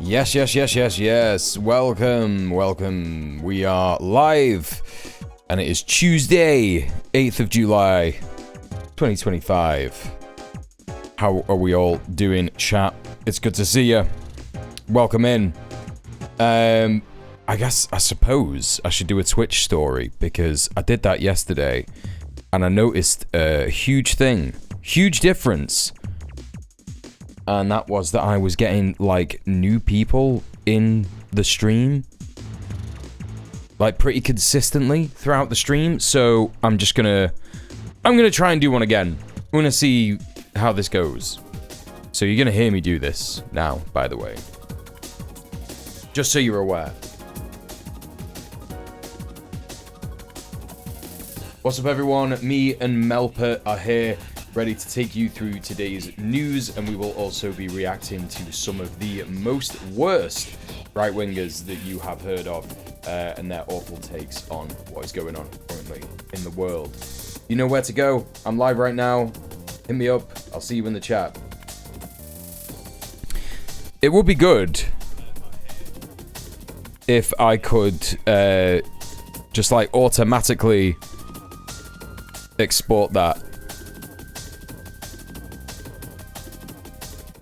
Yes. Welcome. We are live, and it is Tuesday, 8th of July, 2025. How are we all doing, chat? It's good to see you. Welcome in. I suppose I should do a Twitch story, because I did that yesterday, and I noticed a huge difference. And that was that I was getting, like, new people in the stream, like, pretty consistently throughout the stream. So I'm gonna try and do one again. I'm gonna see how this goes. So you're gonna hear me do this now, by the way, just so you're aware. What's up, everyone? Me and Melper are here, ready to take you through today's news, and we will also be reacting to some of the most worst right-wingers that you have heard of, and their awful takes on what is going on currently in the world. You know where to go. I'm live right now. Hit me up. I'll see you in the chat. It would be good if I could just, like, automatically export that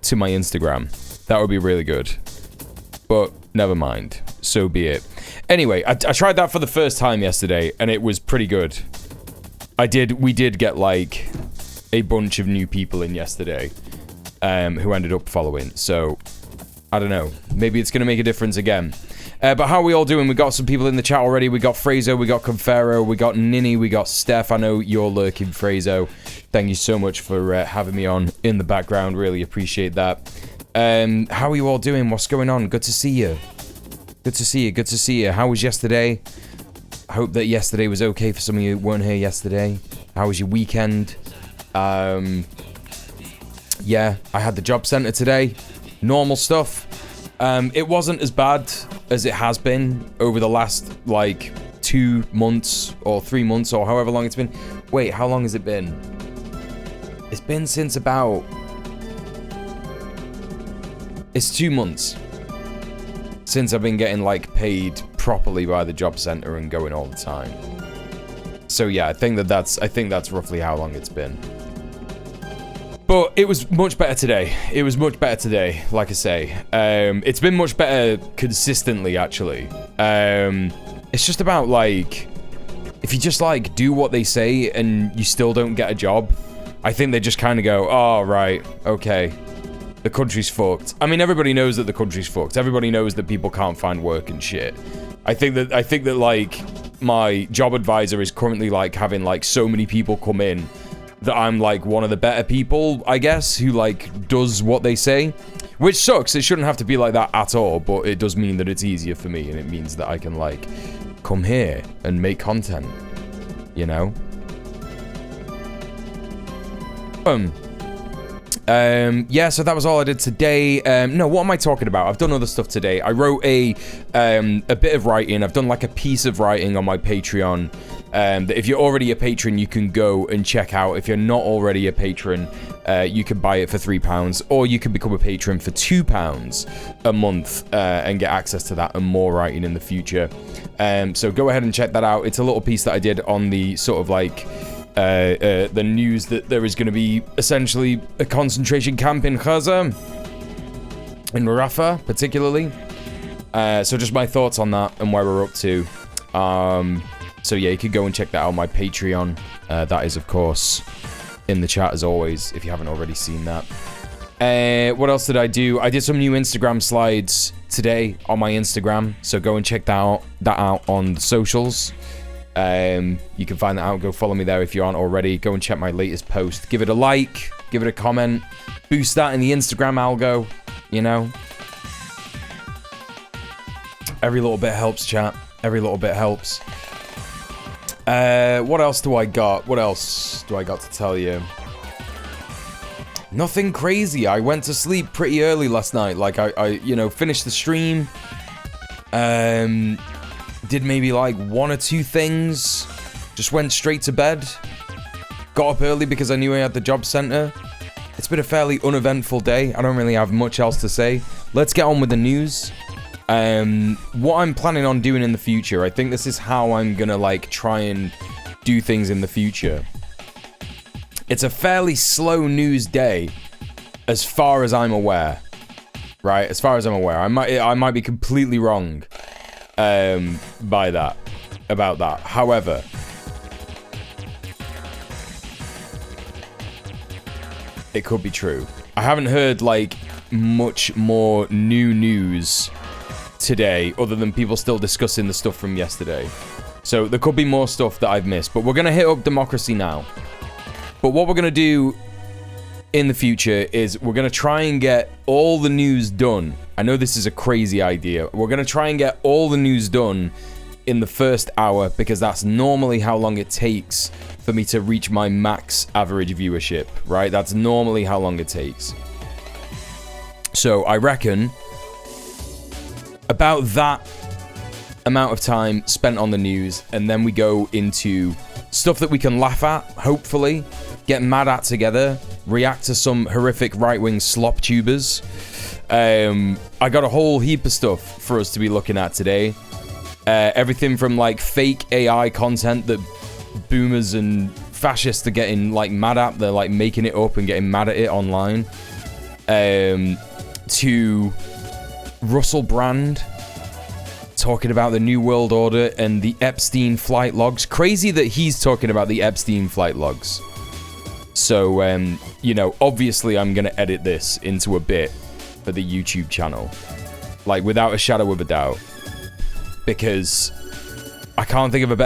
to my Instagram. That would be really good, but never mind, so be it. Anyway, I tried that for the first time yesterday, and it was pretty good. We did get, like, a bunch of new people in yesterday, who ended up following, so I don't know, maybe it's gonna make a difference again. But how are we all doing? We got some people in the chat already. We got Fraser, we got Confero, we got Ninny, we got Steph. I know you're lurking, Fraser. Thank you so much for having me on in the background. Really appreciate that. How are you all doing? What's going on? Good to see you. Good to see you. How was yesterday? I hope that yesterday was okay for some of you who weren't here yesterday. How was your weekend? Yeah, I had the job center today. Normal stuff. It wasn't as bad as it has been over the last, like, 2 months or 3 months or however long it's been. Wait, how long has it been? It's been since about... It's 2 months since I've been getting, like, paid properly by the job center and going all the time. So yeah, I think that's roughly how long it's been. But it was much better today. Like I say. It's been much better consistently, actually. It's just about, like, if you just, like, do what they say and you still don't get a job, I think they just kind of go, oh, right, okay, the country's fucked. I mean, everybody knows that the country's fucked. Everybody knows that people can't find work and shit. I think that, like, my job advisor is currently, like, having, like, so many people come in that I'm, like, one of the better people, I guess, who, like, does what they say. Which sucks. It shouldn't have to be like that at all, but it does mean that it's easier for me, and it means that I can, like, come here and make content, you know? Yeah, so that was all I did today. No, what am I talking about? I've done other stuff today. I wrote a bit of writing. I've done, like, a piece of writing on my Patreon, that if you're already a patron, you can go and check out. If you're not already a patron, you can buy it for £3, or you can become a patron for £2 a month, and get access to that and more writing in the future. So go ahead and check that out. It's a little piece that I did on the sort of, like, the news that there is going to be essentially a concentration camp in Gaza, in Rafah particularly. So just my thoughts on that and where we're up to. So yeah, you could go and check that out on my Patreon. That is, of course, in the chat as always, if you haven't already seen that. What else did I do? I did some new Instagram slides today on my Instagram, so go and check that out on the socials. You can find that out. Go follow me there if you aren't already. Go and check my latest post. Give it a like, give it a comment, boost that in the Instagram algo, you know. Every little bit helps, chat. Every little bit helps. What else do I got? What else do I got to tell you? Nothing crazy. I went to sleep pretty early last night. Like, I you know, finished the stream. Did maybe, like, 1 or 2 things. Just went straight to bed. Got up early because I knew I had the job center. It's been a fairly uneventful day. I don't really have much else to say. Let's get on with the news. What I'm planning on doing in the future, I think this is how I'm gonna like try and do things in the future. It's a fairly slow news day, as far as I'm aware. Right, as far as I'm aware, I might be completely wrong, about that. However, it could be true. I haven't heard like much more new news today, other than people still discussing the stuff from yesterday. So there could be more stuff that I've missed, but we're gonna hit up democracy now. But what we're gonna do in the future is we're gonna try and get all the news done. I know this is a crazy idea. We're gonna try and get all the news done in the first hour, because that's normally how long it takes for me to reach my max average viewership, right? That's normally how long it takes. So I reckon about that amount of time spent on the news, and then we go into stuff that we can laugh at, hopefully, get mad at together, react to some horrific right-wing slop tubers. I got a whole heap of stuff for us to be looking at today. Everything from like fake AI content that boomers and fascists are getting like mad at, they're like making it up and getting mad at it online, to Russel Brand talking about the New World Order and the Epstein flight logs. Crazy that he's talking about the Epstein flight logs. So, you know, obviously I'm going to edit this into a bit for the YouTube channel. Like, without a shadow of a doubt. Because I can't think of a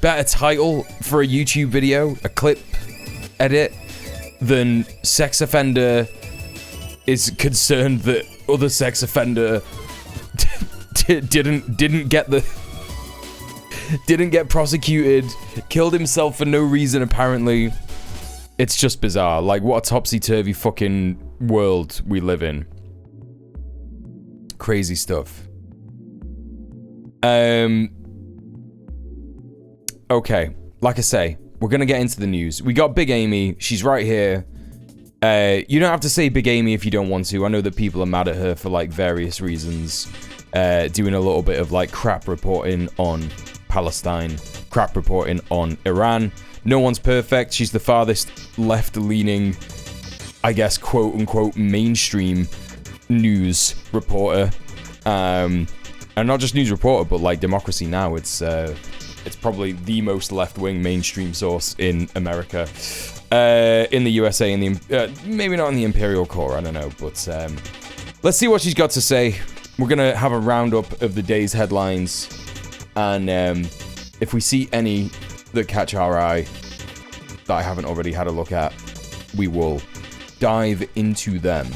better title for a YouTube video, a clip edit, than sex offender is concerned that other sex offender didn't get prosecuted, killed himself for no reason apparently. It's just bizarre. Like, what a topsy-turvy fucking world we live in. Crazy stuff. Okay, like I say, we're gonna get into the news. We got Big Amy. She's right here. You don't have to say Big Amy if you don't want to. I know that people are mad at her for like various reasons. Doing a little bit of like crap reporting on Palestine, crap reporting on Iran. No one's perfect. She's the farthest left-leaning, I guess, quote-unquote mainstream news reporter. And not just news reporter, but like Democracy Now! It's probably the most left-wing mainstream source in America. In the USA, in the maybe not in the Imperial Core, I don't know. But let's see what she's got to say. We're gonna have a roundup of the day's headlines, and if we see any that catch our eye that I haven't already had a look at, we will dive into them.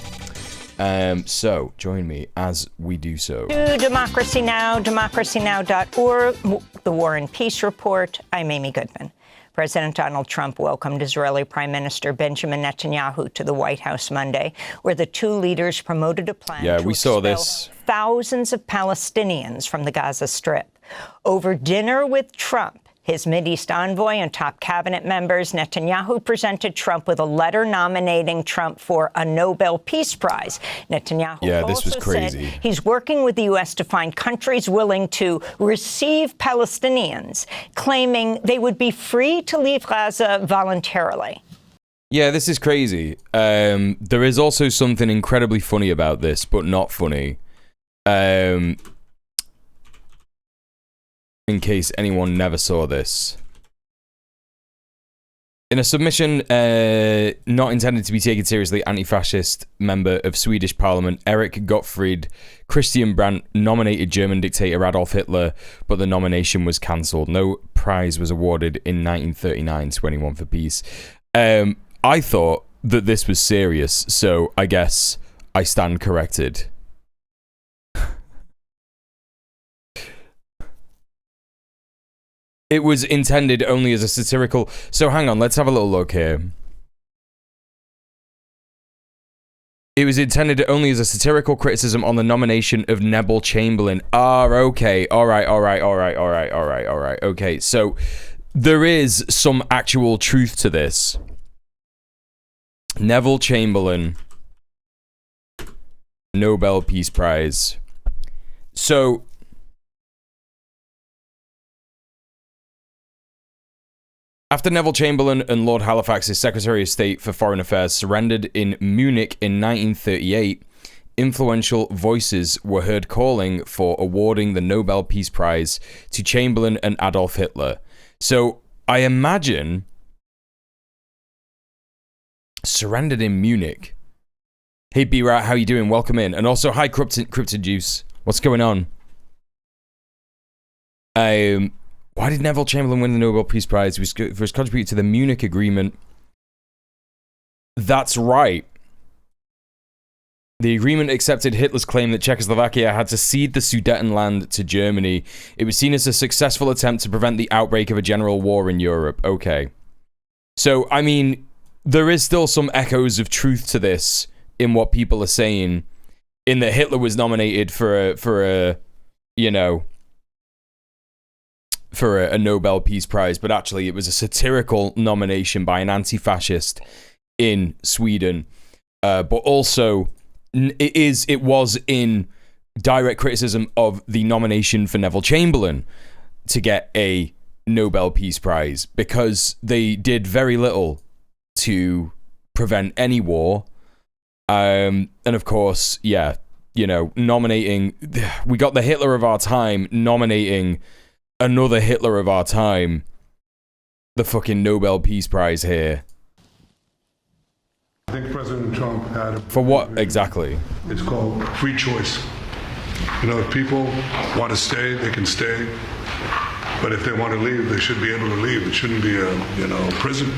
So join me as we do so. To Democracy Now!, democracynow.org, the War and Peace Report. I'm Amy Goodman. President Donald Trump welcomed Israeli Prime Minister Benjamin Netanyahu to the White House Monday, where the two leaders promoted a plan to expel thousands of Palestinians from the Gaza Strip. Over dinner with Trump, his Mideast envoy and top cabinet members, Netanyahu presented Trump with a letter nominating Trump for a Nobel Peace Prize. Netanyahu this was crazy. Said he's working with the U.S. to find countries willing to receive Palestinians, claiming they would be free to leave Gaza voluntarily. Yeah, this is crazy. There is also something incredibly funny about this, but not funny. In case anyone never saw this. In a submission not intended to be taken seriously, anti-fascist member of Swedish parliament Eric Gottfried Christian Brandt nominated German dictator Adolf Hitler, but the nomination was cancelled. No prize was awarded in 1939 to anyone for peace. I thought that this was serious, so I guess I stand corrected. It was intended only as a satirical... So hang on, let's have a little look here. It was intended only as a satirical criticism on the nomination of Neville Chamberlain. Okay. Alright. Okay, so there is some actual truth to this. Neville Chamberlain, Nobel Peace Prize. So, after Neville Chamberlain and Lord Halifax's Secretary of State for Foreign Affairs surrendered in Munich in 1938, influential voices were heard calling for awarding the Nobel Peace Prize to Chamberlain and Adolf Hitler. So, I imagine surrendered in Munich. Hey B-Rat, how you doing? Welcome in. And also, hi Cryptid Juice. What's going on? Why did Neville Chamberlain win the Nobel Peace Prize? For his contribution to the Munich Agreement. That's right. The agreement accepted Hitler's claim that Czechoslovakia had to cede the Sudetenland to Germany. It was seen as a successful attempt to prevent the outbreak of a general war in Europe. Okay. So, I mean, there is still some echoes of truth to this in what people are saying, in that Hitler was nominated for a Nobel Peace Prize, but actually it was a satirical nomination by an anti-fascist in Sweden. But also, it was in direct criticism of the nomination for Neville Chamberlain to get a Nobel Peace Prize, because they did very little to prevent any war. And of course, yeah, nominating, we got the Hitler of our time nominating another Hitler of our time, the fucking Nobel Peace Prize here. I think President Trump had for what exactly? It's called free choice. If people want to stay, they can stay. But if they want to leave, they should be able to leave. It shouldn't be a prison.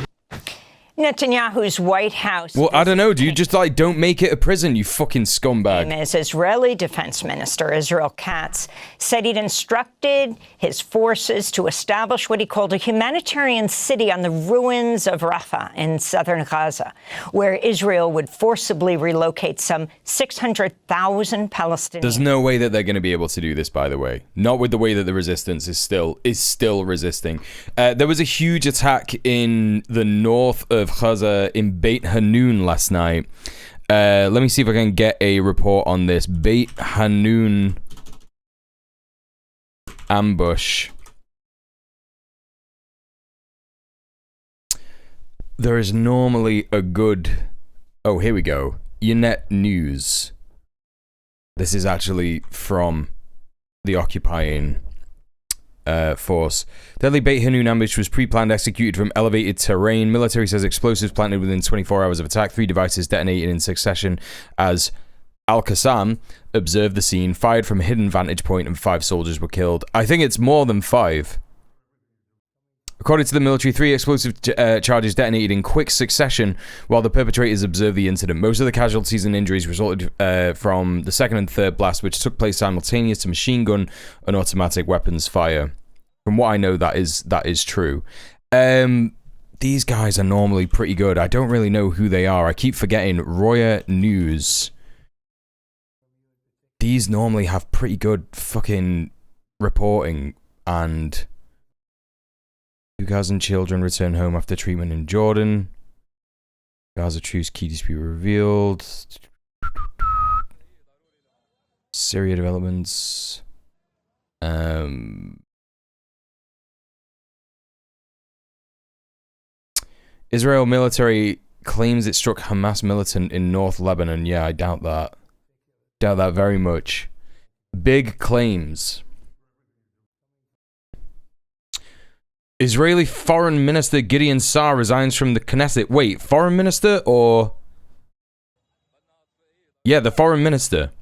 Netanyahu's White House. Well, I don't know, dude. Just don't make it a prison, you fucking scumbag. As Israeli Defense Minister Israel Katz said he'd instructed his forces to establish what he called a humanitarian city on the ruins of Rafah in southern Gaza, where Israel would forcibly relocate some 600,000 Palestinians. There's no way that they're going to be able to do this, by the way. Not with the way that the resistance is still resisting. There was a huge attack in the north of Gaza in Beit Hanun last night. Let me see if I can get a report on this. Beit Hanun ambush. There is normally a good... Oh, here we go. Ynet News. This is actually from the occupying force. Deadly Beit Hanun ambush was pre-planned, executed from elevated terrain. Military says explosives planted within 24 hours of attack. 3 devices detonated in succession as Al-Qassam observed the scene, fired from a hidden vantage point, and 5 soldiers were killed. I think it's more than 5. According to the military, 3 explosive charges detonated in quick succession while the perpetrators observed the incident. Most of the casualties and injuries resulted from the second and third blast, which took place simultaneous to machine gun and automatic weapons fire. From what I know, that is true. These guys are normally pretty good. I don't really know who they are. I keep forgetting. Roya News. These normally have pretty good fucking reporting. And 2,000 children return home after treatment in Jordan. Gaza truce key dispute revealed. Syria developments. Israel military claims it struck Hamas militant in North Lebanon. Yeah, I doubt that. Doubt that very much. Big claims. Israeli Foreign Minister Gideon Saar resigns from the Knesset. Wait, Foreign Minister or... Yeah, the Foreign Minister.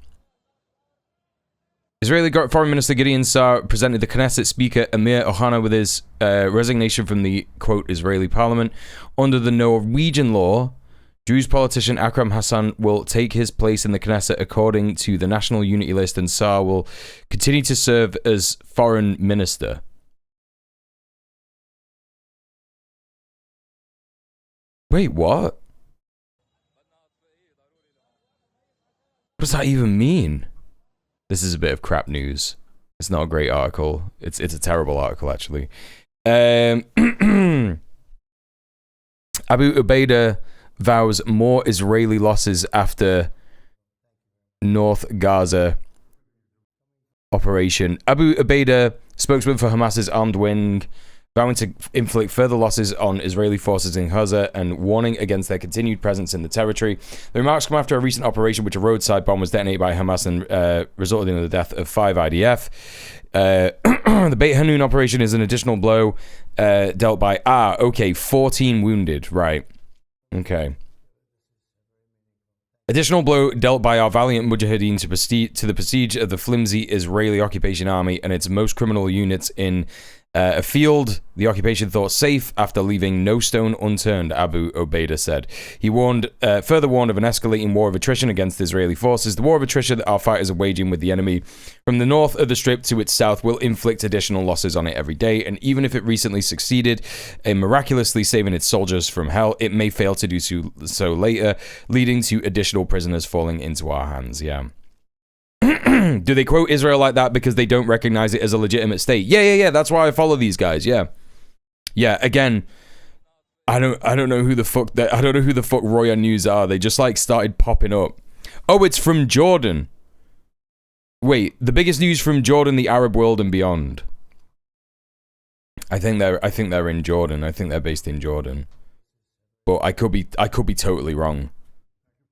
Israeli Foreign Minister Gideon Saar presented the Knesset Speaker Amir Ohana with his resignation from the, quote, Israeli parliament. Under the Norwegian law, Druze politician Akram Hassan will take his place in the Knesset according to the National Unity List, and Saar will continue to serve as Foreign Minister. Wait, what? What does that even mean? This is a bit of crap news. It's not a great article. It's a terrible article, actually. Abu Ubaidah vows more Israeli losses after North Gaza operation. Abu Ubaidah, spokesman for Hamas's armed wing, vowing to inflict further losses on Israeli forces in Gaza and warning against their continued presence in the territory. The remarks come after a recent operation which a roadside bomb was detonated by Hamas and resulted in the death of 5 IDF. The Beit Hanun operation is an additional blow dealt by 14 wounded, right? Okay. Additional blow dealt by our valiant mujahideen to the prestige of the flimsy Israeli occupation army and its most criminal units in a field the occupation thought safe after leaving no stone unturned, Abu Ubaidah said. He further warned of an escalating war of attrition against Israeli forces. The war of attrition that our fighters are waging with the enemy from the north of the Strip to its south will inflict additional losses on it every day, and even if it recently succeeded in miraculously saving its soldiers from hell, it may fail to do so later, leading to additional prisoners falling into our hands. Yeah. Do they quote Israel like that because they don't recognize it as a legitimate state? Yeah. That's why I follow these guys. Yeah. Again, I don't know who the fuck Royal News are. They just like started popping up. Oh, it's from Jordan. Wait, the biggest news from Jordan, the Arab world, and beyond. I think they're in Jordan. I think they're based in Jordan, but I could be totally wrong.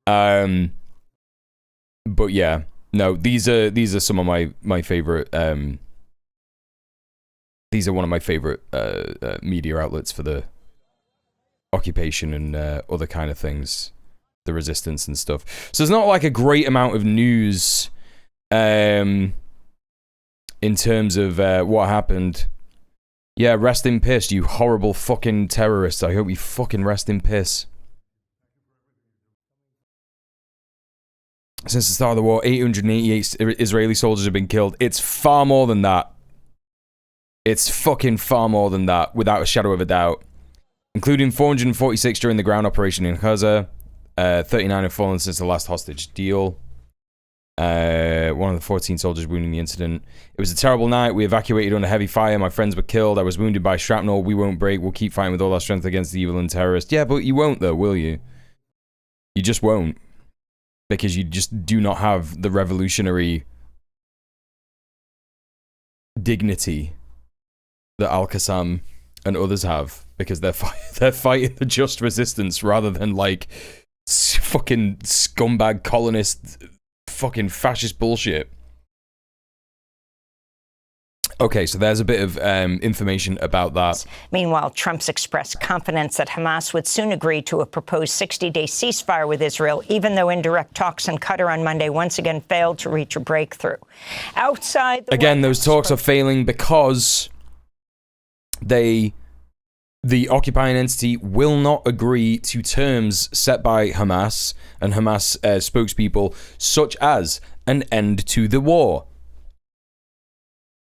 But yeah. No, these are some of my favorite. These are one of my favorite media outlets for the occupation and other kind of things, the resistance and stuff. So there's not like a great amount of news in terms of what happened. Yeah, rest in piss, you horrible fucking terrorists. I hope you fucking rest in piss. Since the start of the war, 888 Israeli soldiers have been killed. It's far more than that. It's fucking far more than that, without a shadow of a doubt. Including 446 during the ground operation in Gaza. 39 have fallen since the last hostage deal. One of the 14 soldiers wounded in the incident. It was a terrible night. We evacuated under heavy fire. My friends were killed. I was wounded by shrapnel. We won't break. We'll keep fighting with all our strength against the evil and terrorists. Yeah, but you won't though, will you? You just won't. Because you just do not have the revolutionary dignity that Al-Qassam and others have, because they're fighting the just resistance rather than like fucking scumbag colonist fucking fascist bullshit. Okay, so there's a bit of information about that. Meanwhile, Trump's expressed confidence that Hamas would soon agree to a proposed 60-day ceasefire with Israel, even though indirect talks in Qatar on Monday once again failed to reach a breakthrough. Outside the again, those talks are failing because the occupying entity will not agree to terms set by Hamas and Hamas spokespeople, such as an end to the war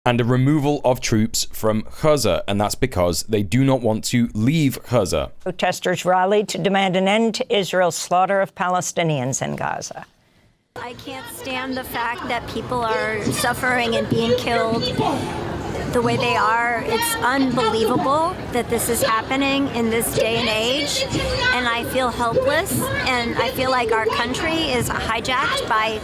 and a removal of troops from Gaza, and that's because they do not want to leave Gaza. Protesters rallied to demand an end to Israel's slaughter of Palestinians in Gaza. I can't stand the fact that people are suffering and being killed the way they are. It's unbelievable that this is happening in this day and age, and I feel helpless, and I feel like our country is hijacked by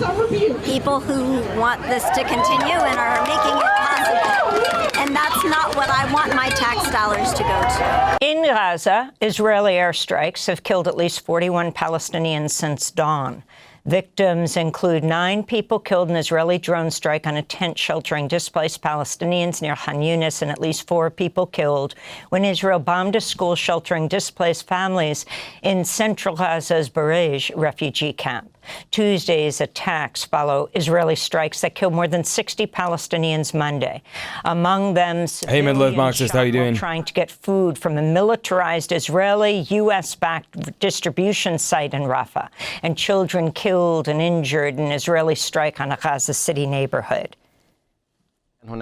people who want this to continue and are making it possible. And that's not what I want my tax dollars to go to. In Gaza, Israeli airstrikes have killed at least 41 Palestinians since dawn. Victims include 9 people killed in an Israeli drone strike on a tent sheltering displaced Palestinians near Khan Yunis, and at least 4 people killed when Israel bombed a school sheltering displaced families in central Gaza's Barej refugee camp. Tuesday's attacks follow Israeli strikes that killed more than 60 Palestinians Monday. Among them, hey, Midland Marxist, how you doing? Trying to get food from a militarized Israeli U.S.-backed distribution site in Rafah, and children killed and injured in an Israeli strike on a Gaza City neighborhood. There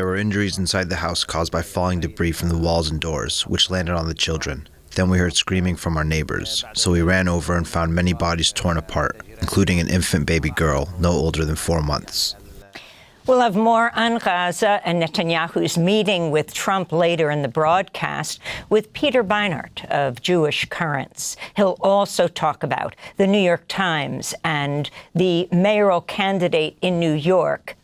were injuries inside the house caused by falling debris from the walls and doors, which landed on the children. Then we heard screaming from our neighbors, so we ran over and found many bodies torn apart, including an infant baby girl no older than 4 months. We'll have more on Gaza and Netanyahu's meeting with Trump later in the broadcast with Peter Beinart of Jewish Currents. He'll also talk about the New York Times and the mayoral candidate in New York,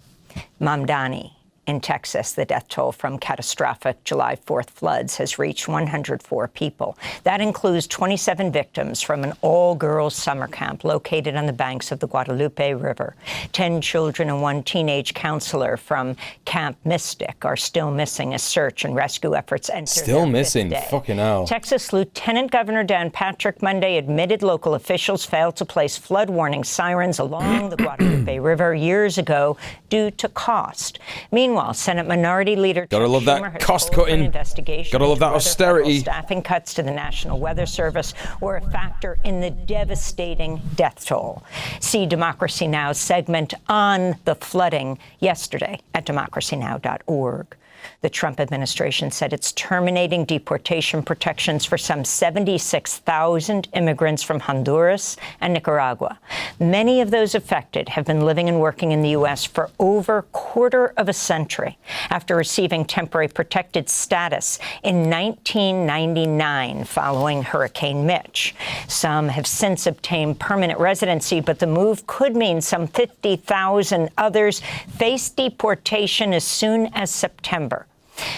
Mamdani. In Texas, the death toll from catastrophic July 4th floods has reached 104 people. That includes 27 victims from an all-girls summer camp located on the banks of the Guadalupe River. 10 children and 1 teenage counselor from Camp Mystic are still missing as search and rescue efforts enter Still their missing? fifth day. Fucking hell. Texas Lieutenant Governor Dan Patrick Monday admitted local officials failed to place flood warning sirens along the Guadalupe River years ago due to cost. Meanwhile, Senate Minority Leader Gotta love that cost cutting. Gotta love that austerity. Staffing cuts to the National Weather Service were a factor in the devastating death toll. See Democracy Now's segment on the flooding yesterday at democracynow.org. The Trump administration said it's terminating deportation protections for some 76,000 immigrants from Honduras and Nicaragua. Many of those affected have been living and working in the U.S. for over a quarter of a century after receiving temporary protected status in 1999 following Hurricane Mitch. Some have since obtained permanent residency, but the move could mean some 50,000 others face deportation as soon as September.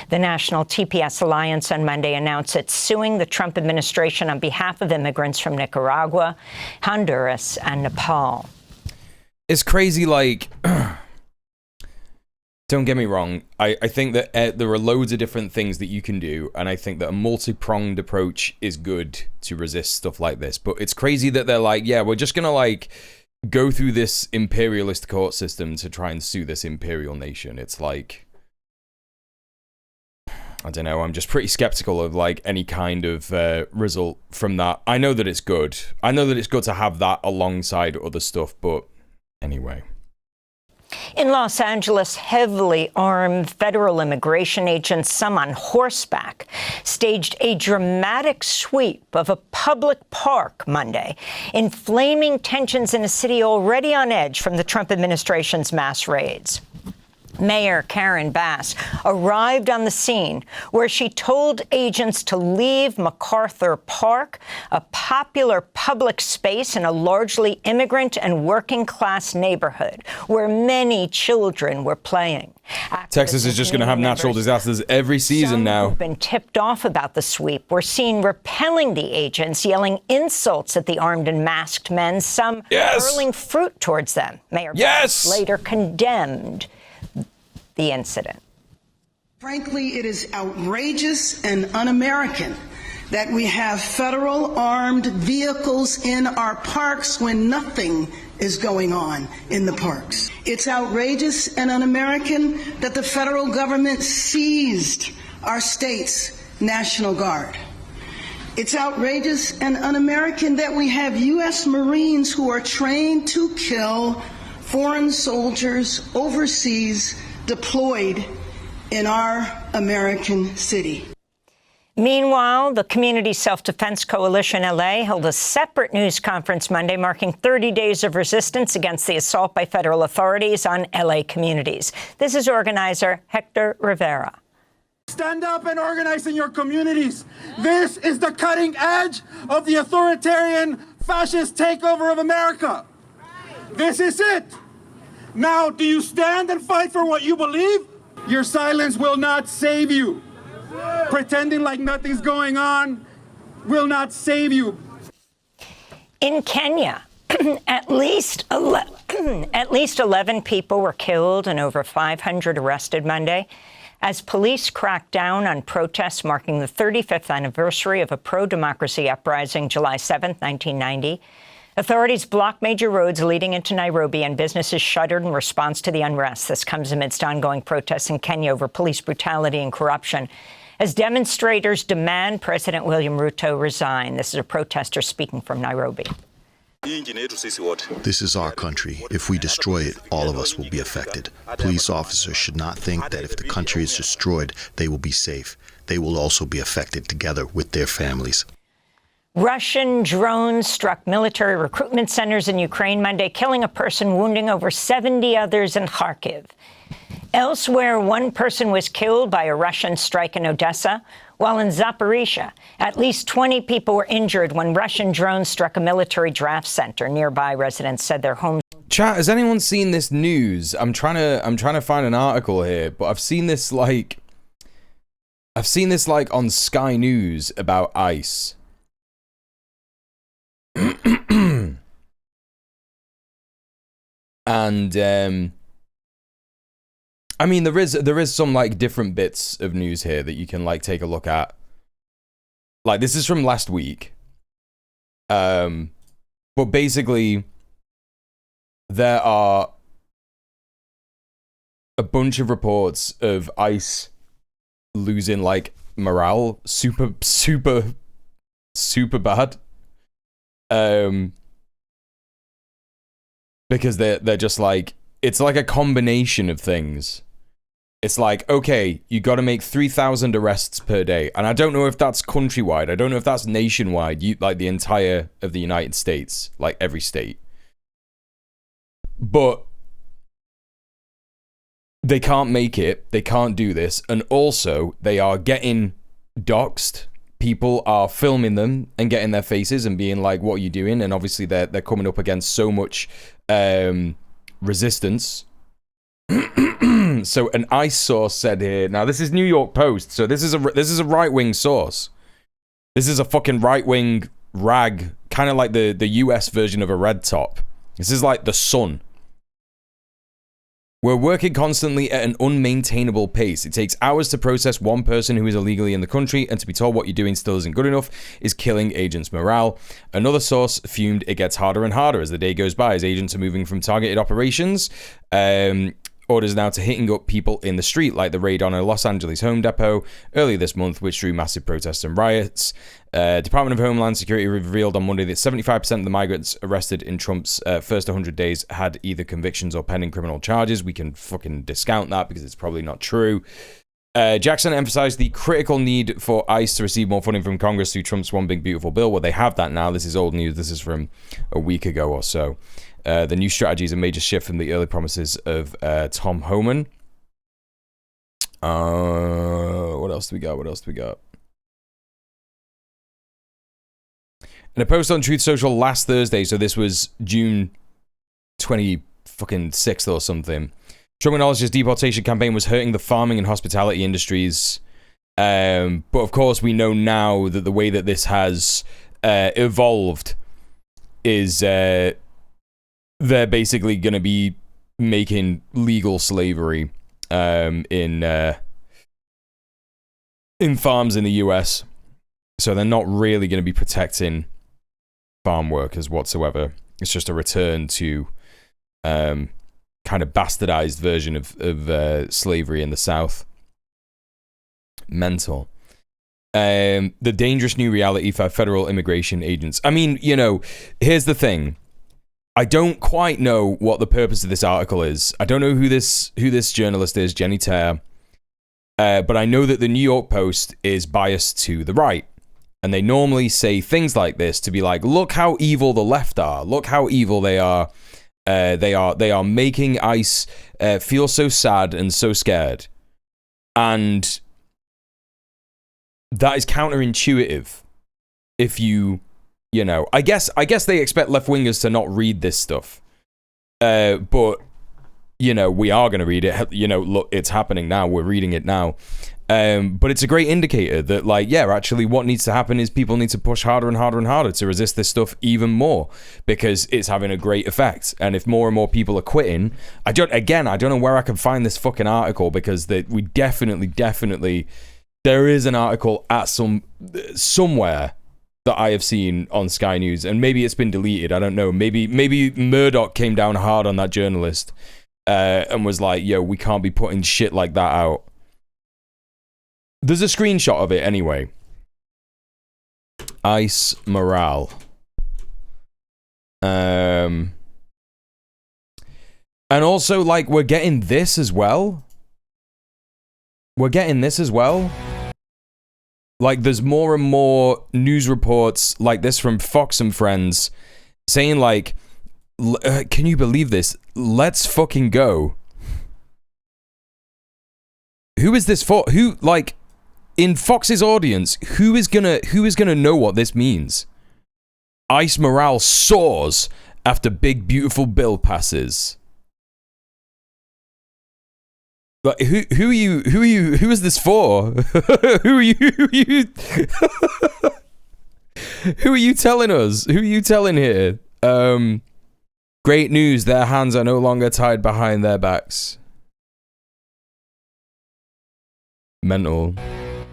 The National TPS Alliance on Monday announced it's suing the Trump administration on behalf of immigrants from Nicaragua, Honduras, and Nepal. It's crazy, like, don't get me wrong. I think that there are loads of different things that you can do, and I think that a multi-pronged approach is good to resist stuff like this. But it's crazy that they're like, yeah, we're just going to, like, go through this imperialist court system to try and sue this imperial nation. It's like, I don't know, I'm just pretty skeptical of, like, any kind of result from that. I know that it's good. I know that it's good to have that alongside other stuff, but anyway. In Los Angeles, heavily armed federal immigration agents, some on horseback, staged a dramatic sweep of a public park Monday, inflaming tensions in a city already on edge from the Trump administration's mass raids. Mayor Karen Bass arrived on the scene where she told agents to leave MacArthur Park, a popular public space in a largely immigrant and working-class neighborhood where many children were playing. Texas is just going to have natural disasters every season now. Some who've been tipped off about the sweep were seen repelling the agents, yelling insults at the armed and masked men, some hurling fruit towards them. Mayor Bass later condemned the incident. Frankly, it is outrageous and un-American that we have federal armed vehicles in our parks when nothing is going on in the parks. It's outrageous and un-American that the federal government seized our state's National Guard. It's outrageous and un-American that we have U.S. Marines who are trained to kill foreign soldiers overseas deployed in our American city. Meanwhile, the Community Self-Defense Coalition LA held a separate news conference Monday marking 30 days of resistance against the assault by federal authorities on LA communities. This is organizer Hector Rivera. Stand up and organize in your communities. This is the cutting edge of the authoritarian fascist takeover of America. This is it. Now, do you stand and fight for what you believe? Your silence will not save you. Pretending like nothing's going on will not save you. In Kenya, at least 11 people were killed and over 500 arrested Monday as police cracked down on protests marking the 35th anniversary of a pro-democracy uprising July 7, 1990. Authorities blocked major roads leading into Nairobi and businesses shuttered in response to the unrest. This comes amidst ongoing protests in Kenya over police brutality and corruption as demonstrators demand President William Ruto resign. This is a protester speaking from Nairobi. This is our country. If we destroy it, all of us will be affected. Police officers should not think that if the country is destroyed, they will be safe. They will also be affected together with their families. Russian drones struck military recruitment centers in Ukraine Monday, killing a person, wounding over 70 others in Kharkiv. Elsewhere, one person was killed by a Russian strike in Odessa, while in Zaporizhia, at least 20 people were injured when Russian drones struck a military draft center. Nearby residents said their homes. Chat, has anyone seen this news? I'm trying to find an article here, but I've seen this like on Sky News about ICE. And I mean, there is some like different bits of news here that you can like take a look at. Like, this is from last week. But basically, there are a bunch of reports of ICE losing like morale super bad. Because they're just like, it's like a combination of things. It's like, okay, you got to make 3,000 arrests per day. And I don't know if that's countrywide. I don't know if that's nationwide, like the entire of the United States, like every state. But they can't make it. They can't do this. And also, they are getting doxxed. People are filming them and getting their faces and being like, what are you doing? And obviously, they're coming up against so much resistance. So an ICE source said here, now this is New York Post, so this is a right-wing source. This is a fucking right-wing rag, kind of like the US version of a Red Top. This is like the Sun. We're working constantly at an unmaintainable pace. It takes hours to process one person who is illegally in the country, and to be told what you're doing still isn't good enough is killing agents' morale. Another source fumed it gets harder and harder as the day goes by, as agents are moving from targeted operations, orders now to hitting up people in the street, like the raid on a Los Angeles Home Depot earlier this month, which drew massive protests and riots. Department of Homeland Security revealed on Monday that 75% of the migrants arrested in Trump's first 100 days had either convictions or pending criminal charges. We can fucking discount that because it's probably not true. Jackson emphasized the critical need for ICE to receive more funding from Congress through Trump's One Big Beautiful Bill. Well, they have that now. This is old news. This is from a week ago or so. The new strategy is a major shift from the early promises of Tom Homan. What else do we got? In a post on Truth Social last Thursday, so this was June 26th or something, Trump acknowledged his deportation campaign was hurting the farming and hospitality industries. But of course, we know now that the way that this has evolved is they're basically going to be making legal slavery in farms in the US. So they're not really going to be protecting farm workers whatsoever. It's just a return to kind of bastardized version of slavery in the South. Mental. The dangerous new reality for federal immigration agents. I mean, you know, here's the thing. I don't quite know what the purpose of this article is. I don't know who this journalist is, Jenny Tare. But I know that the New York Post is biased to the right. And they normally say things like this to be like, look how evil the left are. Look how evil they are. They are making ICE feel so sad and so scared. And that is counterintuitive. If you know, I guess they expect left-wingers to not read this stuff. But, you know, we are going to read it. You know, look, it's happening now. We're reading it now. But it's a great indicator that, like, yeah, actually what needs to happen is people need to push harder and harder and harder to resist this stuff even more, because it's having a great effect. And if more and more people are quitting, I don't know where I can find this fucking article, because we definitely, there is an article at somewhere that I have seen on Sky News, and maybe it's been deleted. I don't know. Maybe Murdoch came down hard on that journalist and was like, yo, we can't be putting shit like that out. There's a screenshot of it anyway. ICE morale. And also, like, we're getting this as well. Like, there's more and more news reports like this from Fox and Friends saying, like, can you believe this? Let's fucking go. Who is this for? Who, like, in Fox's audience, who is gonna know what this means? ICE morale soars after big beautiful bill passes. Like, who is this for? who are you who are you telling us? Who are you telling here? Great news, their hands are no longer tied behind their backs. Mental.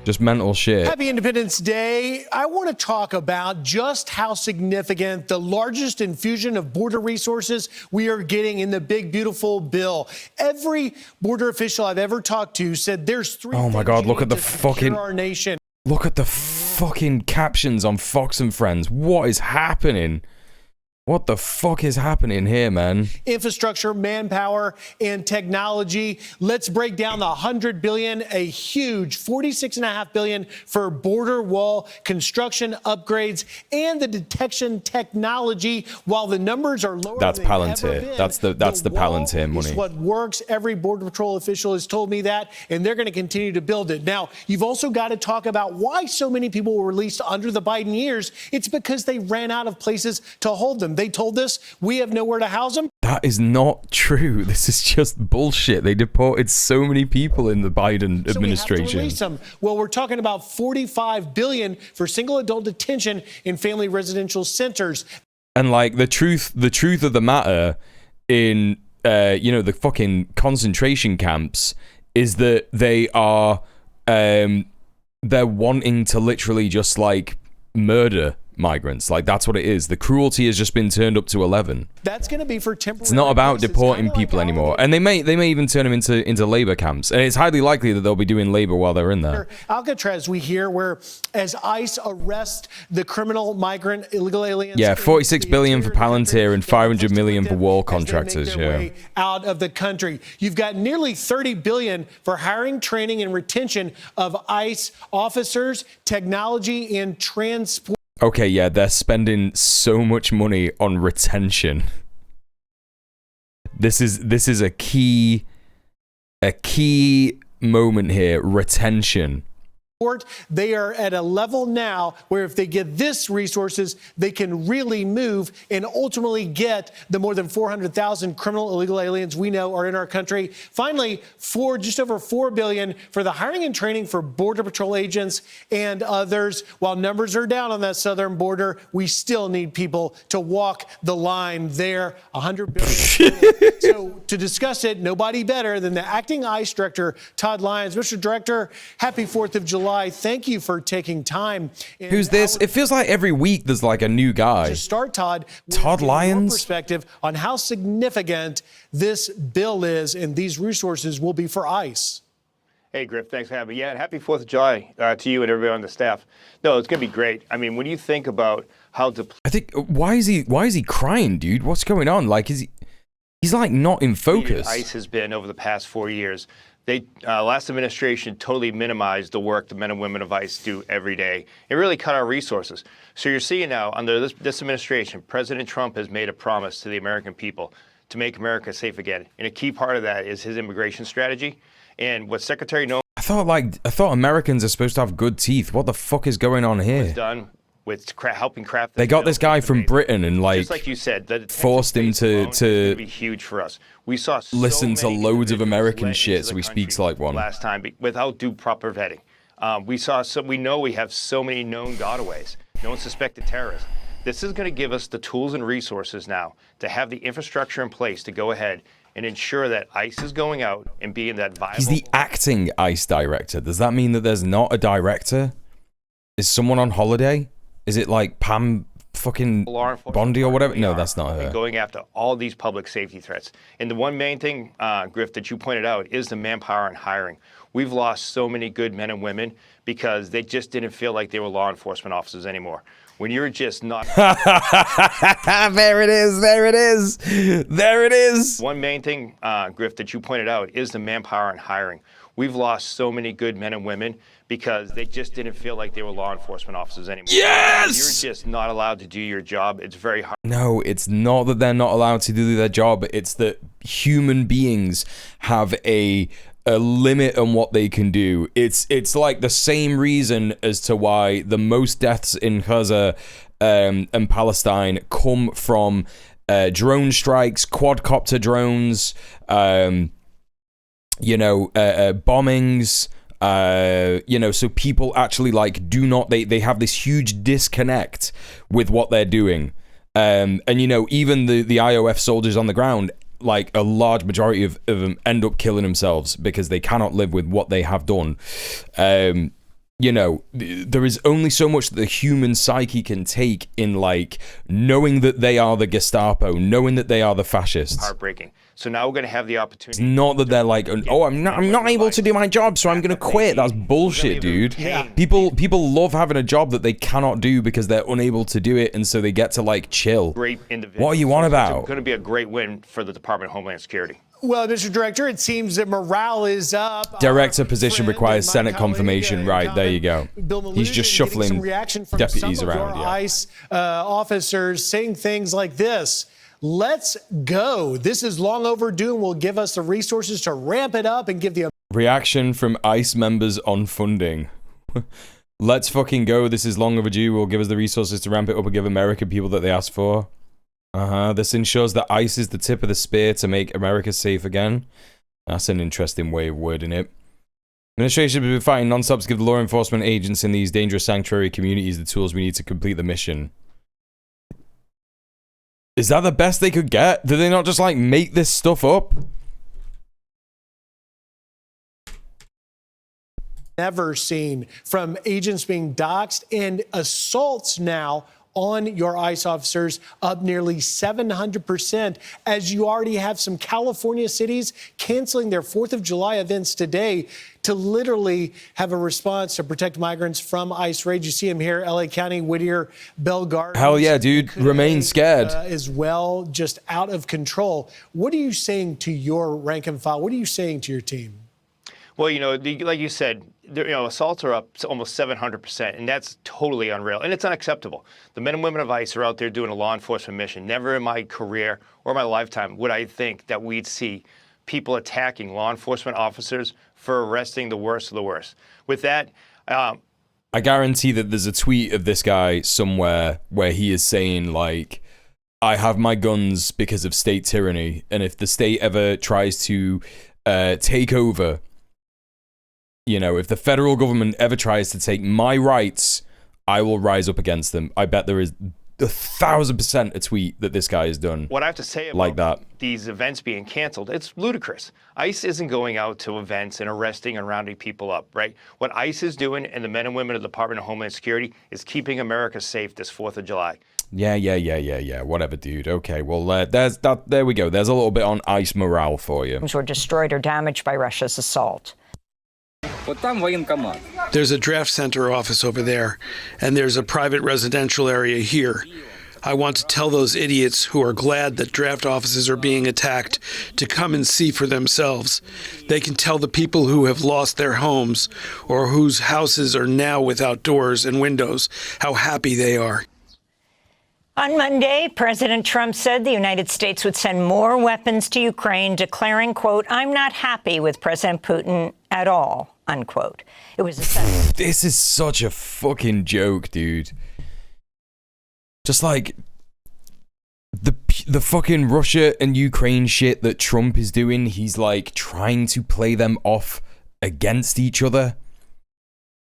Just mental shit. Happy Independence Day. I want to talk about just how significant the largest infusion of border resources we are getting in the big, beautiful bill. Every border official I've ever talked to said there's three. Oh my God, look at the fucking. Our nation. Look at the fucking captions on Fox and Friends. What is happening? What the fuck is happening here, man? Infrastructure, manpower, and technology. Let's break down the $100 billion, a huge $46.5 billion for border wall construction upgrades and the detection technology. While the numbers are lower, that's than Palantir. Ever been, that's the Palantir money. It's what works. Every border patrol official has told me that, and they're going to continue to build it. Now, you've also got to talk about why so many people were released under the Biden years. It's because they ran out of places to hold them. They told us we have nowhere to house them. That is not true. This is just bullshit. They deported so many people in the Biden administration. We have to release them. Well, we're talking about $45 billion for single adult detention in family residential centers. And like the truth of the matter in the fucking concentration camps is that they are they're wanting to literally just like murder migrants. Like, that's what it is. The cruelty has just been turned up to 11. That's going to be for temporary. It's not about deporting people anymore. And they may even turn them into labor camps. And it's highly likely that they'll be doing labor while they're in there. Alcatraz, we hear, where as ICE arrest the criminal migrant illegal aliens. Yeah, 46 billion for Palantir and 500 million for wall contractors. Yeah. Out of the country. You've got nearly 30 billion for hiring, training, and retention of ICE officers, technology, and transport. Okay, yeah, they're spending so much money on retention. This is a key moment here, retention. They are at a level now where if they get this resources, they can really move and ultimately get the more than 400,000 criminal illegal aliens we know are in our country. Finally, just over $4 billion for the hiring and training for Border Patrol agents and others. While numbers are down on that southern border, we still need people to walk the line there. $100 billion. So to discuss it, nobody better than the acting ICE director, Todd Lyons. Mr. Director, happy 4th of July. Thank you for taking time. Who's this? It feels like every week there's like a new guy. To start, Todd Lyons. Perspective on how significant this bill is and these resources will be for ICE. Hey, Griff, thanks for having me. Yeah, and happy 4th of July to you and everybody on the staff. No, it's going to be great. I mean, when you think about how to... I think, why is he crying, dude? What's going on? Like, he's like not in focus. ICE has been over the past 4 years. They last administration totally minimized the work the men and women of ICE do every day. It really cut our resources. So you're seeing now, under this administration, President Trump has made a promise to the American people to make America safe again. And a key part of that is his immigration strategy. And what Secretary Nolan... I thought Americans are supposed to have good teeth. What the fuck is going on here? ...was done with helping craft... They got this guy from Britain and like... Just like you said, that forced him to be huge for us. We saw listen to loads of American shit, so he speaks like one. Last time, without due proper vetting. We know we have so many known gotaways, known suspected terrorists. This is going to give us the tools and resources now to have the infrastructure in place to go ahead and ensure that ICE is going out and being that viable... He's the acting ICE director. Does that mean that there's not a director? Is someone on holiday? Is it like Pam fucking Bondi or whatever? No, that's not her. Going after all these public safety threats. And the one main thing, Griff, that you pointed out is the manpower and hiring. We've lost so many good men and women because they just didn't feel like they were law enforcement officers anymore. When you're just not... There it is. There it is. There it is. One main thing, Griff, that you pointed out is the manpower and hiring. We've lost so many good men and women because they just didn't feel like they were law enforcement officers anymore. Yes! You're just not allowed to do your job. It's very hard. No, it's not that they're not allowed to do their job. It's that human beings have a a limit on what they can do. It's like the same reason as to why the most deaths in Gaza and Palestine come from drone strikes, quadcopter drones, bombings. So people actually like do not, they have this huge disconnect with what they're doing. And even the IOF soldiers on the ground, like a large majority of them end up killing themselves because they cannot live with what they have done. There is only so much that the human psyche can take in like knowing that they are the Gestapo, knowing that they are the fascists. Heartbreaking. So now we're going to have the opportunity. It's not that they're like, oh, I'm not able to do my job, so I'm going to quit. That's bullshit, dude. Yeah. People love having a job that they cannot do because they're unable to do it, and so they get to like chill. Great individual. What are you on about? It's going to be a great win for the Department of Homeland Security. Well, Mr. Director, it seems that morale is up. Director position requires Senate confirmation. Right, there you go. He's just shuffling deputies around. Yeah. ICE officers saying things like this. Let's go. This is long overdue and will give us the resources to ramp it up and give the reaction from ICE members on funding. Let's fucking go. This is long overdue. Will give us the resources to ramp it up and give America people that they asked for. This ensures that ICE is the tip of the spear to make America safe again. That's an interesting way of wording it. Administration has been fighting non-stop to give the law enforcement agents in these dangerous sanctuary communities the tools we need to complete the mission. Is that the best they could get? Do they not just like make this stuff up? Never seen, from agents being doxxed and assaults now on your ICE officers up nearly 700%, as you already have some California cities canceling their 4th of July events today to literally have a response to protect migrants from ICE raids. You see them here, LA County, Whittier, Bell Gardens. Hell yeah, dude. Remain scared. As well, just out of control. What are you saying to your rank and file? What are you saying to your team? Well, like you said, assaults are up to almost 700%, and that's totally unreal, and it's unacceptable. The men and women of ICE are out there doing a law enforcement mission. Never in my career or my lifetime would I think that we'd see people attacking law enforcement officers for arresting the worst of the worst. With that, I guarantee that there's a tweet of this guy somewhere where he is saying, like, I have my guns because of state tyranny, and if the state ever tries to take over, if the federal government ever tries to take my rights, I will rise up against them. I bet there is 1,000% a tweet that this guy has done. What I have to say about like that. These events being canceled, it's ludicrous. ICE isn't going out to events and arresting and rounding people up, right? What ICE is doing, and the men and women of the Department of Homeland Security, is keeping America safe this 4th of July. Yeah. Whatever, dude. Okay, well, there we go. There's a little bit on ICE morale for you. Were destroyed or damaged by Russia's assault. There's a draft center office over there, and there's a private residential area here. I want to tell those idiots who are glad that draft offices are being attacked to come and see for themselves. They can tell the people who have lost their homes or whose houses are now without doors and windows how happy they are. On Monday, President Trump said the United States would send more weapons to Ukraine, declaring, quote, I'm not happy with President Putin at all, unquote. It was a This is such a fucking joke, dude. Just like the fucking Russia and Ukraine shit that Trump is doing, he's like trying to play them off against each other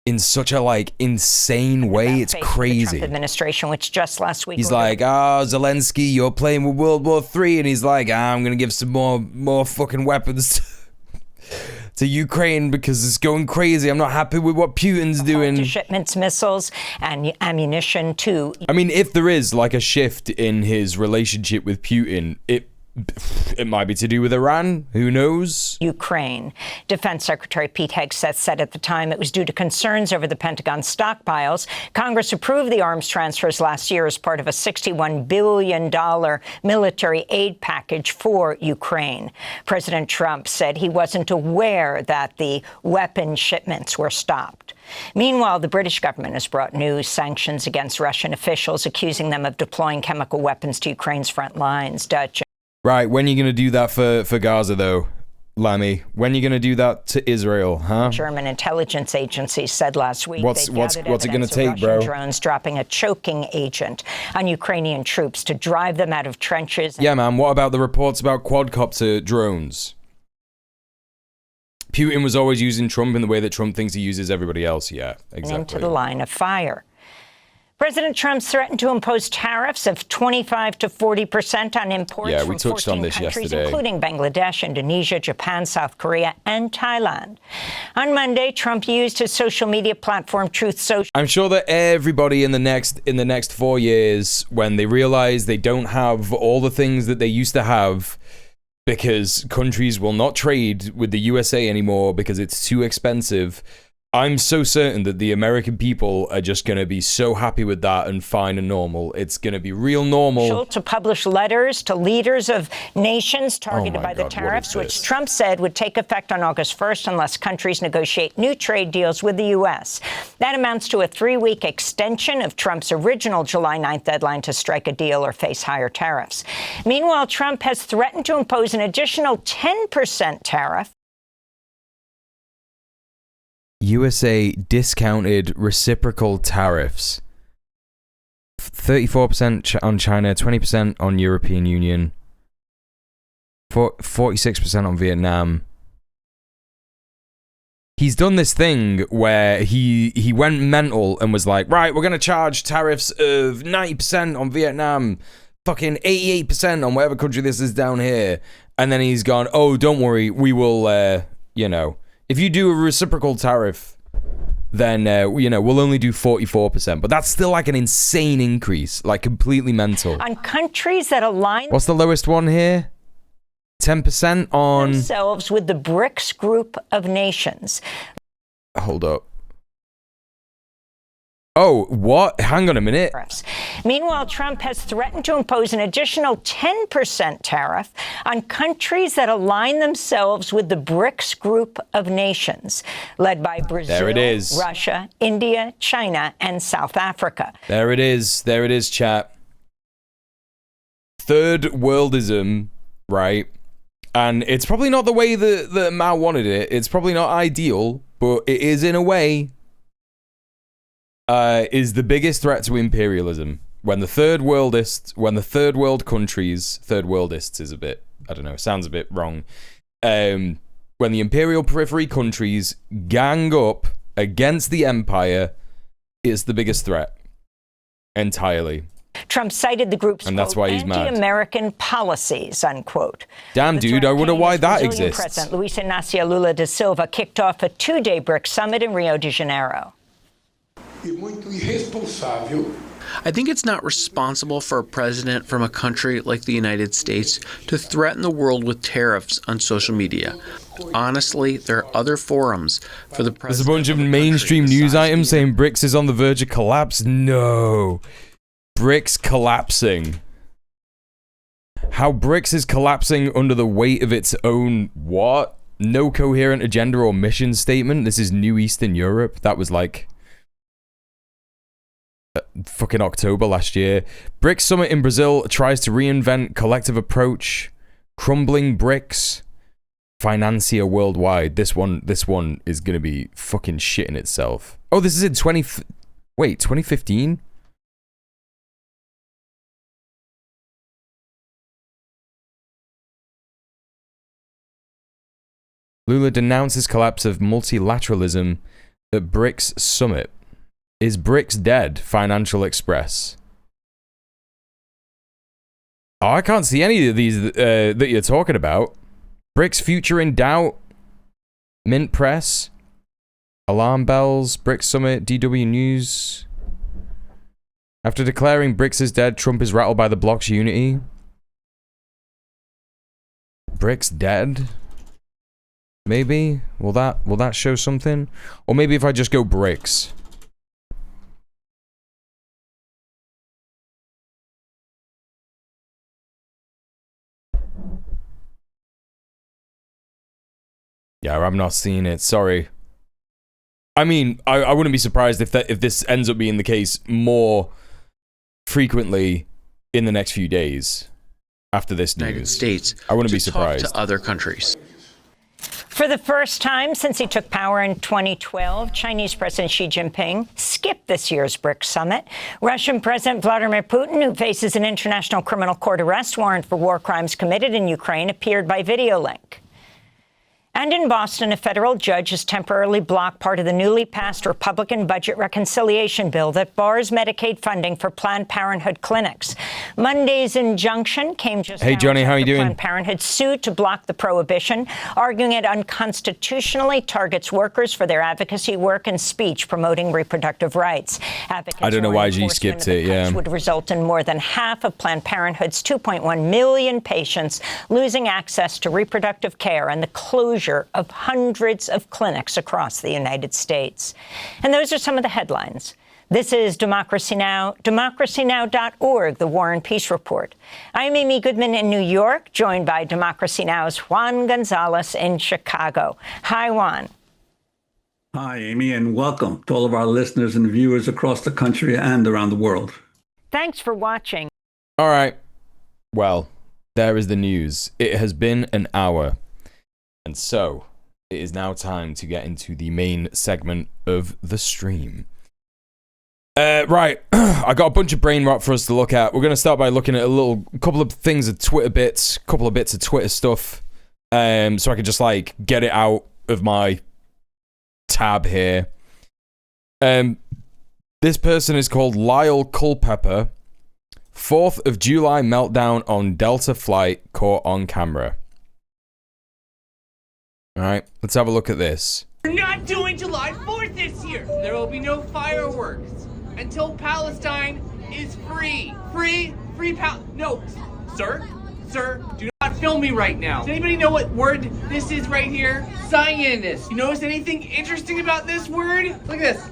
in such a like insane way. It's crazy. The Trump administration, which just last week he's like, Zelensky, you're playing with World War III, and he's like, I'm gonna give some more fucking weapons to Ukraine because it's going crazy. I'm not happy with what Putin's doing. Shipments, missiles, and ammunition to. I mean, if there is like a shift in his relationship with Putin, it might be to do with Iran. Who knows? Ukraine. Defense Secretary Pete Hegseth said at the time it was due to concerns over the Pentagon's stockpiles. Congress approved the arms transfers last year as part of a $61 billion military aid package for Ukraine. President Trump said he wasn't aware that the weapon shipments were stopped. Meanwhile, the British government has brought new sanctions against Russian officials, accusing them of deploying chemical weapons to Ukraine's front lines. Dutch. Right, when are you going to do that for Gaza, though? Lammy? When are you going to do that to Israel, huh? German intelligence agencies said last week what's it going to take, bro? Drones dropping a choking agent on Ukrainian troops to drive them out of trenches. Yeah, man. What about the reports about quadcopter drones? Putin was always using Trump in the way that Trump thinks he uses everybody else. Yeah, exactly. Into the line of fire. President Trump's threatened to impose tariffs of 25 to 40% on imports from 14 countries, including Bangladesh, Indonesia, Japan, South Korea, and Thailand. On Monday, Trump used his social media platform Truth Social. I'm sure that everybody in the next 4 years, when they realize they don't have all the things that they used to have, because countries will not trade with the USA anymore because it's too expensive, I'm so certain that the American people are just going to be so happy with that and fine and normal. It's going to be real normal. To publish letters to leaders of nations targeted by the tariffs, which Trump said would take effect on August 1st unless countries negotiate new trade deals with the U.S. That amounts to a 3-week extension of Trump's original July 9th deadline to strike a deal or face higher tariffs. Meanwhile, Trump has threatened to impose an additional 10% tariff. USA discounted reciprocal tariffs. 34% on China, 20% on European Union, 46% on Vietnam. He's done this thing where he went mental and was like, right, we're going to charge tariffs of 90% on Vietnam, fucking 88% on whatever country this is down here. And then he's gone, oh, don't worry, we will, you know, if you do a reciprocal tariff, then, you know, we'll only do 44%. But that's still like an insane increase, like completely mental. On countries that align... What's the lowest one here? 10% on... ...themselves with the BRICS group of nations. Hold up. Oh, what? Hang on a minute. Meanwhile, Trump has threatened to impose an additional 10% tariff on countries that align themselves with the BRICS group of nations, led by Brazil, there it is. Russia, India, China, and South Africa. There it is. There it is, chat. Third worldism, right? And it's probably not the way that Mao wanted it. It's probably not ideal, but it is in a way... is the biggest threat to imperialism. When the third world countries, third worldists is a bit, I don't know, sounds a bit wrong. When the imperial periphery countries gang up against the empire, it's the biggest threat. Entirely. Trump cited the group's and that's why he's mad. Anti-American policies, unquote. Damn, dude, I wonder why that Brazilian exists. President Luiz Inácio Lula da Silva kicked off a 2-day BRICS summit in Rio de Janeiro. I think it's not responsible for a president from a country like the United States to threaten the world with tariffs on social media. Honestly, there are other forums for the president. There's a bunch of mainstream news items saying BRICS is on the verge of collapse. No. BRICS collapsing. How BRICS is collapsing under the weight of its own what? No coherent agenda or mission statement. This is New Eastern Europe. That was like... fucking October last year. BRICS summit in Brazil tries to reinvent collective approach. Crumbling BRICS. Financier worldwide. This one is gonna be fucking shitting itself. Oh, this is in 2015? Lula denounces collapse of multilateralism at BRICS summit. Is BRICS dead? Financial Express. Oh, I can't see any of these that you're talking about. BRICS future in doubt. Mint Press. Alarm bells. BRICS summit. DW News. After declaring BRICS is dead, Trump is rattled by the bloc's unity. BRICS dead? Maybe? Will that show something? Or maybe if I just go BRICS. Yeah, I'm not seeing it. Sorry. I mean, I wouldn't be surprised if this ends up being the case more frequently in the next few days after this news. United States I wouldn't be surprised. To other countries. For the first time since he took power in 2012, Chinese President Xi Jinping skipped this year's BRICS summit. Russian President Vladimir Putin, who faces an international criminal court arrest warrant for war crimes committed in Ukraine, appeared by video link. And in Boston, a federal judge has temporarily blocked part of the newly passed Republican budget reconciliation bill that bars Medicaid funding for Planned Parenthood clinics. Monday's injunction came just Hey, Johnny, how are you doing? Planned Parenthood sued to block the prohibition, arguing it unconstitutionally targets workers for their advocacy work and speech promoting reproductive rights. Advocates I don't know why warn G skipped it, enforcement of the cuts would result in more than half of Planned Parenthood's 2.1 million patients losing access to reproductive care and the closure of hundreds of clinics across the United States. And those are some of the headlines. This is Democracy Now!, democracynow.org, the War and Peace Report. I'm Amy Goodman in New York, joined by Democracy Now!'s Juan Gonzalez in Chicago. Hi, Juan. Hi, Amy, and welcome to all of our listeners and viewers across the country and around the world. Thanks for watching. All right. Well, there is the news. It has been an hour. And so, it is now time to get into the main segment of the stream. Right, I got a bunch of brain rot for us to look at. We're going to start by looking at a couple of things of Twitter bits, couple of bits of Twitter stuff, so I could just, like, get it out of my tab here. This person is called Lyle Culpepper. 4th of July meltdown on Delta flight caught on camera. Alright, let's have a look at this. We're not doing July 4th this year. There will be no fireworks until Palestine is free. Free No, sir, do not film me right now. Does anybody know what word this is right here? Zionist. You notice anything interesting about this word? Look at this.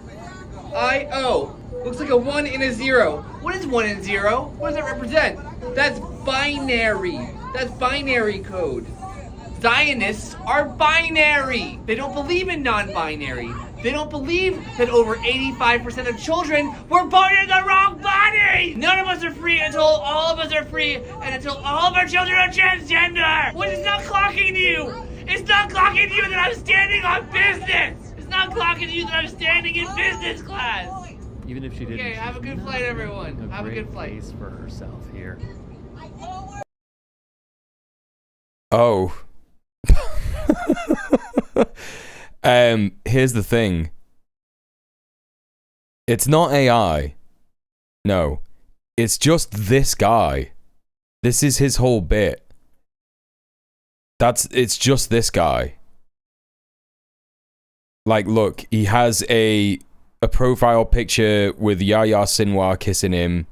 I-O. Looks like a 1 and a 0. What is 1 and 0? What does that represent? That's binary. That's binary code. Zionists are binary. They don't believe in non-binary. They don't believe that over 85% of children were born in the wrong body. None of us are free until all of us are free and until all of our children are transgender. What is not clocking you? It's not clocking you that I'm standing on business. It's not clocking you that I'm standing in business class. Even if she didn't. Okay, have a good flight, everyone. Have a good flight. Place for herself here. Oh. Here's the thing. It's not AI. No. It's just this guy. This is his whole bit. It's just this guy. Like, look, he has a profile picture with Yahya Sinwar kissing him.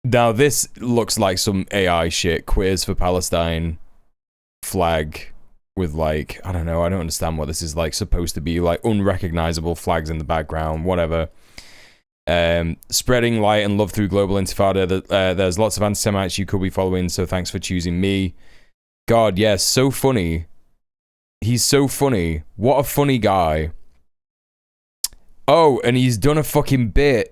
Now, this looks like some AI shit. Queers for Palestine flag with, like, I don't know. I don't understand what this is, like, supposed to be. Like, unrecognizable flags in the background. Whatever. Spreading light and love through global intifada. There's lots of anti-Semites you could be following, so thanks for choosing me. God, yes, so funny. He's so funny. What a funny guy. Oh, and he's done a fucking bit.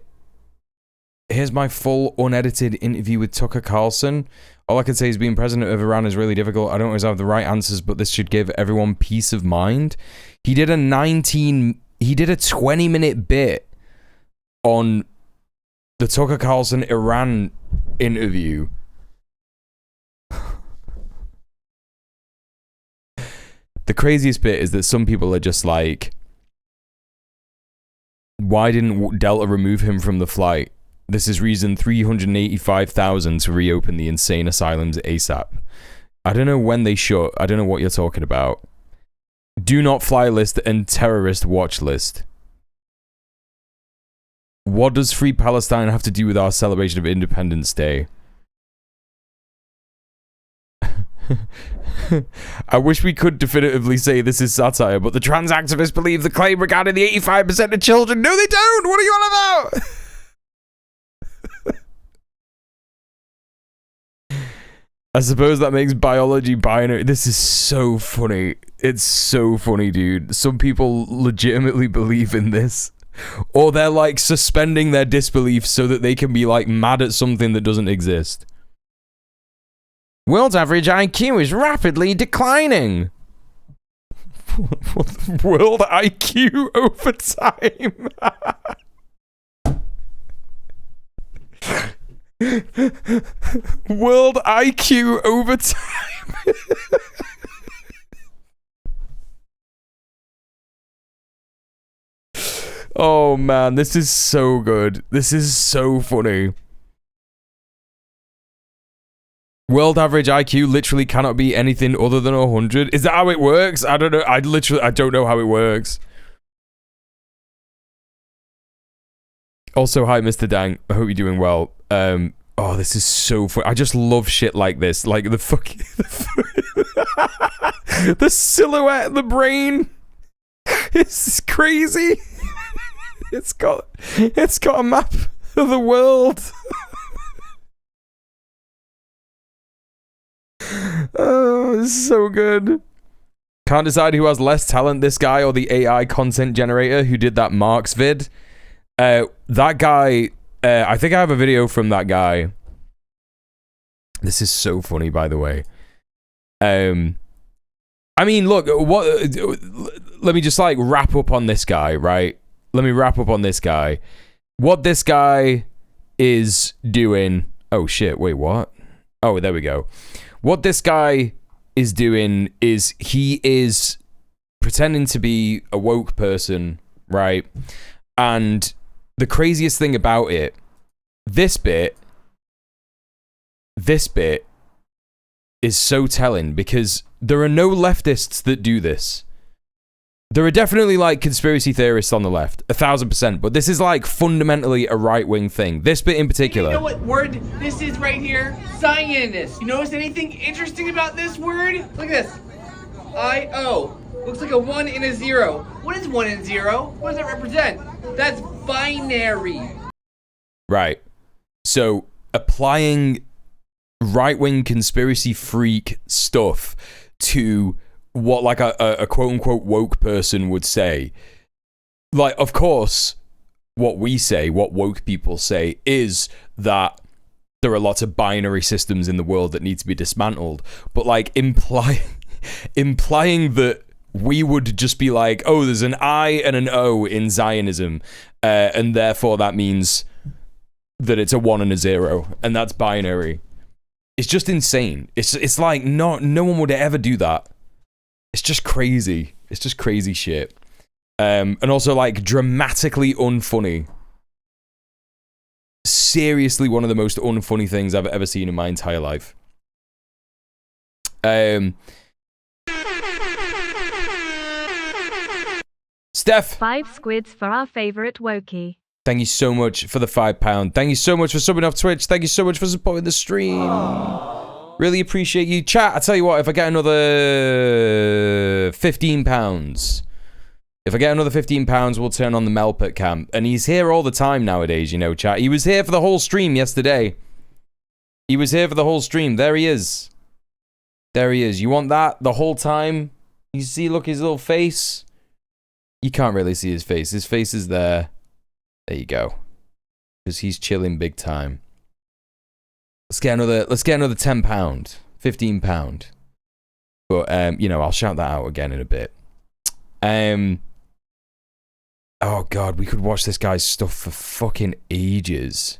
Here's my full unedited interview with Tucker Carlson. All I can say is being president of Iran is really difficult. I don't always have the right answers, but this should give everyone peace of mind. He did a 20-minute bit on the Tucker Carlson Iran interview. The craziest bit is that some people are just like, why didn't Delta remove him from the flight? This is reason 385,000 to reopen the insane asylums ASAP. I don't know when they shut. I don't know what you're talking about. Do not fly list and terrorist watch list. What does Free Palestine have to do with our celebration of Independence Day? I wish we could definitively say this is satire, but the trans activists believe the claim regarding the 85% of children. No, they don't! What are you on about? I suppose that makes biology binary. This is so funny. It's so funny, dude. Some people legitimately believe in this. Or they're like suspending their disbelief so that they can be like mad at something that doesn't exist. World average IQ is rapidly declining. World IQ over time. World IQ over time. Oh man, this is so good. This is so funny. World average IQ literally cannot be anything other than 100. Is that how it works? I don't know. I don't know how it works. Also, hi, Mr. Dang. I hope you're doing well. Oh, this is so funny. I just love shit like this. Like the fucking... the silhouette, the brain. It's crazy. It's got a map of the world. Oh, this is so good. Can't decide who has less talent, this guy or the AI content generator who did that Marx vid. That guy, I think I have a video from that guy. This is so funny, by the way. I mean, look, let me just like wrap up on this guy, right? Let me wrap up on this guy. What this guy is doing... Oh, shit. Wait, what? Oh, there we go. What this guy is doing is he is pretending to be a woke person, right? And the craziest thing about it, this bit is so telling because there are no leftists that do this. There are definitely like conspiracy theorists on the left, 1000%, but this is like fundamentally a right-wing thing. This bit in particular. You know what word this is right here? Zionist. You notice anything interesting about this word? Look at this. I-O. Looks like a 1 and a 0. What is 1 and 0? What does it represent? That's binary. Right. So applying right-wing conspiracy freak stuff to what like a quote-unquote woke person would say. Like, of course, what we say, what woke people say, is that there are lots of binary systems in the world that need to be dismantled. But like implying that we would just be like, oh, there's an I and an O in Zionism, and therefore that means that it's a 1 and a 0, and that's binary. It's just insane. It's like no one would ever do that. It's just crazy. It's just crazy shit. And also like dramatically unfunny. Seriously, one of the most unfunny things I've ever seen in my entire life. Steph. 5 squids for our favorite wokey. Thank you so much for the £5. Thank you so much for subbing off Twitch. Thank you so much for supporting the stream. Really appreciate you. Chat, I tell you what, if I get another £15, if I get another £15, we'll turn on the Melpet cam. And he's here all the time nowadays, you know, chat. He was here for the whole stream yesterday. He was here for the whole stream. There he is. There he is. You want that the whole time? You see, look, his little face. You can't really see his face. His face is there. There you go. Because he's chilling big time. Let's get another £10, £15. But you know, I'll shout that out again in a bit. Oh god, we could watch this guy's stuff for fucking ages.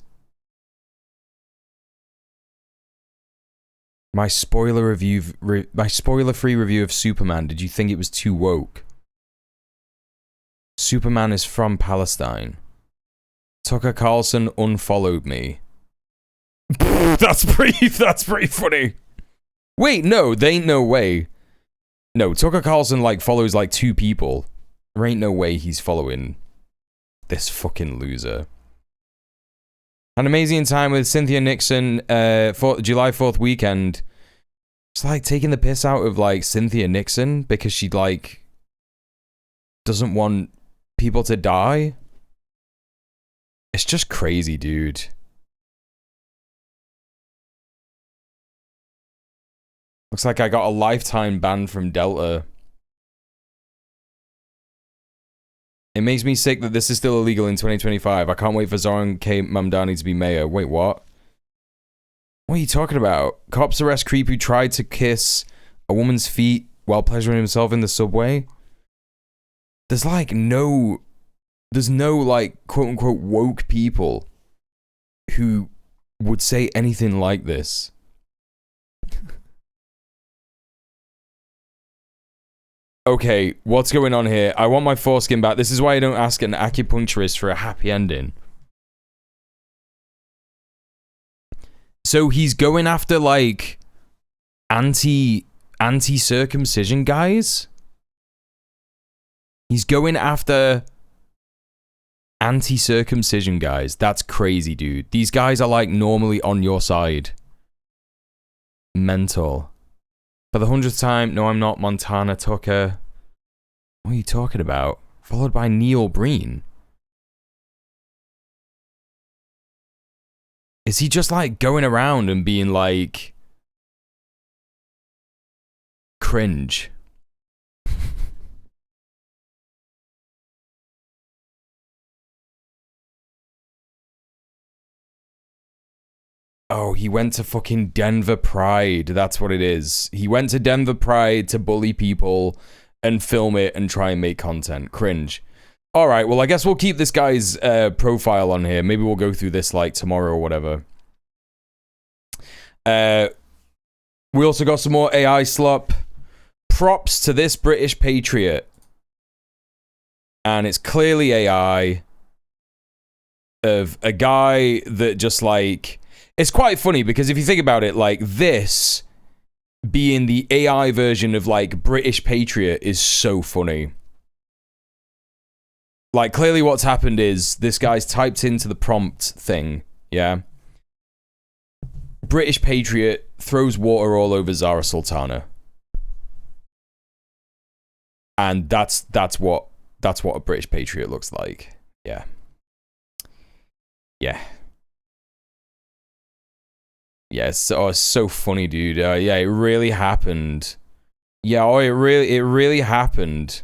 My spoiler-free review of Superman. Did you think it was too woke? Superman is from Palestine. Tucker Carlson unfollowed me. That's pretty funny. Wait, no, there ain't no way. No, Tucker Carlson like follows like 2 people. There ain't no way he's following this fucking loser. An amazing time with Cynthia Nixon for July 4th weekend. It's like taking the piss out of like Cynthia Nixon because she like doesn't want people to die. It's just crazy, dude. Looks like I got a lifetime ban from Delta. It makes me sick that this is still illegal in 2025. I can't wait for Zoran K. Mamdani to be mayor. Wait, what? What are you talking about? Cops arrest creep who tried to kiss a woman's feet while pleasuring himself in the subway. There's no like quote unquote woke people who would say anything like this. Okay, what's going on here? I want my foreskin back. This is why I don't ask an acupuncturist for a happy ending. So he's going after like anti-circumcision guys? He's going after anti-circumcision guys. That's crazy, dude. These guys are like normally on your side. Mental. For the 100th time, no, I'm not Montana Tucker. What are you talking about? Followed by Neil Breen. Is he just like going around and being like cringe? Oh, he went to fucking Denver Pride. That's what it is. He went to Denver Pride to bully people and film it and try and make content. Cringe. All right, well, I guess we'll keep this guy's profile on here. Maybe we'll go through this like tomorrow or whatever. We also got some more AI slop. Props to this British patriot. And it's clearly AI of a guy that just like... It's quite funny because if you think about it, like this being the AI version of like British Patriot is so funny. Like clearly what's happened is this guy's typed into the prompt thing, yeah? British Patriot throws water all over Zara Sultana. And that's what a British Patriot looks like. Yeah. Yeah. Yeah, it's so funny, dude. Yeah, it really happened. Yeah, it really happened.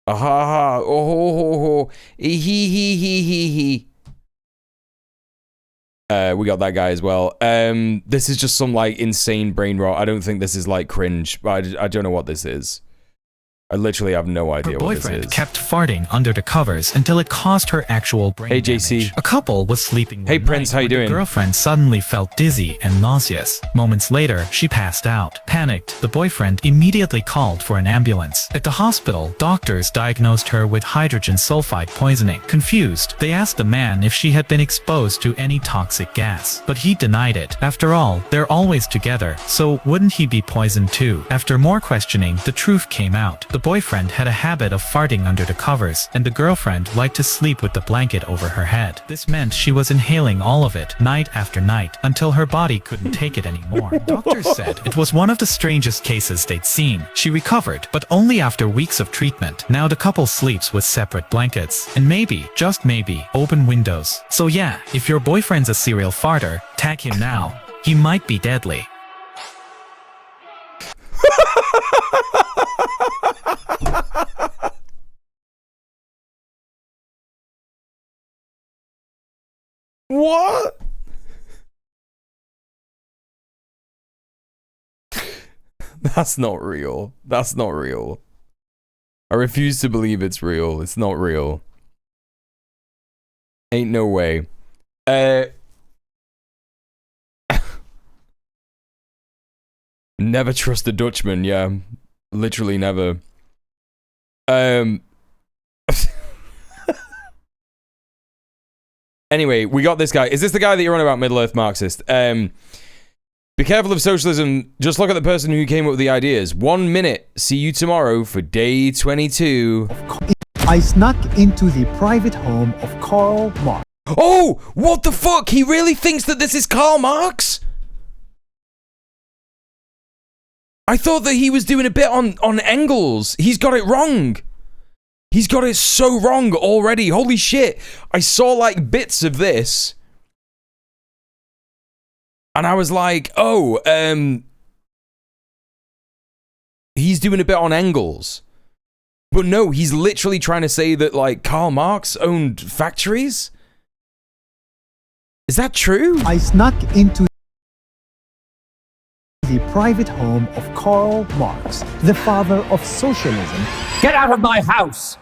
Ah, oh, he. We got that guy as well. This is just some like insane brain rot. I don't think this is like cringe, but I don't know what this is. I literally have no idea what this is. Her boyfriend kept farting under the covers until it caused her actual brain damage. JC. A couple was sleeping one Hey Prince, how you doing? The girlfriend suddenly felt dizzy and nauseous. Moments later, she passed out. Panicked, the boyfriend immediately called for an ambulance. At the hospital, doctors diagnosed her with hydrogen sulfide poisoning. Confused, they asked the man if she had been exposed to any toxic gas, but he denied it. After all, they're always together, so wouldn't he be poisoned too? After more questioning, the truth came out. The boyfriend had a habit of farting under the covers, and the girlfriend liked to sleep with the blanket over her head. This meant she was inhaling all of it, night after night, until her body couldn't take it anymore. Doctors said it was one of the strangest cases they'd seen. She recovered, but only after weeks of treatment. Now the couple sleeps with separate blankets, and maybe, just maybe, open windows. So yeah, if your boyfriend's a serial farter, tag him now. He might be deadly. What? That's not real. That's not real. I refuse to believe it's real. It's not real. Ain't no way. Never trust a Dutchman, yeah. Literally never. Anyway, we got this guy. Is this the guy that you're on about, Middle-earth Marxist? Be careful of socialism. Just look at the person who came up with the ideas. 1 minute. See you tomorrow for day 22. I snuck into the private home of Karl Marx. Oh, what the fuck? He really thinks that this is Karl Marx? I thought that he was doing a bit on Engels. He's got it wrong. He's got it so wrong already. Holy shit. I saw like bits of this. And I was like, oh, he's doing a bit on Engels. But no, he's literally trying to say that like Karl Marx owned factories. Is that true? I snuck into The private home of Karl Marx, the father of socialism. Get out of my house!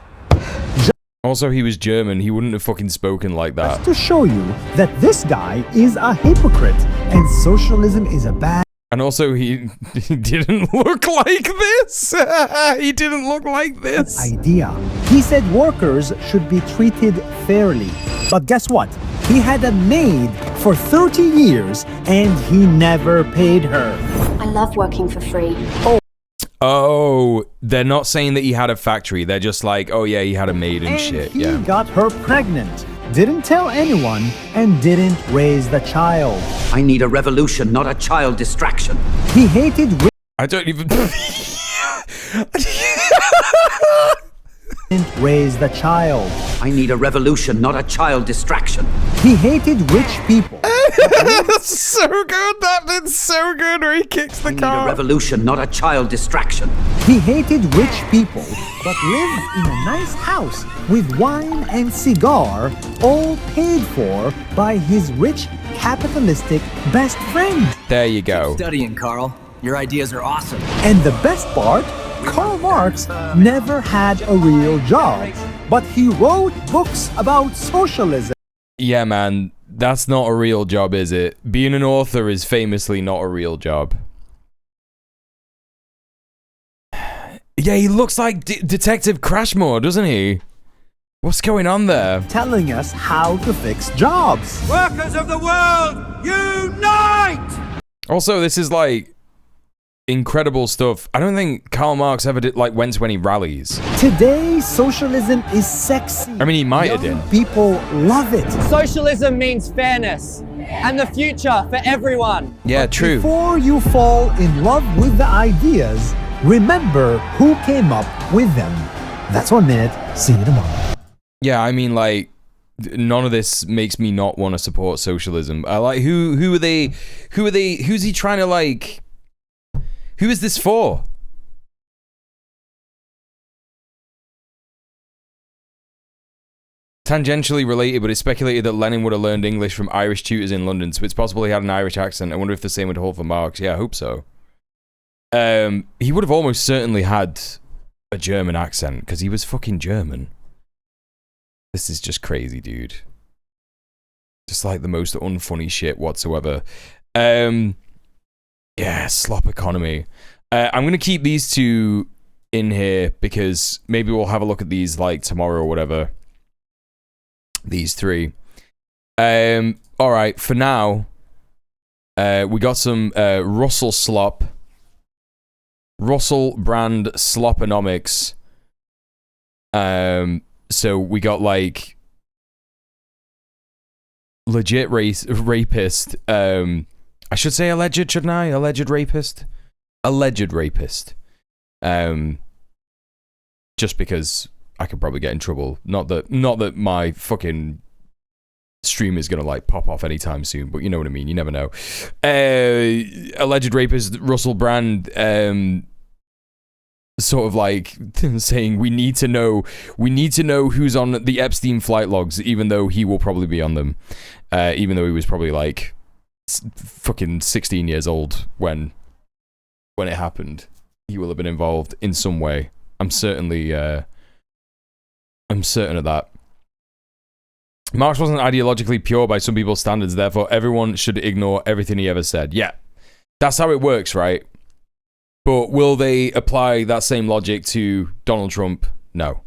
Also, he was German. He wouldn't have fucking spoken like that. Just to show you that this guy is a hypocrite and socialism is a bad. And also, he didn't look like this. He didn't look like this. Idea. He said workers should be treated fairly. But guess what? He had a maid for 30 years and he never paid her. I love working for free. Oh, they're not saying that he had a factory. They're just like, oh yeah, he had a maid and shit. He Yeah. got her pregnant, didn't tell anyone, and didn't raise the child. I need a revolution, not a child distraction. He hated I don't even. didn't raise the child. I need a revolution, not a child distraction. He hated rich people. That's so good. That bit's so good where he kicks the I need car. a revolution, not a child distraction. He hated rich people, but lived in a nice house with wine and cigar, all paid for by his rich capitalistic best friend. There you go. Studying, Carl. Your ideas are awesome. And the best part, Karl Marx never had a real job, but he wrote books about socialism. Yeah, man. That's not a real job, is it? Being an author is famously not a real job. Yeah, he looks like Detective Crashmore, doesn't he? What's going on there? Telling us how to fix jobs. Workers of the world, unite! Also, this is like incredible stuff. I don't think Karl Marx ever went to any rallies. Today, socialism is sexy. I mean, he might have done. People love it. Socialism means fairness and the future for everyone. Yeah, true. Before you fall in love with the ideas, remember who came up with them. That's 1 minute. See you tomorrow. Yeah, I mean, like, none of this makes me not want to support socialism. I like who are they? Who's he trying to like? Who is this for? Tangentially related, but it's speculated that Lenin would have learned English from Irish tutors in London, so it's possible he had an Irish accent. I wonder if the same would hold for Marx. Yeah, I hope so. He would have almost certainly had a German accent, because he was fucking German. This is just crazy, dude. Just like the most unfunny shit whatsoever. Yeah, slop economy. I'm going to keep these two in here because maybe we'll have a look at these like tomorrow or whatever. These three. All right, for now, we got some Russel slop. Russel brand sloponomics. So we got like legit rapist. I should say alleged, shouldn't I? Alleged rapist. Alleged rapist. Just because I could probably get in trouble. Not that my fucking stream is gonna like pop off anytime soon, but you know what I mean. You never know. Alleged rapist Russell Brand. Sort of like saying we need to know who's on the Epstein flight logs, even though he will probably be on them. Even though he was probably like fucking 16 years old when it happened. He will have been involved in some way. I'm certain of that. Marx wasn't ideologically pure by some people's standards, therefore everyone should ignore everything he ever said. Yeah, that's how it works, right? But will they apply that same logic to Donald Trump? No.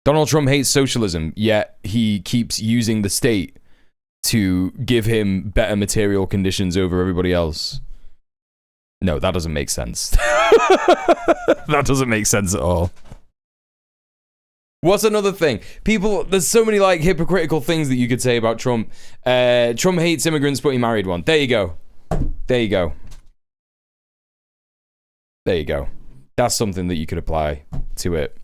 Donald Trump hates socialism, yet he keeps using the state to give him better material conditions over everybody else. No, that doesn't make sense. That doesn't make sense at all. What's another thing? People, there's so many like hypocritical things that you could say about Trump. Trump hates immigrants, but he married one. There you go. There you go. There you go. That's something that you could apply to it.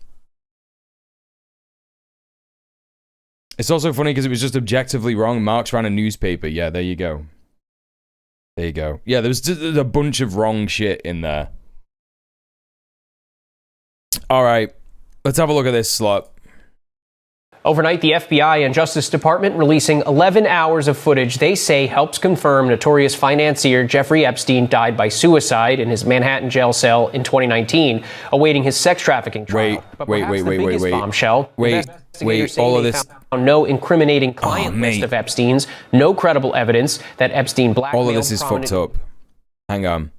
It's also funny because it was just objectively wrong. Marx ran a newspaper. Yeah, there you go. There you go. Yeah, there's a bunch of wrong shit in there. All right. Let's have a look at this slot. Overnight, the FBI and Justice Department releasing 11 hours of footage they say helps confirm notorious financier Jeffrey Epstein died by suicide in his Manhattan jail cell in 2019, awaiting his sex trafficking trial. Wait. Bombshell. Wait, all of this. No incriminating client list of Epstein's, no credible evidence that Epstein blackmailed. All of this is fucked up. Hang on.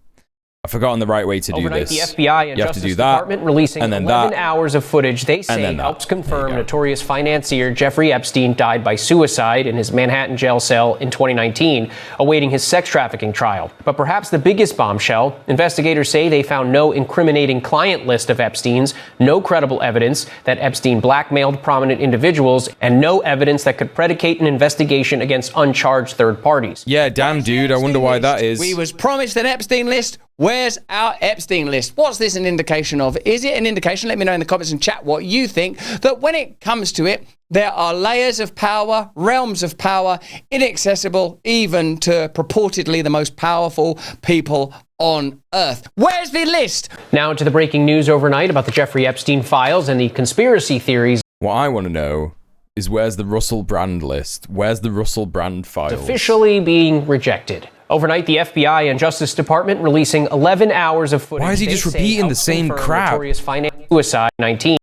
I've forgotten the right way to do Overnight, this. the FBI and you have Justice to do that, Department releasing and then 11 that, hours of footage they say helps confirm notorious financier Jeffrey Epstein died by suicide in his Manhattan jail cell in 2019, awaiting his sex trafficking trial. But perhaps the biggest bombshell, investigators say they found no incriminating client list of Epstein's, no credible evidence that Epstein blackmailed prominent individuals, and no evidence that could predicate an investigation against uncharged third parties. Yeah, damn, dude. I wonder why that is. We was promised an Epstein list. Where's our Epstein list? What's this an indication of? Is it an indication, let me know in the comments and chat what you think, that when it comes to it, there are layers of power, realms of power, inaccessible even to purportedly the most powerful people on Earth? Where's the list? Now to the breaking news overnight about the Jeffrey Epstein files and the conspiracy theories. What I want to know is where's the Russel Brand list? Where's the Russel Brand files? Officially being rejected. Overnight, the FBI and Justice Department releasing 11 hours of footage. Why is he just repeating the same crap? Notorious suicide 19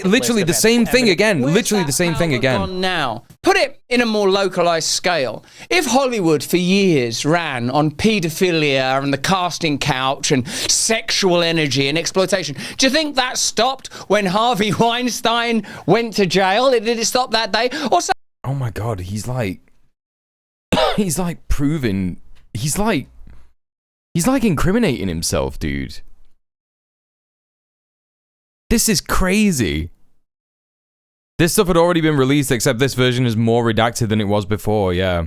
literally the same thing again. Literally the same thing again. Now, put it in a more localized scale. If Hollywood for years ran on paedophilia and the casting couch and sexual energy and exploitation, do you think that stopped when Harvey Weinstein went to jail? Did it stop that day? Or oh my God, he's like proving, he's like incriminating himself, dude. This is crazy. This stuff had already been released, except this version is more redacted than it was before, yeah.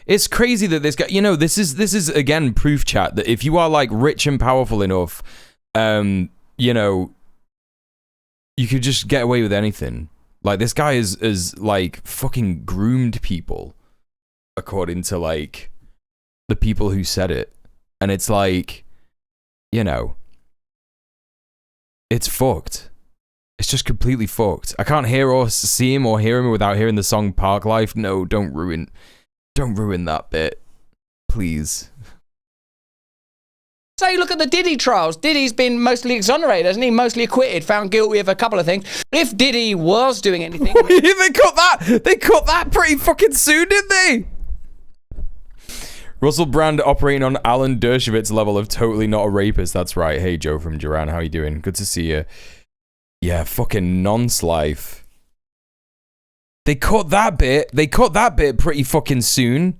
It's crazy that this guy, you know, this is again proof, chat, that if you are like rich and powerful enough, you know, you could just get away with anything. Like, this guy is like fucking groomed people, according to like the people who said it. And it's like, you know, it's fucked. It's just completely fucked. I can't hear or see him or hear him without hearing the song Park Life. No, don't ruin that bit, please. say, look at the Diddy trials. Diddy's been mostly exonerated, hasn't he? Mostly acquitted, found guilty of a couple of things. If Diddy was doing anything... They cut that pretty fucking soon, didn't they? Russel Brand operating on Alan Dershowitz level of totally not a rapist. That's right. Hey, Joe from Duran, how you doing? Good to see you. Yeah, fucking nonce life. They cut that bit pretty fucking soon.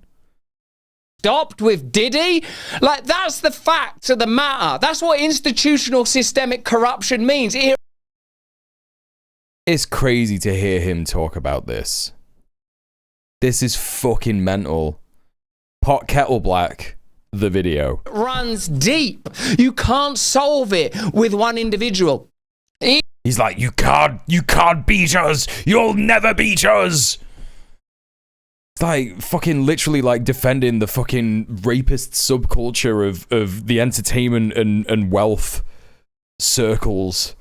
Stopped with Diddy? Like, that's the fact of the matter. That's what institutional systemic corruption means. It's crazy to hear him talk about this. This is fucking mental. Pot Kettle Black, the video. It runs deep. You can't solve it with one individual. He's like, you can't beat us. You'll never beat us. It's like fucking literally like defending the fucking rapist subculture of the entertainment and wealth circles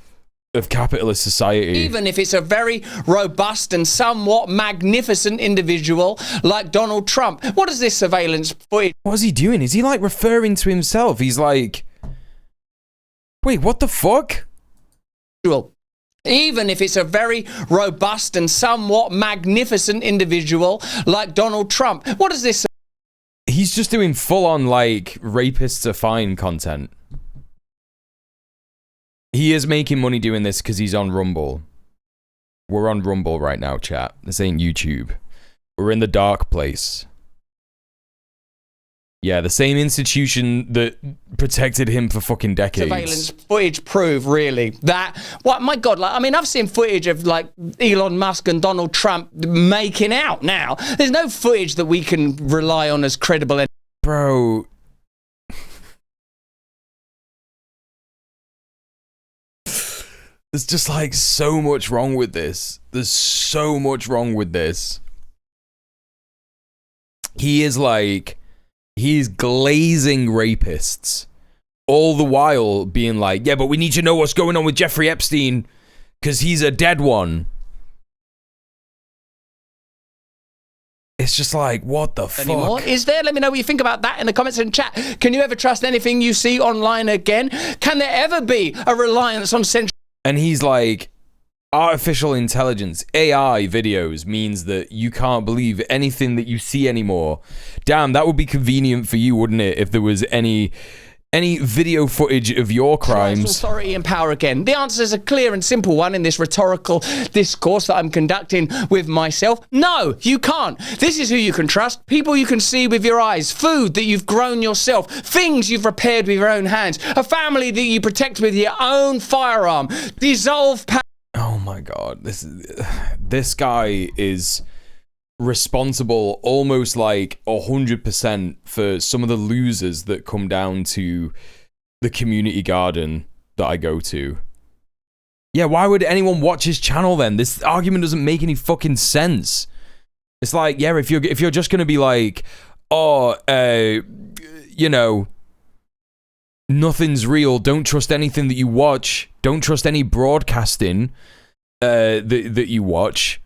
of capitalist society. Even if it's a very robust and somewhat magnificent individual like Donald Trump. What is this surveillance footage? What is he doing? Is he like referring to himself? He's like, wait, what the fuck? Even if it's a very robust and somewhat magnificent individual like Donald Trump. What is this? He's just doing full-on, like, rapists are fine content. He is making money doing this because he's on Rumble. We're on Rumble right now, chat. This ain't YouTube. We're in the dark place. Yeah, the same institution that protected him for fucking decades. Surveillance footage prove, really, that... What, my God, like, I mean, I've seen footage of, like, Elon Musk and Donald Trump making out now. There's no footage that we can rely on as credible... Bro... There's just, like, so much wrong with this. There's so much wrong with this. He is, like... He's glazing rapists, all the while being like, yeah, but we need to know what's going on with Jeffrey Epstein, because he's a dead one. It's just like, what the fuck? Anymore. Is there? Let me know what you think about that in the comments and chat. Can you ever trust anything you see online again? Can there ever be a reliance on central... And he's like, artificial intelligence, AI videos means that you can't believe anything that you see anymore. Damn, that would be convenient for you, wouldn't it, if there was any video footage of your crimes? Authority and power again. The answer is a clear and simple one in this rhetorical discourse that I'm conducting with myself. No, you can't. This is who you can trust. People you can see with your eyes. Food that you've grown yourself. Things you've repaired with your own hands. A family that you protect with your own firearm. Dissolve power. Oh my God. This guy is responsible almost like 100% for some of the losers that come down to the community garden that I go to. Yeah, why would anyone watch his channel then? This argument doesn't make any fucking sense. It's like, yeah, if you're just gonna be like, oh, you know, nothing's real, don't trust anything that you watch, don't trust any broadcasting that you watch.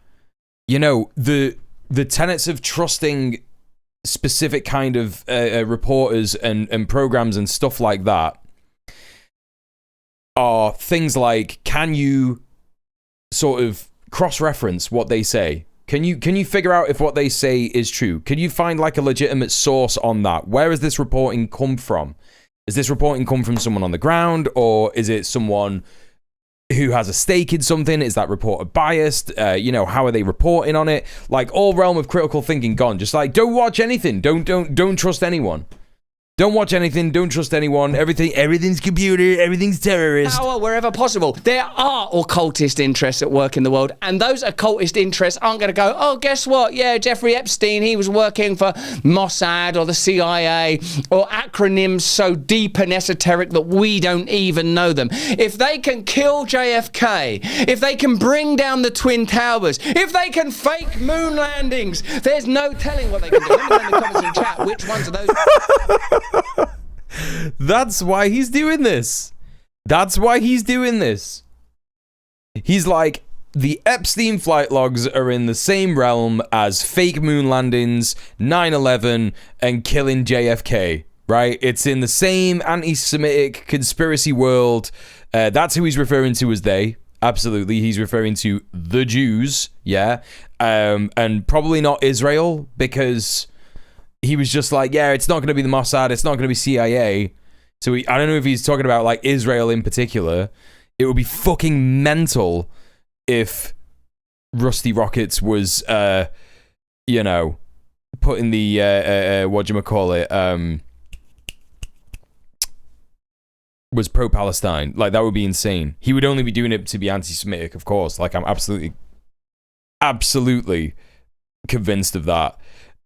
You know, the tenets of trusting specific kind of reporters and programs and stuff like that are things like, can you sort of cross-reference what they say? Can you figure out if what they say is true? Can you find like a legitimate source on that? Where has this reporting come from? Is this reporting come from someone on the ground, or is it someone who has a stake in something? Is that reporter biased? You know, how are they reporting on it? Like, all realm of critical thinking gone. Just like, don't watch anything. Don't trust anyone. Don't watch anything. Don't trust anyone. Everything's computer. Everything's terrorist. Power wherever possible. There are occultist interests at work in the world, and those occultist interests aren't going to go, oh, guess what? Yeah, Jeffrey Epstein, he was working for Mossad or the CIA, or acronyms so deep and esoteric that we don't even know them. If they can kill JFK, if they can bring down the Twin Towers, if they can fake moon landings, there's no telling what they can do. Let me know in the comments and chat which ones of those... That's why he's doing this. That's why he's doing this. He's like, the Epstein flight logs are in the same realm as fake moon landings, 9/11, and killing JFK, right? It's in the same anti-Semitic conspiracy world. That's who he's referring to as they. Absolutely, he's referring to the Jews, yeah? And probably not Israel, because... he was just like, yeah, it's not going to be the Mossad, it's not going to be CIA. So I don't know if he's talking about like Israel in particular. It would be fucking mental if Rusty Rockets was, you know, putting the was pro-Palestine. Like, that would be insane. He would only be doing it to be anti-Semitic, of course. Like, I'm absolutely convinced of that.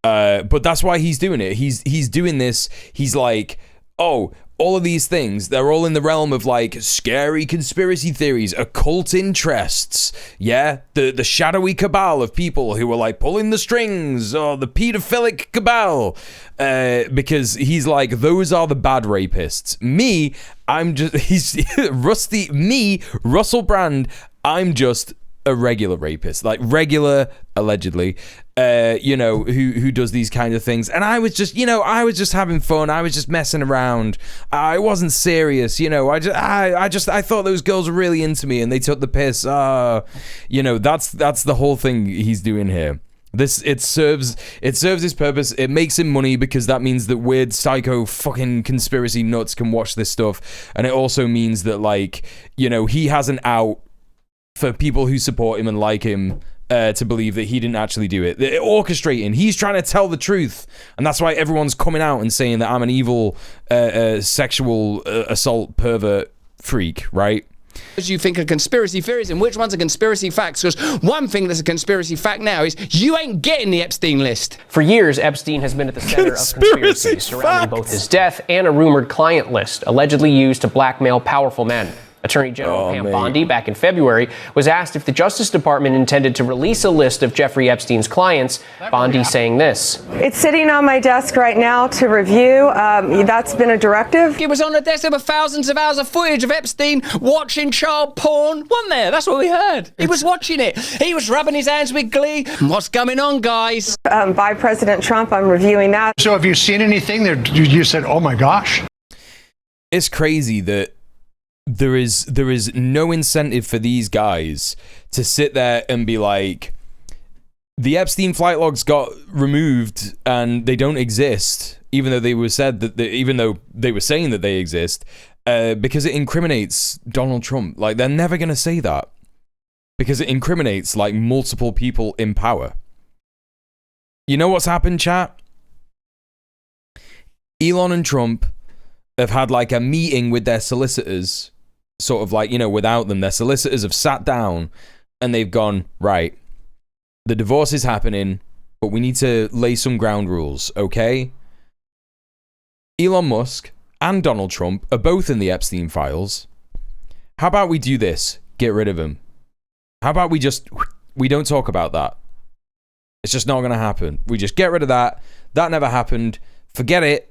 But that's why he's doing it. He's doing this. He's like, oh, all of these things, they're all in the realm of like scary conspiracy theories, occult interests. Yeah, the shadowy cabal of people who are like pulling the strings, or the pedophilic cabal. Because he's like, those are the bad rapists. Me, I'm just Russell Brand, I'm just a regular rapist, like regular, allegedly, you know, who does these kind of things. And I was just, you know, I was just having fun. I was just messing around. I wasn't serious, you know. I thought those girls were really into me and they took the piss. You know, that's the whole thing he's doing here. It serves his purpose. It makes him money because that means that weird psycho fucking conspiracy nuts can watch this stuff. And it also means that, like, you know, he has an out for people who support him and like him to believe that he didn't actually do it. They're orchestrating. He's trying to tell the truth. And that's why everyone's coming out and saying that I'm an evil sexual assault pervert freak, right? You think are conspiracy theories and which ones are conspiracy facts? Because one thing that's a conspiracy fact now is you ain't getting the Epstein list. For years, Epstein has been at the center of conspiracies surrounding both his death and a rumored client list allegedly used to blackmail powerful men. Attorney General Pam Bondi, back in February, was asked if the Justice Department intended to release a list of Jeffrey Epstein's clients. Bondi saying this. It's sitting on my desk right now to review. That's been a directive. It was on the desk. There were thousands of hours of footage of Epstein watching child porn. Wasn't there? That's what we heard. He was watching it. He was rubbing his hands with glee. What's going on, guys? By President Trump, I'm reviewing that. So have you seen anything that you said, oh my gosh? It's crazy that there is no incentive for these guys to sit there and be like, the Epstein flight logs got removed and they don't exist, even though they were said that even though they were saying that they exist, because it incriminates Donald Trump. Like, they're never gonna say that because it incriminates like multiple people in power. You know what's happened, chat? Elon and Trump have had like a meeting with their solicitors, sort of like, you know, without them. Their solicitors have sat down and they've gone, right, the divorce is happening, but we need to lay some ground rules, okay? Elon Musk and Donald Trump are both in the Epstein files. How about we do this? Get rid of him. How about we don't talk about that? It's just not going to happen. We just get rid of that. That never happened. Forget it.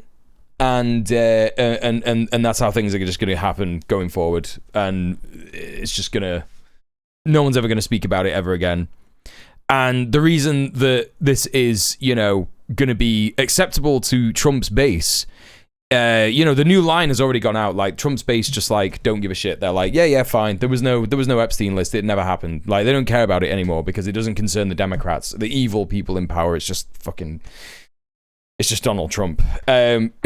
And that's how things are just going to happen going forward. And it's just going to... No one's ever going to speak about it ever again. And the reason that this is, you know, going to be acceptable to Trump's base, you know, the new line has already gone out. Like, Trump's base just, like, don't give a shit. They're like, yeah, fine. There was no Epstein list. It never happened. Like, they don't care about it anymore because it doesn't concern the Democrats, the evil people in power. It's just fucking... It's just Donald Trump. It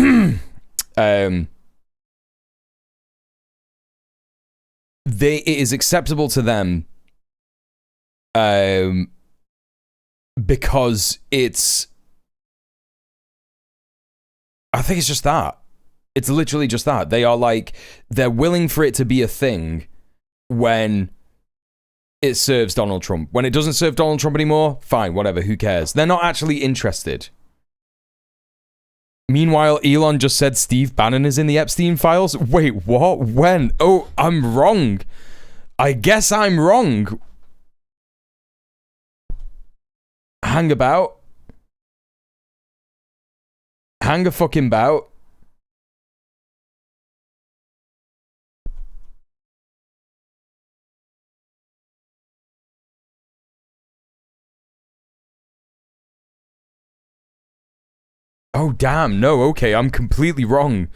is acceptable to them because it's... I think it's just that. It's literally just that. They are like... They're willing for it to be a thing when it serves Donald Trump. When it doesn't serve Donald Trump anymore, fine, whatever, who cares? They're not actually interested. Meanwhile, Elon just said Steve Bannon is in the Epstein files. Wait, what? When? Oh, I'm wrong. I guess I'm wrong. Hang about. Hang a fucking bout. Oh, damn. No, okay, I'm completely wrong.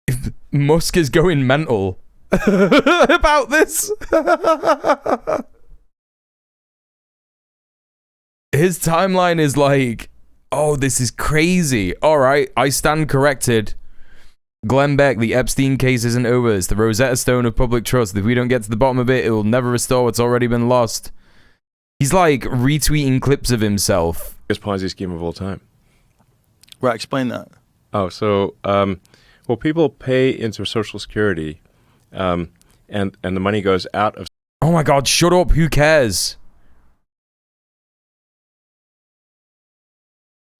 If Musk is going mental about this. His timeline is like, oh, this is crazy. All right, I stand corrected. Glenn Beck, the Epstein case isn't over. It's the Rosetta Stone of public trust. If we don't get to the bottom of it, it will never restore what's already been lost. He's like retweeting clips of himself. Biggest Ponzi scheme of all time. Right, explain that. Oh, so, well, people pay into Social Security, and the money goes out of... Oh my God, shut up, who cares?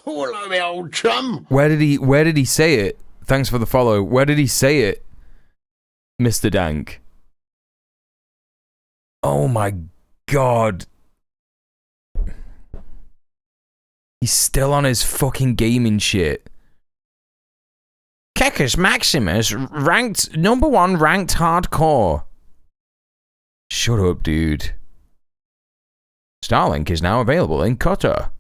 Hello, my old chum. Where did he say it? Thanks for the follow. Where did he say it, Mr. Dank? Oh my God. He's still on his fucking gaming shit. Kekis Maximus ranked #1 ranked hardcore. Shut up, dude. Starlink is now available in Qatar.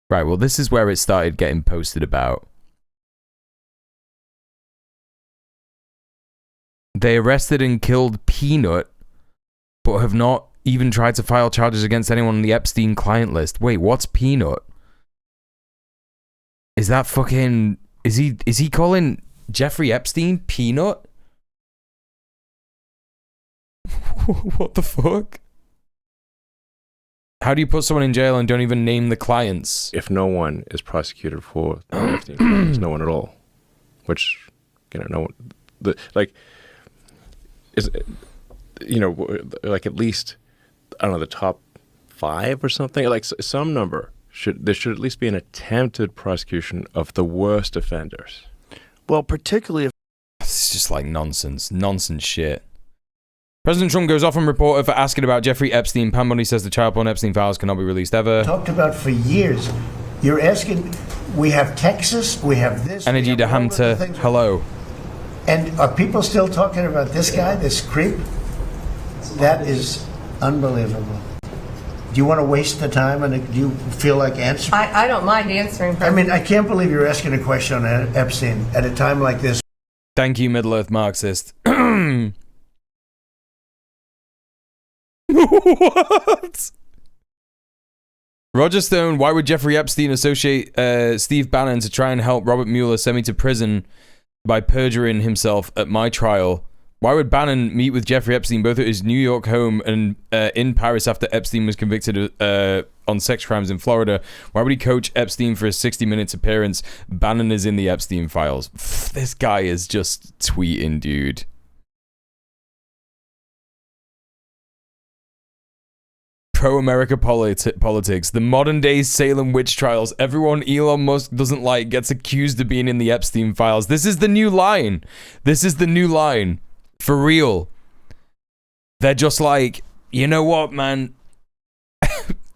Right, well, this is where it started getting posted about. They arrested and killed Peanut, but have not even tried to file charges against anyone on the Epstein client list. Wait, what's Peanut? Is that fucking... Is he calling Jeffrey Epstein Peanut? What the fuck? How do you put someone in jail and don't even name the clients? If no one is prosecuted for the Epstein, there's no one at all. Which, you know, no one... is, you know, like at least... I don't know, the top 5 or something, like some number. There should at least be an attempted prosecution of the worst offenders. Well, particularly if... just like nonsense shit. President Trump goes off on reporter for asking about Jeffrey Epstein. Pam Bondi says the child porn Epstein files cannot be released ever. Talked about for years. You're asking, we have Texas, we have this. Energy to Hunter, hello. And are people still talking about this guy, this creep? That is unbelievable. Do you want to waste the time, and do you feel like answering? I don't mind answering. I mean, I can't believe you're asking a question on Epstein at a time like this. Thank you, Middle-earth Marxist. What? Roger Stone, why would Jeffrey Epstein associate Steve Bannon to try and help Robert Mueller send me to prison by perjuring himself at my trial? Why would Bannon meet with Jeffrey Epstein both at his New York home and in Paris after Epstein was convicted on sex crimes in Florida? Why would he coach Epstein for a 60 Minutes appearance? Bannon is in the Epstein files. This guy is just tweeting, dude. Pro-America politics. The modern-day Salem witch trials. Everyone Elon Musk doesn't like gets accused of being in the Epstein files. This is the new line. This is the new line. For real. They're just like, you know what, man?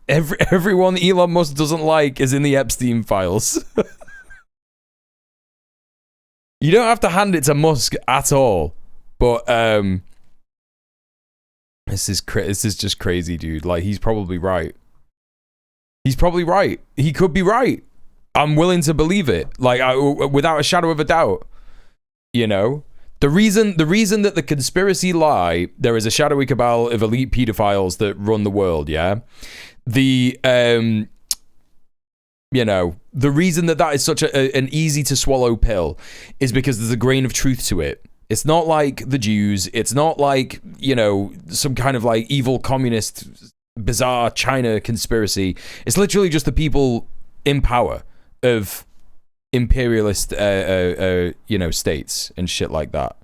Everyone Elon Musk doesn't like is in the Epstein files. You don't have to hand it to Musk at all. But, This is just crazy, dude. Like, he's probably right. He's probably right. He could be right. I'm willing to believe it. Like, without a shadow of a doubt. You know? The reason that the conspiracy lie, there is a shadowy cabal of elite pedophiles that run the world, yeah? The, you know, the reason that is such an easy to swallow pill is because there's a grain of truth to it. It's not like the Jews. It's not like, you know, some kind of like evil communist, bizarre China conspiracy. It's literally just the people in power of imperialist, you know, states and shit like that.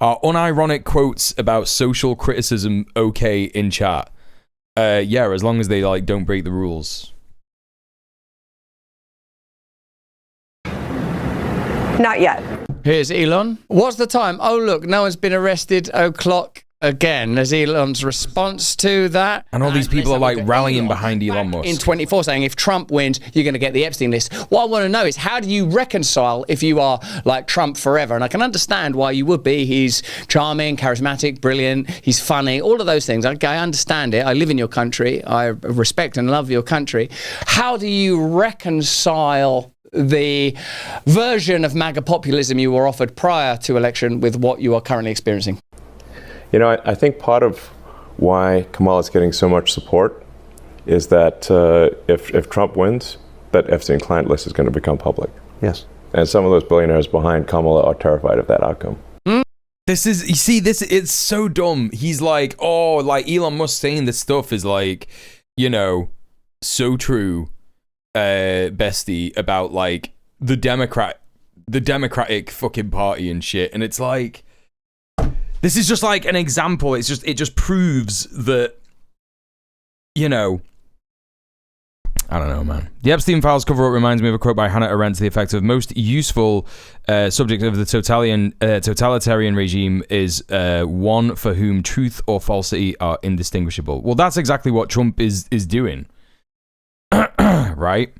Are unironic quotes about social criticism okay in chat? Yeah, as long as they like don't break the rules. Not yet. Here's Elon. What's the time? Oh, look, no one's been arrested. O'clock again. There's Elon's response to that. And all these people are like rallying behind Elon Musk. In 24 saying if Trump wins, you're going to get the Epstein list. What I want to know is how do you reconcile if you are like Trump forever? And I can understand why you would be. He's charming, charismatic, brilliant. He's funny. All of those things. Okay, I understand it. I live in your country. I respect and love your country. How do you reconcile the version of MAGA populism you were offered prior to election with what you are currently experiencing? You know, I think part of why Kamala is getting so much support is that if Trump wins, that Epstein client list is going to become public. Yes. And some of those billionaires behind Kamala are terrified of that outcome. This is, you see, it's so dumb. He's like, oh, like Elon Musk saying this stuff is like, you know, so true. Bestie, about like the Democratic fucking party and shit, and it's like this is just like an example. It just proves that, you know, I don't know, man. The Epstein files cover-up reminds me of a quote by Hannah Arendt to the effect of most useful subject of the totalitarian regime is one for whom truth or falsity are indistinguishable. Well, that's exactly what Trump is doing. Right?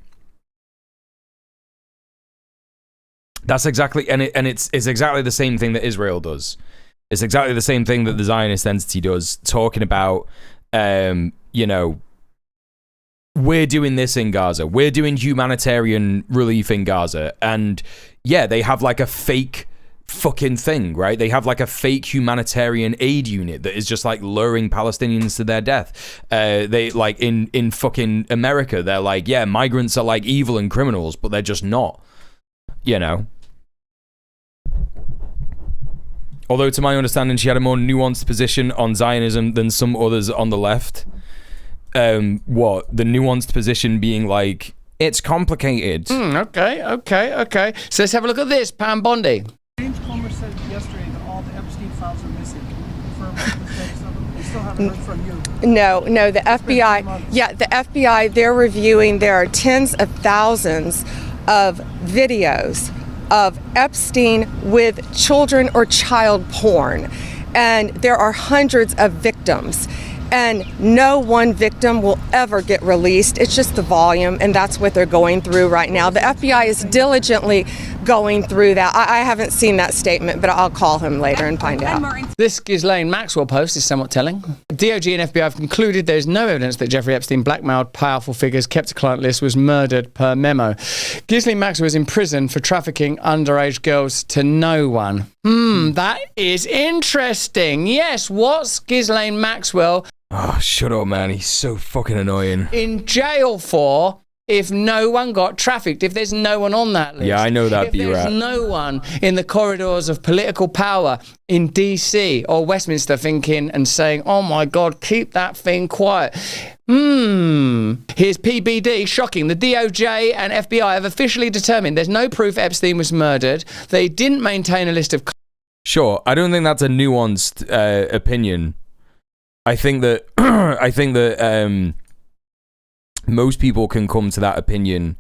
That's exactly, and it's exactly the same thing that Israel does. It's exactly the same thing that the Zionist entity does, talking about, you know, we're doing this in Gaza. We're doing humanitarian relief in Gaza. And yeah, they have like a fake fucking thing, right? They have like a fake humanitarian aid unit that is just like luring Palestinians to their death. They like in fucking America, they're like, yeah, migrants are like evil and criminals, but they're just not, you know. Although to my understanding, she had a more nuanced position on Zionism than some others on the left. What? The nuanced position being like, it's complicated. Okay. So let's have a look at this, Pam Bondi. James Comer said yesterday that all the Epstein files are missing. They still haven't heard from you. No, the FBI, the FBI, they're reviewing, there are tens of thousands of videos of Epstein with children or child porn. And there are hundreds of victims. And no one victim will ever get released. It's just the volume, and that's what they're going through right now. The FBI is diligently going through that. I haven't seen that statement, but I'll call him later and find out. This Ghislaine Maxwell post is somewhat telling. DOJ and FBI have concluded there is no evidence that Jeffrey Epstein blackmailed powerful figures, kept a client list, was murdered per memo. Ghislaine Maxwell is in prison for trafficking underage girls to no one. That is interesting. Yes, what's Ghislaine Maxwell... Oh, shut up, man. He's so fucking annoying. in jail for if no one got trafficked, if there's no one on that list? Yeah, I know that, if there's no one in the corridors of political power in DC or Westminster thinking and saying, oh my God, keep that thing quiet. Here's PBD. Shocking. The DOJ and FBI have officially determined there's no proof Epstein was murdered. They didn't maintain a list of... Sure, I don't think that's a nuanced opinion. I think that most people can come to that opinion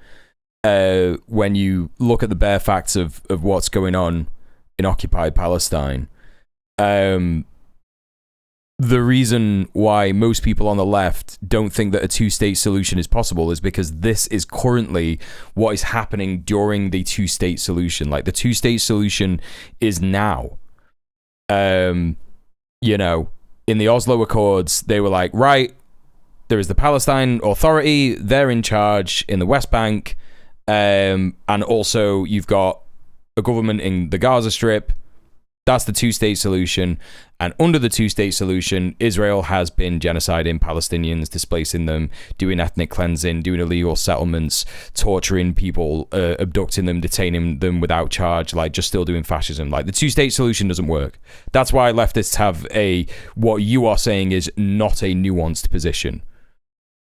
when you look at the bare facts of what's going on in occupied Palestine. The reason why most people on the left don't think that a two-state solution is possible is because this is currently what is happening during the two-state solution. Like, the two-state solution is now. You know, in the Oslo Accords, they were like, right, there is the Palestine Authority, they're in charge in the West Bank, and also you've got a government in the Gaza Strip. That's the two-state solution. And under the two-state solution, Israel has been genociding Palestinians, displacing them, doing ethnic cleansing, doing illegal settlements, torturing people, abducting them, detaining them without charge, like just still doing fascism. Like, the two-state solution doesn't work. That's why leftists have what you are saying is not a nuanced position.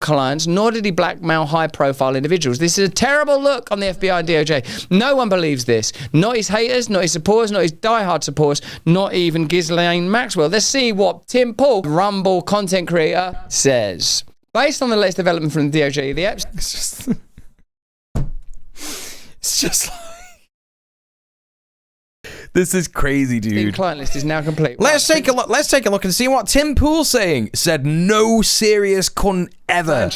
Clients, nor did he blackmail high-profile individuals. This is a terrible look on the FBI and DOJ. No one believes this. Not his haters, not his supporters, not his diehard supporters, not even Ghislaine Maxwell. Let's see what Tim Paul, Rumble content creator, says. Based on the latest development from the DOJ, the Epstein... It's just like... This is crazy, dude. The client list is now complete. Let's take a look. Let's take a look and see what Tim Pool's saying. Said no serious cunt ever.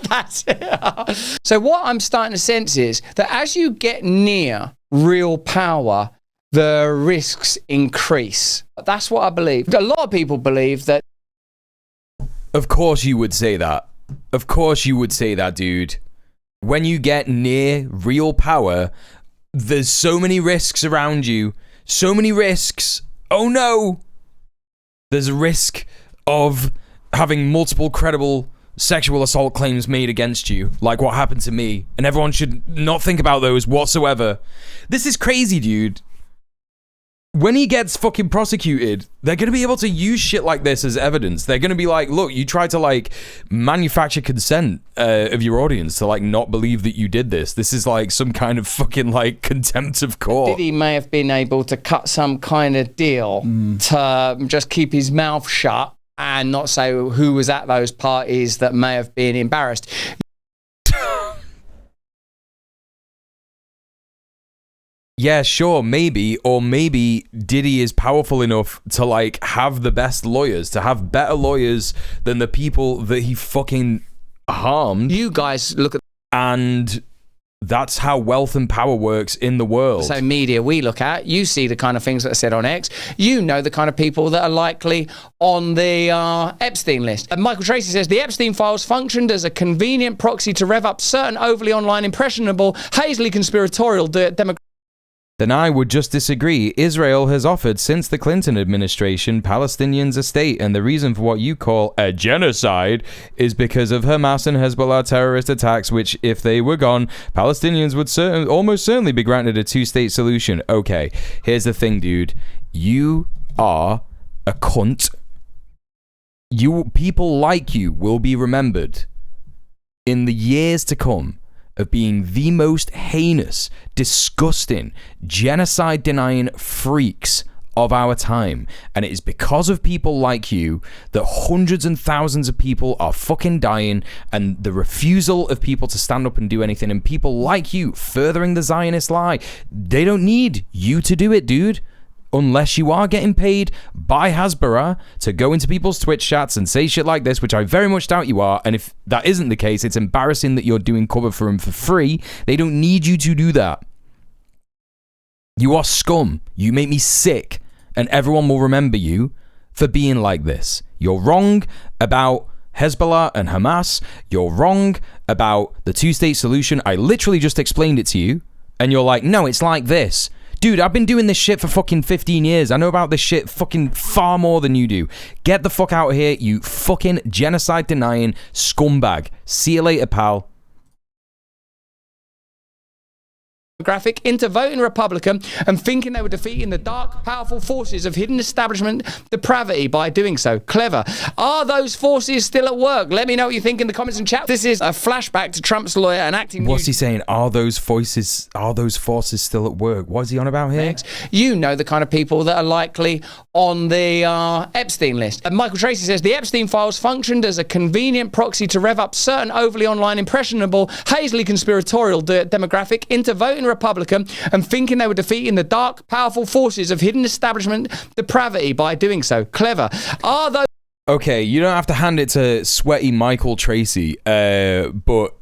That's it. So what I'm starting to sense is that as you get near real power, the risks increase. That's what I believe. A lot of people believe that. Of course you would say that. Of course you would say that, dude. When you get near real power, there's so many risks around you. So many risks. Oh no. There's a risk of having multiple credible sexual assault claims made against you, like what happened to me. And everyone should not think about those whatsoever. This is crazy, dude. When he gets fucking prosecuted, they're going to be able to use shit like this as evidence. They're going to be like, look, you tried to like manufacture consent of your audience to like not believe that you did this. This is like some kind of fucking like contempt of court. Diddy may have been able to cut some kind of deal to just keep his mouth shut and not say who was at those parties that may have been embarrassed. Yeah, sure, maybe. Or maybe Diddy is powerful enough to, like, have the best lawyers, to have better lawyers than the people that he fucking harmed. You guys look at... And that's how wealth and power works in the world. So media we look at, you see the kind of things that are said on X. You know the kind of people that are likely on the Epstein list. And Michael Tracy says, the Epstein files functioned as a convenient proxy to rev up certain overly online, impressionable, hazily conspiratorial demographics. Then I would just disagree. Israel has offered since the Clinton administration Palestinians a state, and the reason for what you call a genocide is because of Hamas and Hezbollah terrorist attacks, which, if they were gone, Palestinians would almost certainly be granted a two-state solution. Okay, here's the thing, dude. You are a cunt. People like you will be remembered in the years to come of being the most heinous, disgusting, genocide-denying freaks of our time. And it is because of people like you that hundreds and thousands of people are fucking dying, and the refusal of people to stand up and do anything, and people like you furthering the Zionist lie. They don't need you to do it, dude. Unless you are getting paid by Hasbara to go into people's Twitch chats and say shit like this, which I very much doubt you are. And if that isn't the case, it's embarrassing that you're doing cover for them for free. They don't need you to do that. You are scum. You make me sick. And everyone will remember you for being like this. You're wrong about Hezbollah and Hamas. You're wrong about the two-state solution. I literally just explained it to you. And you're like, no, it's like this. Dude, I've been doing this shit for fucking 15 years. I know about this shit fucking far more than you do. Get the fuck out of here, you fucking genocide-denying scumbag. See you later, pal. Graphic into voting Republican and thinking they were defeating the dark, powerful forces of hidden establishment depravity by doing so. Clever. Are those forces still at work? Let me know what you think in the comments and chat. This is a flashback to Trump's lawyer and acting. What's he saying? Are those forces still at work? What is he on about here? You know the kind of people that are likely on the Epstein list. And Michael Tracy says the Epstein files functioned as a convenient proxy to rev up certain overly online, impressionable, hazily conspiratorial demographic into voting Republican and thinking they were defeating the dark, powerful forces of hidden establishment depravity by doing so. Clever. Are those... Okay, you don't have to hand it to sweaty Michael Tracy, but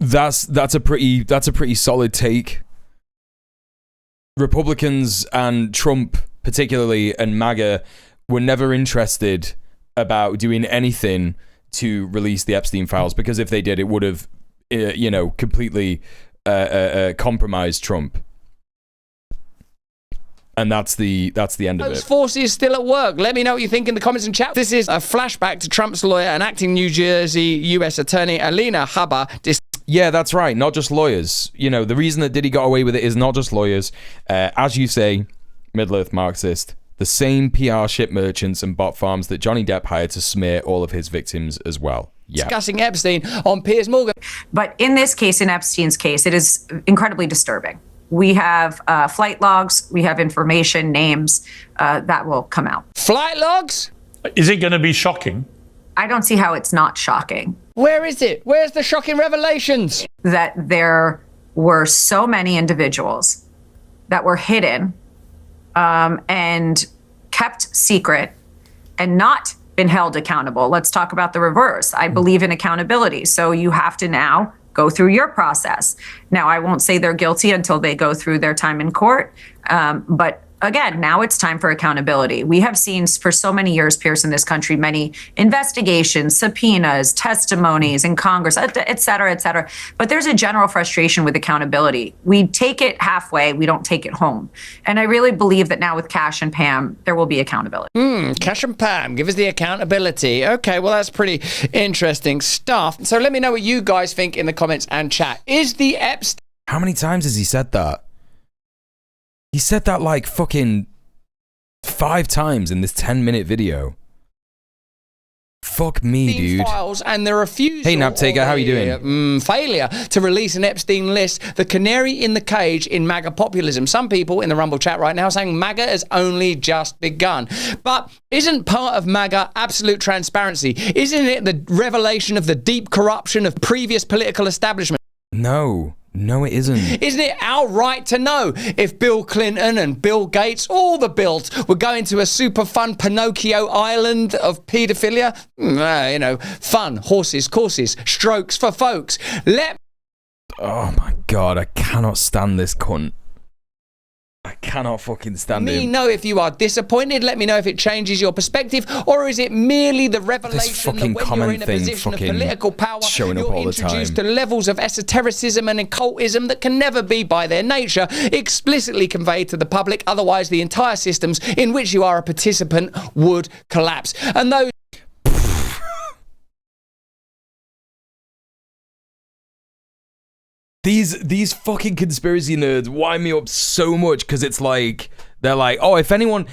that's a pretty solid take. Republicans and Trump, particularly, and MAGA were never interested about doing anything to release the Epstein files, because if they did, it would have, completely compromised Trump. And that's the end of it. Those forces still at work. Let me know what you think in the comments and chat. This is a flashback to Trump's lawyer and acting New Jersey U.S. Attorney Alina Habba. Yeah, that's right. Not just lawyers. The reason that Diddy got away with it is not just lawyers. As you say, Middle-earth Marxist, the same PR ship merchants and bot farms that Johnny Depp hired to smear all of his victims as well. Yeah. Discussing Epstein on Piers Morgan. But in this case, in Epstein's case, it is incredibly disturbing. We have flight logs, we have information, names that will come out. Flight logs? Is it going to be shocking? I don't see how it's not shocking. Where is it? Where's the shocking revelations? That there were so many individuals that were hidden and kept secret and not been held accountable. Let's talk about the reverse. I believe in accountability. So you have to now go through your process. Now, I won't say they're guilty until they go through their time in court. But again, now it's time for accountability. We have seen for so many years, Pierce, in this country, many investigations, subpoenas, testimonies in Congress, et cetera, et cetera. But there's a general frustration with accountability. We take it halfway, we don't take it home. And I really believe that now with Cash and Pam, there will be accountability. Cash and Pam, give us the accountability. Okay, well, that's pretty interesting stuff. So let me know what you guys think in the comments and chat. Is the Epstein... How many times has he said that? He said that like fucking 5 times in this 10-minute video. Fuck me, dude. Files and the refusal. Hey, Naptaker, how are you doing? Failure to release an Epstein list. The canary in the cage in MAGA populism. Some people in the Rumble chat right now saying MAGA has only just begun. But isn't part of MAGA absolute transparency? Isn't it the revelation of the deep corruption of previous political establishment? No, it isn't. Isn't it our right to know if Bill Clinton and Bill Gates, all the Bills, were going to a super fun Pinocchio island of paedophilia? Fun, horses, courses, strokes for folks. Oh my God, I cannot stand this cunt. I cannot fucking stand him. Let me know if you are disappointed. Let me know if it changes your perspective, or is it merely the revelation that when you're in a position of political power, showing up all the time, you're introduced to levels of esotericism and occultism that can never be, by their nature, explicitly conveyed to the public. Otherwise, the entire systems in which you are a participant would collapse. And those... These fucking conspiracy nerds wind me up so much, because it's like, they're like, oh, if anyone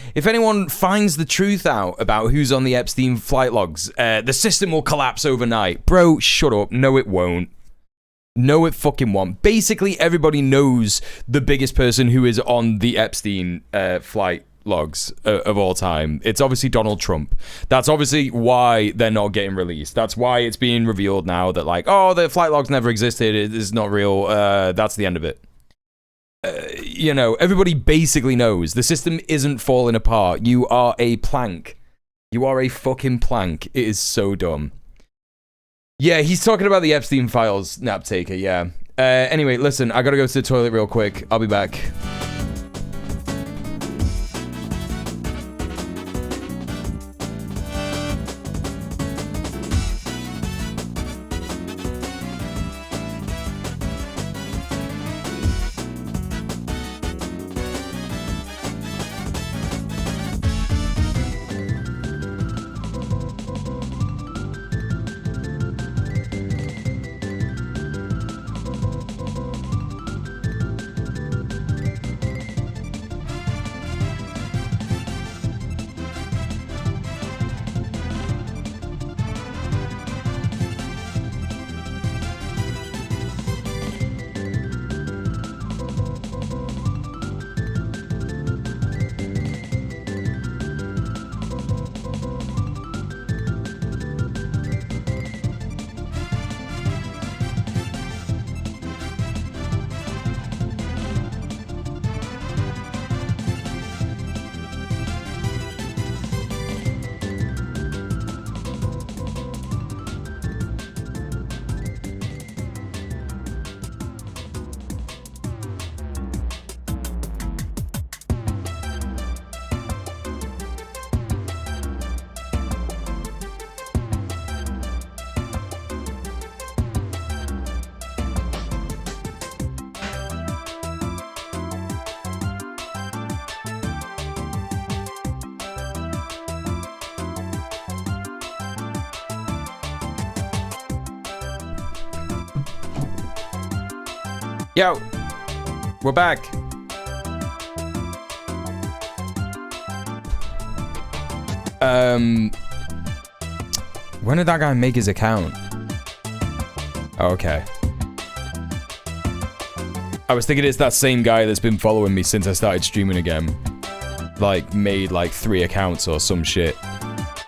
finds the truth out about who's on the Epstein flight logs, the system will collapse overnight. Bro, shut up. No, it won't. No, it fucking won't. Basically, everybody knows the biggest person who is on the Epstein flight logs of all time. It's obviously Donald Trump. That's obviously why they're not getting released. That's why it's being revealed now that like, oh, the flight logs never existed. It is not real. That's the end of it. You know, everybody basically knows the system isn't falling apart. You are a plank. You are a fucking plank. It is so dumb. Yeah, he's talking about the Epstein files, nap taker. Yeah. Anyway, listen, I gotta go to the toilet real quick. I'll be back. Yo, we're back. When did that guy make his account? Oh, okay. I was thinking it's that same guy that's been following me since I started streaming again. Like, made like 3 accounts or some shit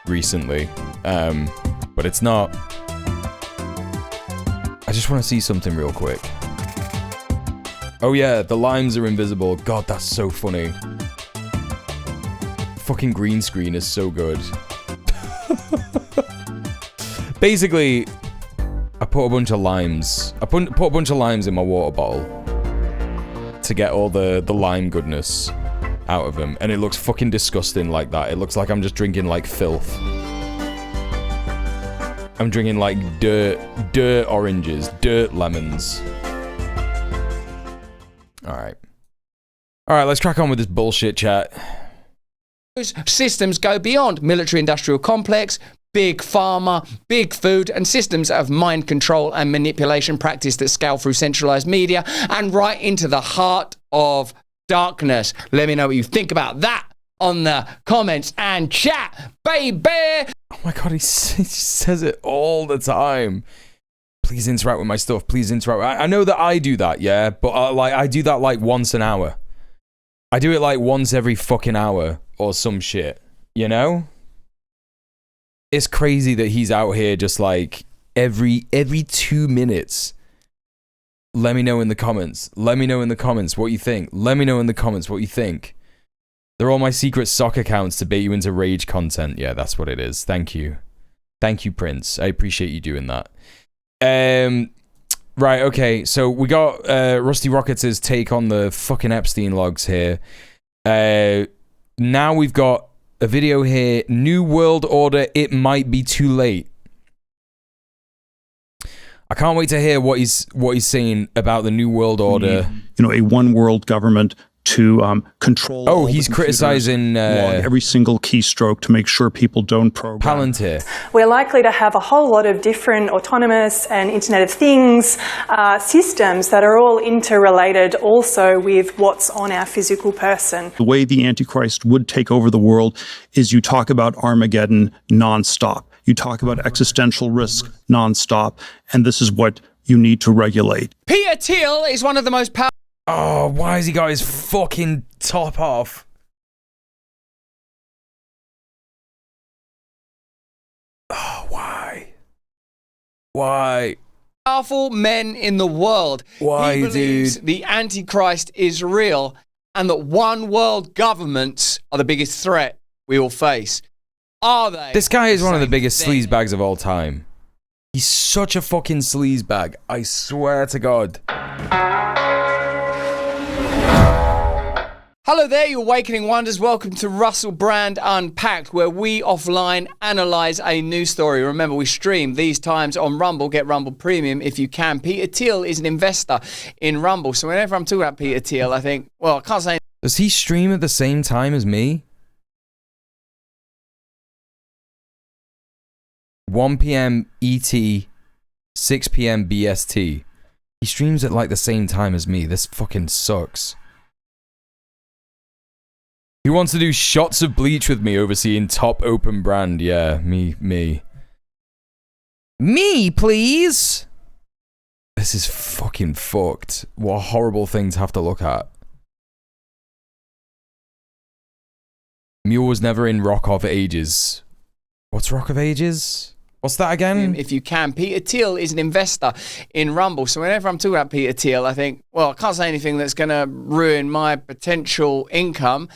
recently. But it's not. I just want to see something real quick. Oh yeah, the limes are invisible. God, that's so funny. Fucking green screen is so good. Basically, I put a bunch of limes. I put a bunch of limes in my water bottle to get all the lime goodness out of them, and it looks fucking disgusting like that. It looks like I'm just drinking like filth. I'm drinking like dirt oranges, dirt lemons. All right, let's crack on with this bullshit chat. Those systems go beyond military-industrial complex, big pharma, big food, and systems of mind control and manipulation practice that scale through centralized media and right into the heart of darkness. Let me know what you think about that on the comments and chat, baby. Oh my God, he says it all the time. Please interact with my stuff. Please interact. I know that I do that, yeah, but like I do that like once an hour. I do it like once every fucking hour or some shit, you know? It's crazy that he's out here just like every 2 minutes. Let me know in the comments. Let me know in the comments what you think. Let me know in the comments what you think. They're all my secret sock accounts to bait you into rage content. Yeah, that's what it is. Thank you. Thank you, Prince. I appreciate you doing that. Right, okay, so we got Rusty Rockets' take on the fucking Epstein logs here. Now we've got a video here. New World Order, it might be too late. I can't wait to hear what he's saying about the New World Order. You know, a one world government to control. Oh, he's criticizing log every single keystroke to make sure people don't program. Palantir. We're likely to have a whole lot of different autonomous and Internet of Things systems that are all interrelated also with what's on our physical person. The way the Antichrist would take over the world is you talk about Armageddon nonstop. You talk about existential risk nonstop. And this is what you need to regulate. Peter Thiel is one of the most powerful. Oh, why has he got his fucking top off? Why? Powerful men in the world. Why, he believes dude? the Antichrist is real and that one world governments are the biggest threat we all face. Are they? This guy is one of the biggest sleazebags of all time. He's such a fucking sleazebag. I swear to God. Hello there, you Awakening Wonders. Welcome to Russell Brand Unpacked, where we offline analyse a news story. Remember, we stream these times on Rumble. Get Rumble Premium if you can. Peter Thiel is an investor in Rumble. So whenever I'm talking about Peter Thiel, I think, well, I can't say... Does he stream at the same time as me? 1 p.m. ET, 6 p.m. BST. He streams at like the same time as me. This fucking sucks. He wants to do shots of bleach with me overseeing top open brand. Yeah, me. Me, please! This is fucking fucked. What a horrible thing to have to look at. Mule was never in Rock of Ages. What's Rock of Ages? What's that again? If you can. Peter Thiel is an investor in Rumble. So whenever I'm talking about Peter Thiel, I think, well, I can't say anything that's going to ruin my potential income.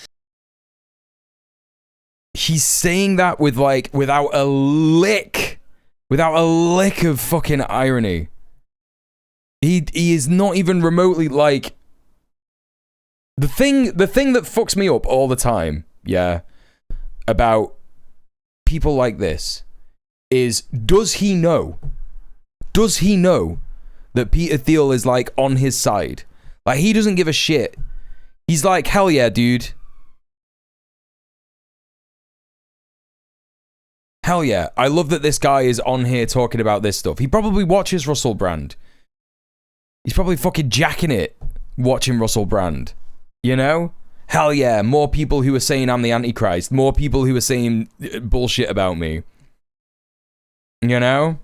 He's saying that with like, without a lick of fucking irony. He is not even remotely like, the thing that fucks me up all the time, yeah, about people like this is, does he know that Peter Thiel is like on his side? Like, he doesn't give a shit. He's like, hell yeah, dude. Hell yeah. I love that this guy is on here talking about this stuff. He probably watches Russell Brand. He's probably fucking jacking it watching Russell Brand. You know? Hell yeah. More people who are saying I'm the Antichrist. More people who are saying bullshit about me. You know?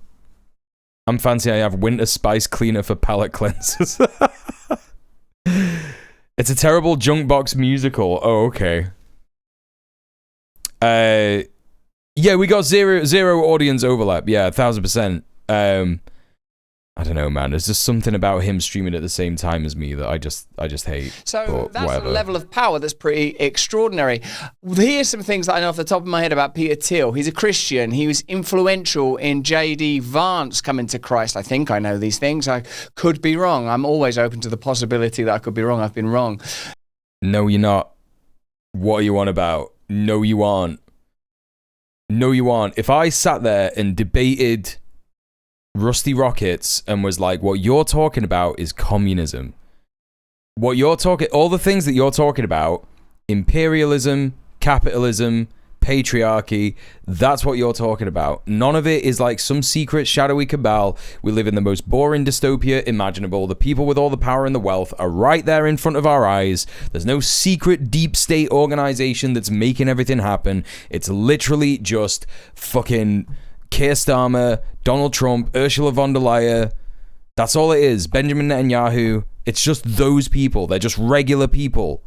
I'm fancy I have winter spice cleaner for palate cleansers. It's a terrible junk box musical. Oh, okay. Yeah, we got zero audience overlap. Yeah, 1000%. I don't know, man. There's just something about him streaming at the same time as me that I just hate. So that's whatever. a level of power that's pretty extraordinary. Here's some things that I know off the top of my head about Peter Thiel. He's a Christian. He was influential in J.D. Vance coming to Christ. I think I know these things. I could be wrong. I'm always open to the possibility that I could be wrong. I've been wrong. No, you're not. What are you on about? No, you aren't. No, you aren't. If I sat there and debated Rusty Rockets and was like, what you're talking about is communism. What you're talking, all the things that you're talking about, imperialism, capitalism, patriarchy, that's what you're talking about. None of it is like some secret shadowy cabal. We live in the most boring dystopia imaginable. The people with all the power and the wealth are right there in front of our eyes. There's no secret deep state organization that's making everything happen. It's literally just fucking Keir Starmer, Donald Trump, Ursula von der Leyen. That's all it is. Benjamin Netanyahu. It's just those people. They're just regular people.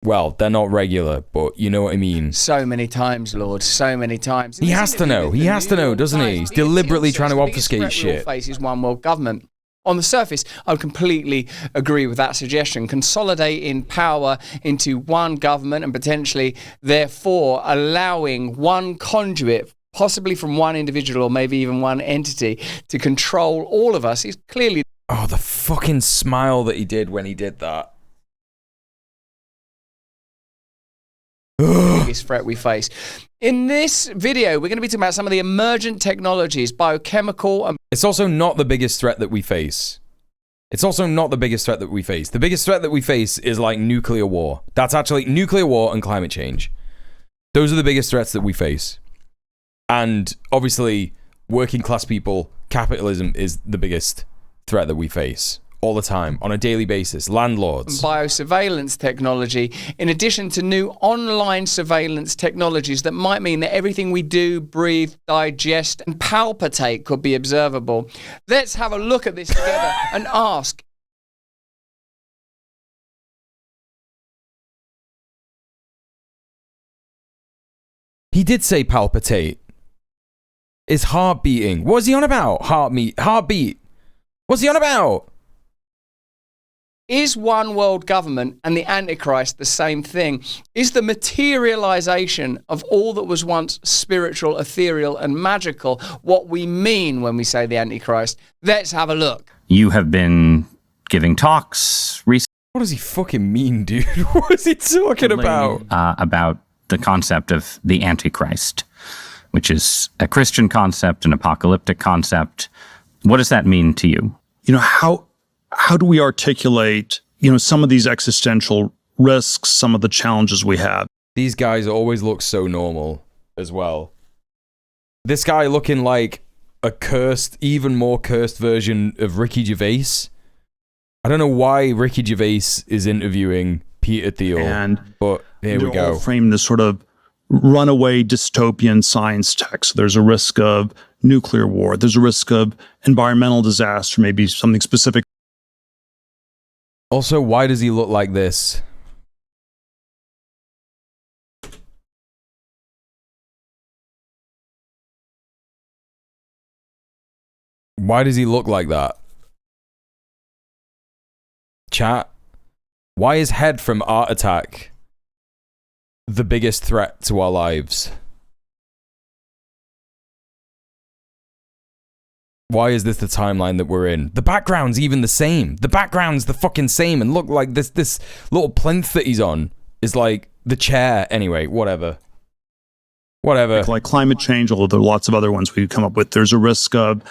Well, they're not regular, but you know what I mean. So many times, Lord. So many times. He has to know. He has to know, doesn't he? He's deliberately trying to obfuscate shit. Faces one world government. On the surface, I would completely agree with that suggestion. Consolidating power into one government and potentially, therefore, allowing one conduit, possibly from one individual or maybe even one entity, to control all of us is clearly... Oh, the fucking smile that he did when he did that. The biggest threat we face. In this video, we're going to be talking about some of the emergent technologies, biochemical and... It's also not the biggest threat that we face. It's also not the biggest threat that we face. The biggest threat that we face is like nuclear war. That's actually nuclear war and climate change. Those are the biggest threats that we face. And obviously, working class people, capitalism is the biggest threat that we face. All the time, on a daily basis. Landlords. Biosurveillance technology, in addition to new online surveillance technologies that might mean that everything we do, breathe, digest, and palpitate could be observable. Let's have a look at this together and ask. He did say palpitate. Is heart beating. What is he on about? Heartbeat. What's he on about? Is one world government and the Antichrist the same thing? Is the materialization of all that was once spiritual, ethereal, and magical what we mean when we say the Antichrist? Let's have a look. You have been giving talks recently. What does he fucking mean, dude? What is he talking about? About the concept of the Antichrist, which is a Christian concept, an apocalyptic concept. What does that mean to you? You know, how do we articulate, you know, some of these existential risks, some of the challenges we have? These guys always look so normal as well. This guy looking like a cursed, even more cursed version of Ricky Gervais. I don't know why Ricky Gervais is interviewing Peter Thiel, but here we go. All framed this sort of runaway dystopian science text. There's a risk of nuclear war. There's a risk of environmental disaster, maybe something specific. Also, why does he look like this? Why does he look like that? Chat. Why is Head from Art Attack the biggest threat to our lives? Why is this the timeline that we're in? The background's even the same. The background's the fucking same. And look, like this little plinth that he's on is like the chair. Anyway, whatever. Like climate change, although there are lots of other ones we could come up with. There's a risk of,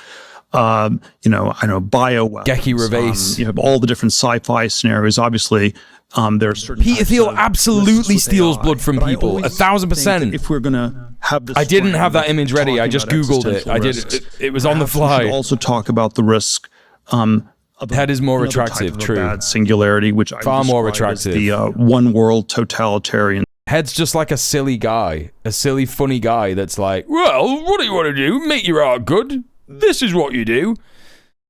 you know, bioweapons. Gecky Revase. You have all the different sci-fi scenarios. Obviously, there are certain. Peter Thiel absolutely steals blood from people. 1,000%. If we're gonna have this, I didn't have that image ready. I just Googled it. I did. It was on the fly. We should also talk about the risk. Head is more attractive. True. Bad singularity, which far more attractive. attractive. The one world totalitarian. Head's just like a silly guy, a silly, funny guy that's like, well, what do you want to do? Make your art good. This is what you do.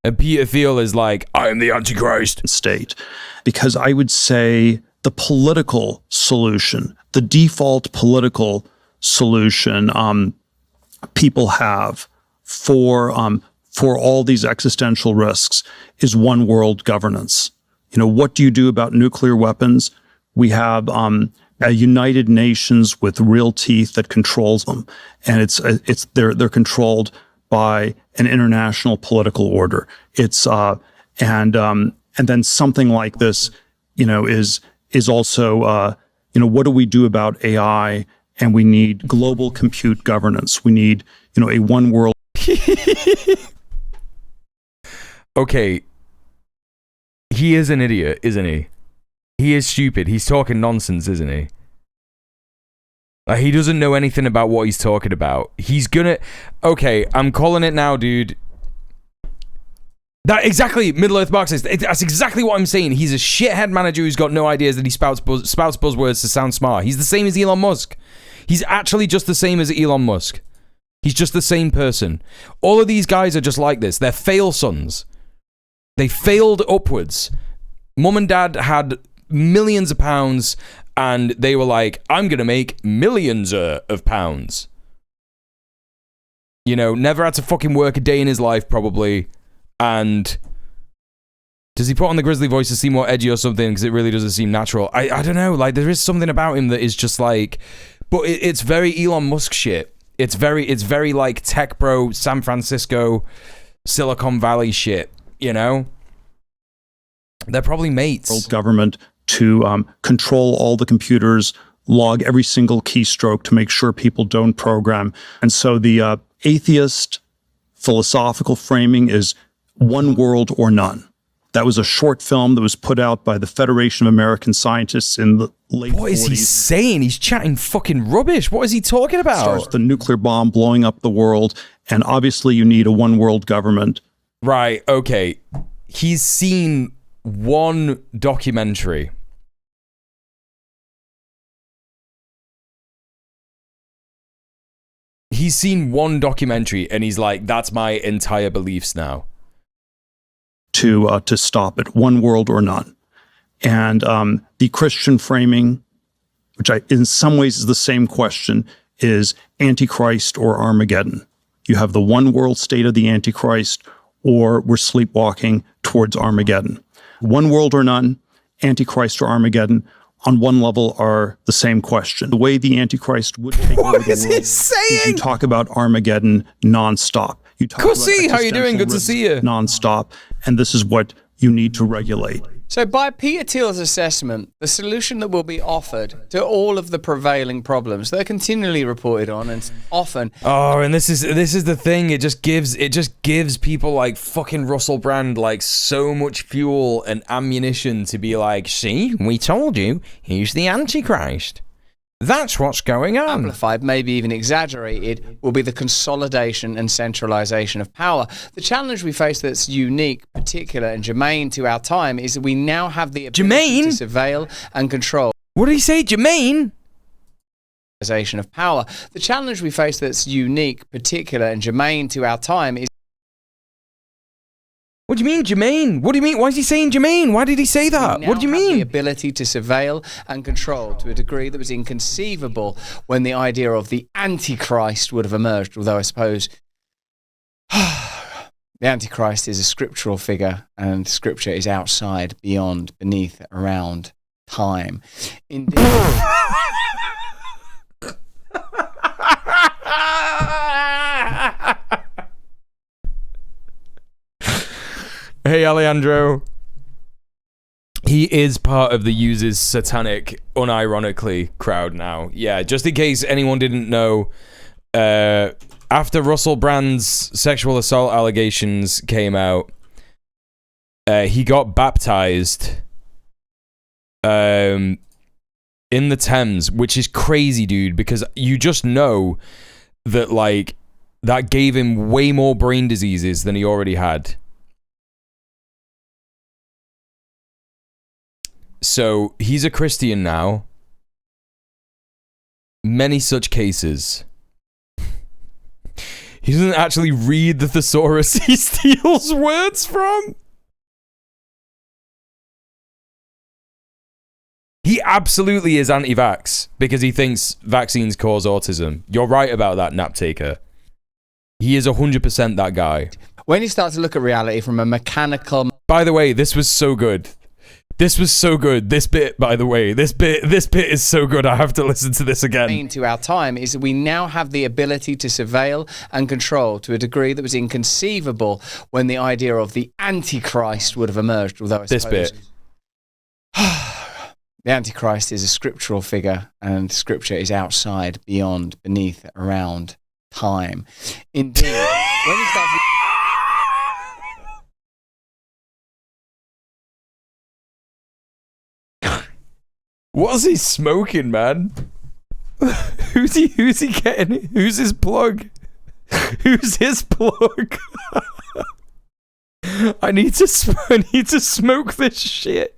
And Peter Thiel is like, I am the Antichrist. State. Because I would say the political solution, the default political solution people have for all these existential risks is one world governance. You know, what do you do about nuclear weapons? We have a United Nations with real teeth that controls them, and they're controlled by an international political order. It's and then something like this, you know, is also you know, what do we do about AI? And we need global compute governance. We need, you know, a one world. Okay, he is an idiot, isn't he? He is stupid. He's talking nonsense, isn't he? Like, he doesn't know anything about what he's talking about. He's gonna... Okay, I'm calling it now, dude. That exactly, Middle-earth Marxist. That's exactly what I'm saying. He's a shithead manager who's got no ideas that he spouts buzzwords to sound smart. He's the same as Elon Musk. He's actually just the same as Elon Musk. He's just the same person. All of these guys are just like this. They're fail sons. They failed upwards. Mum and dad had millions of pounds, and they were like, I'm going to make millions of pounds. You know, never had to fucking work a day in his life, probably. And does he put on the grizzly voice to seem more edgy or something? Because it really doesn't seem natural. I don't know. Like, there is something about him that is just like... But it's very Elon Musk shit. It's very like tech bro, San Francisco, Silicon Valley shit, you know? They're probably mates. World government to control all the computers, log every single keystroke to make sure people don't program. And so the atheist philosophical framing is one world or none. That was a short film that was put out by the Federation of American Scientists in the late 40s. What is he saying? He's chatting fucking rubbish. What is he talking about? Starts the nuclear bomb blowing up the world, and obviously you need a one world government. Right, okay. He's seen one documentary. He's seen one documentary, and he's like, that's my entire beliefs now. To stop it, one world or none. And the Christian framing, which in some ways is the same question, is Antichrist or Armageddon. You have the one world state of the Antichrist, or we're sleepwalking towards Armageddon. One world or none, Antichrist or Armageddon, on one level are the same question. The way the Antichrist would take over the world is you talk about Armageddon nonstop. You talk about how you doing? Good to see you. Nonstop, and this is what you need to regulate. So by Peter Thiel's assessment, the solution that will be offered to all of the prevailing problems that are continually reported on and often... Oh, and this is the thing. It just gives people like fucking Russell Brand like so much fuel and ammunition to be like, see, we told you, he's the Antichrist. That's what's going on. Amplified, maybe even exaggerated, will be the consolidation and centralization of power. The challenge we face that's unique, particular, and germane to our time is that we now have the ability to surveil and control. What did he say, germane? Of power. The challenge we face that's unique, particular, and germane to our time is... What do you mean, germane? What do you mean? Why is he saying germane? Why did he say that? What do you mean? The ability to surveil and control to a degree that was inconceivable when the idea of the Antichrist would have emerged. Although I suppose the Antichrist is a scriptural figure, and Scripture is outside, beyond, beneath, around time. Indeed. Hey, Alejandro. He is part of the Uses Satanic, unironically, crowd now. Yeah, just in case anyone didn't know, after Russell Brand's sexual assault allegations came out, he got baptized in the Thames, which is crazy, dude, because you just know that, like, that gave him way more brain diseases than he already had. So he's a Christian now. Many such cases. He doesn't actually read the thesaurus he steals words from. He absolutely is anti-vax because he thinks vaccines cause autism. You're right about that, Naptaker. He is 100% that guy. When you start to look at reality from a mechanical... By the way, this was so good. This was so good. This bit, by the way, this bit is so good. I have to listen to this again. To our time is that we now have the ability to surveil and control to a degree that was inconceivable when the idea of the Antichrist would have emerged. Although I suppose this bit. The Antichrist is a scriptural figure, and Scripture is outside, beyond, beneath, around time. Indeed, when you start to... What's he smoking, man? Who's he getting? Who's his plug? Who's his plug? I need to smoke this shit.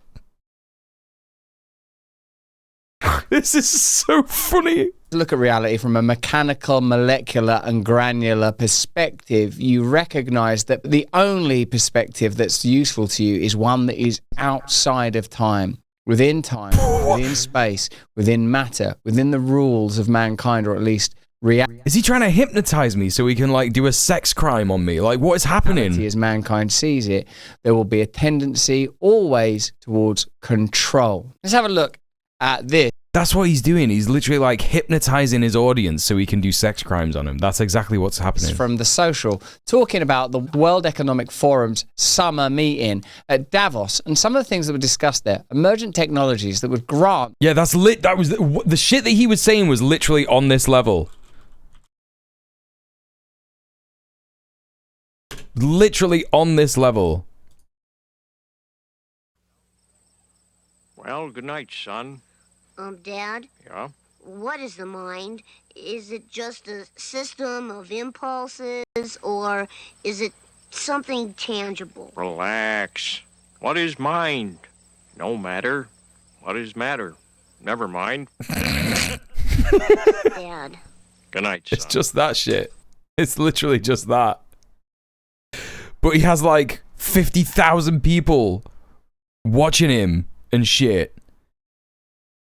This is so funny. Look at reality from a mechanical, molecular, and granular perspective. You recognize that the only perspective that's useful to you is one that is outside of time. Within time, within space, within matter, within the rules of mankind, or at least reality. Is he trying to hypnotize me so he can, like, do a sex crime on me? Like, what is happening? As mankind sees it, there will be a tendency always towards control. Let's have a look at this. That's what he's doing. He's literally, like, hypnotizing his audience so he can do sex crimes on him. That's exactly what's happening. From The Social, talking about the World Economic Forum's summer meeting at Davos and some of the things that were discussed there. Emergent technologies that would grant... Yeah, that was the shit that he was saying was literally on this level. Literally on this level. Well, good night, son. Dad? Yeah? What is the mind? Is it just a system of impulses, or is it something tangible? Relax. What is mind? No matter. What is matter? Never mind. Dad. Good night, son. It's just that shit. It's literally just that. But he has like 50,000 people watching him and shit.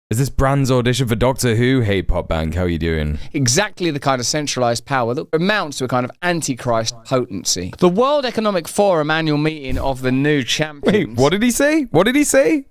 Is this Brand's audition for Doctor Who? Hey, Popbank, how are you doing? Exactly the kind of centralized power that amounts to a kind of antichrist potency. The World Economic Forum annual meeting of the new champions... Wait, what did he say? What did he say?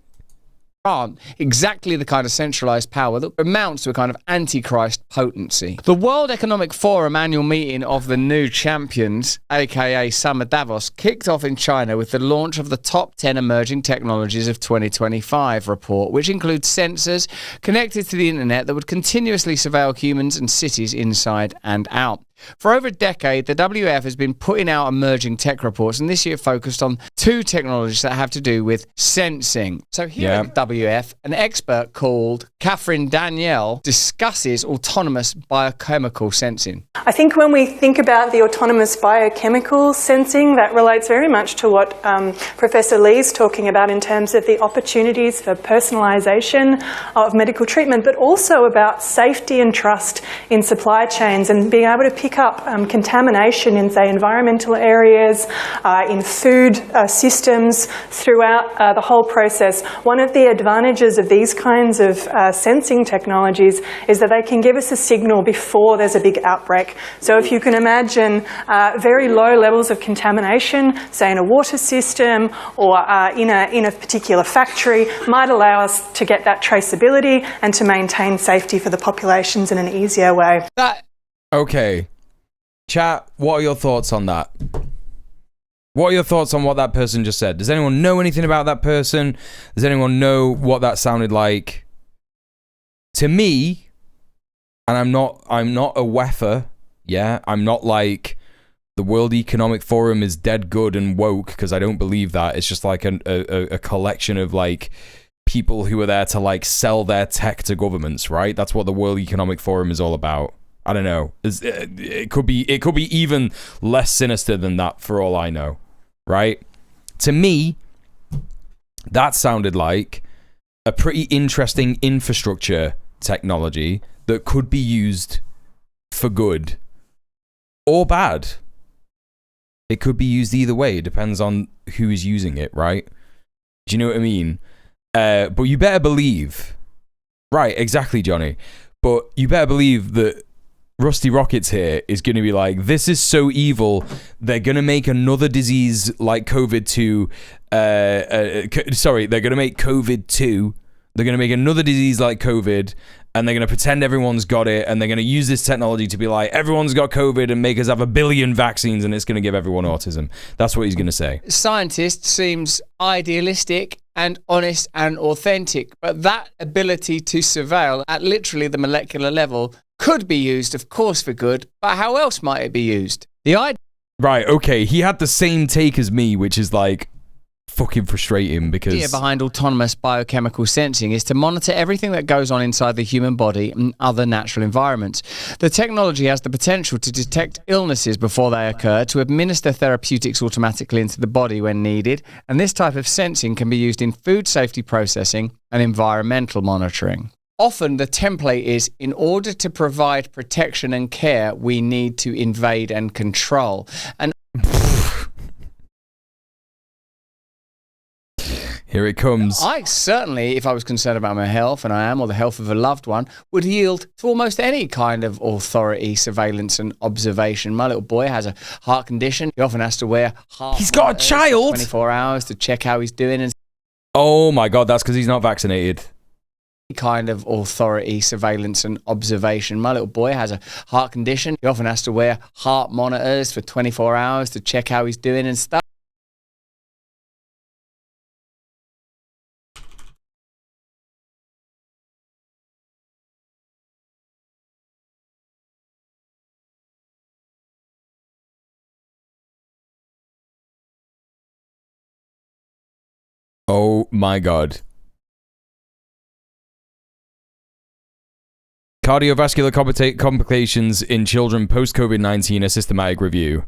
Exactly the kind of centralized power that amounts to a kind of antichrist potency. The World Economic Forum annual meeting of the new champions, aka Summer Davos, kicked off in China with the launch of the top 10 emerging technologies of 2025 report, which includes sensors connected to the internet that would continuously surveil humans and cities inside and out. For over a decade, the WF has been putting out emerging tech reports, and this year focused on 2 technologies that have to do with sensing. So here at the WF, an expert called Catherine Danielle discusses autonomous biochemical sensing. I think when we think about the autonomous biochemical sensing, that relates very much to what Professor Lee's talking about in terms of the opportunities for personalisation of medical treatment, but also about safety and trust in supply chains and being able to pick up contamination in, say, environmental areas, in food systems throughout the whole process. One of the advantages of these kinds of sensing technologies is that they can give us a signal before there's a big outbreak. So if you can imagine very low levels of contamination, say in a water system or in a particular factory, might allow us to get that traceability and to maintain safety for the populations in an easier way. Okay. Chat, what are your thoughts on that? What are your thoughts on what that person just said? Does anyone know anything about that person? Does anyone know what that sounded like? To me, and I'm not a weffer, yeah? I'm not like the World Economic Forum is dead good and woke, because I don't believe that. It's just like a collection of like people who are there to like sell their tech to governments, right? That's what the World Economic Forum is all about. I don't know. It could be even less sinister than that for all I know, right? To me, that sounded like a pretty interesting infrastructure technology that could be used for good or bad. It could be used either way. It depends on who is using it, right? Do you know what I mean? But you better believe... Right, exactly, Johnny. But you better believe that Rusty Rockets here is going to be like, this is so evil, they're going to make another disease like COVID-2. They're going to make COVID-2. They're going to make another disease like COVID, and they're going to pretend everyone's got it, and they're going to use this technology to be like, everyone's got COVID, and make us have 1 billion vaccines, and it's going to give everyone autism. That's what he's going to say. Scientist seems idealistic and honest and authentic, but that ability to surveil at literally the molecular level could be used, of course, for good, but how else might it be used? Right, okay, he had the same take as me, which is like fucking frustrating because... The idea behind autonomous biochemical sensing is to monitor everything that goes on inside the human body and other natural environments. The technology has the potential to detect illnesses before they occur, to administer therapeutics automatically into the body when needed, and this type of sensing can be used in food safety processing and environmental monitoring. Often the template is, in order to provide protection and care, we need to invade and control. And here it comes. I certainly, if I was concerned about my health, and I am, or the health of a loved one, would yield to almost any kind of authority, surveillance and observation. My little boy has a heart condition. He often has to wear heart He's got a child! 24 hours to check how he's doing. And oh my God, that's because he's not vaccinated. Kind of authority, surveillance and observation. My little boy has a heart condition. He often has to wear heart monitors for 24 hours to check how he's doing and stuff. Oh my God. Cardiovascular complications in children post-COVID-19, a systematic review.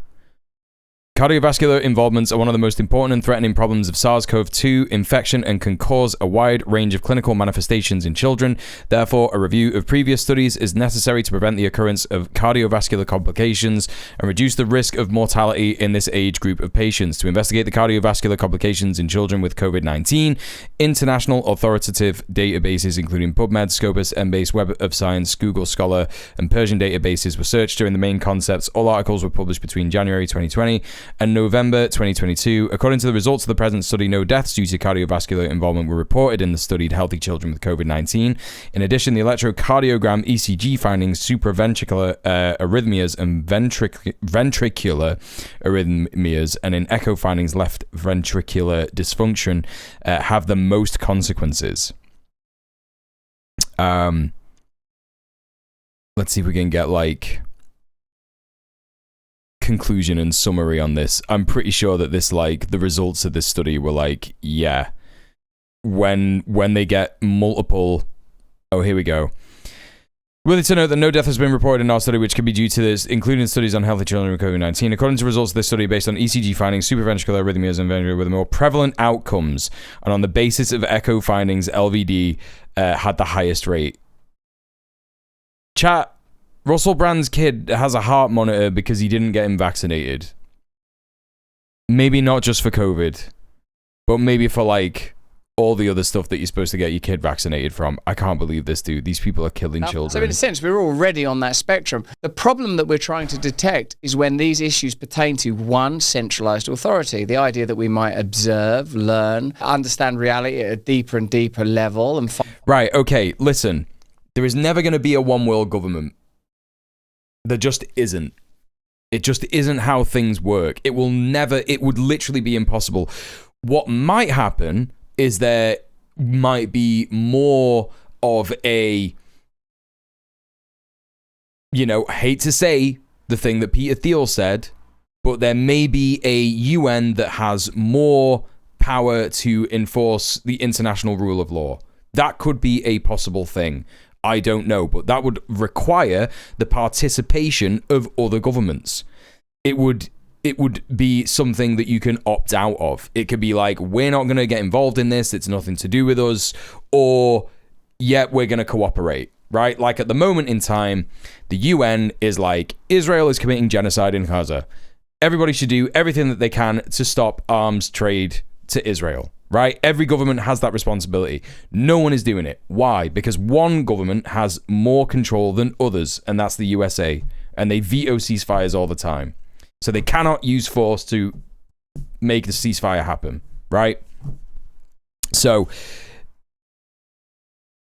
Cardiovascular involvements are one of the most important and threatening problems of SARS-CoV-2 infection and can cause a wide range of clinical manifestations in children. Therefore, a review of previous studies is necessary to prevent the occurrence of cardiovascular complications and reduce the risk of mortality in this age group of patients. To investigate the cardiovascular complications in children with COVID-19, international authoritative databases including PubMed, Scopus, Embase, Web of Science, Google Scholar, and Persian databases were searched during the main concepts. All articles were published between January 2020 and November 2022. According to the results of the present study, no deaths due to cardiovascular involvement were reported in the studied healthy children with COVID-19. In addition, the electrocardiogram ECG findings, supraventricular arrhythmias and ventricular arrhythmias, and in echo findings, left ventricular dysfunction, have the most consequences. Let's see if we can get like conclusion and summary on this. I'm pretty sure that this, like, the results of this study were like, yeah, when they get multiple, oh, here we go. Worthy to note that no death has been reported in our study which could be due to this, including studies on healthy children with COVID-19. According to results of this study, based on ECG findings, supraventricular arrhythmias and ventricular with more prevalent outcomes, and on the basis of echo findings, LVD had the highest rate. Chat, Russell Brand's kid has a heart monitor because he didn't get him vaccinated. Maybe not just for COVID, but maybe for, like, all the other stuff that you're supposed to get your kid vaccinated from. I can't believe this, dude. These people are killing children. So in a sense, we're already on that spectrum. The problem that we're trying to detect is when these issues pertain to one centralized authority. The idea that we might observe, learn, understand reality at a deeper and deeper level. And right, okay, listen. There is never going to be a one world government. There just isn't. It just isn't how things work. It will never, it would literally be impossible. What might happen is there might be more of a, you know, hate to say the thing that Peter Thiel said, but there may be a UN that has more power to enforce the international rule of law. That could be a possible thing. I don't know, but that would require the participation of other governments. It would be something that you can opt out of. It could be like, we're not going to get involved in this, it's nothing to do with us, or, yeah, we're going to cooperate, right? Like, at the moment in time, the UN is like, Israel is committing genocide in Gaza. Everybody should do everything that they can to stop arms trade to Israel. Right? Every government has that responsibility. No one is doing it. Why? Because one government has more control than others, and that's the USA. And they veto ceasefires all the time. So they cannot use force to make the ceasefire happen. Right? So,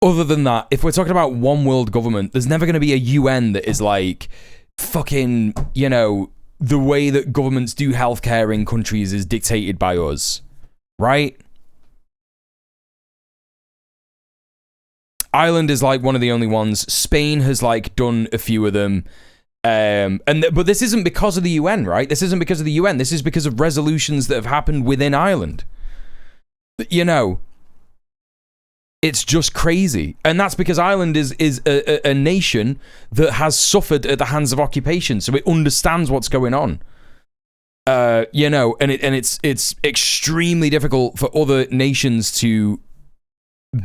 other than that, if we're talking about one world government, there's never going to be a UN that is like, fucking, you know, the way that governments do healthcare in countries is dictated by us. Right? Ireland is like one of the only ones. Spain has like done a few of them. But this isn't because of the UN, right? This isn't because of the UN. This is because of resolutions that have happened within Ireland. You know, it's just crazy. And that's because Ireland is a nation that has suffered at the hands of occupation. So it understands what's going on. You know, and it's extremely difficult for other nations to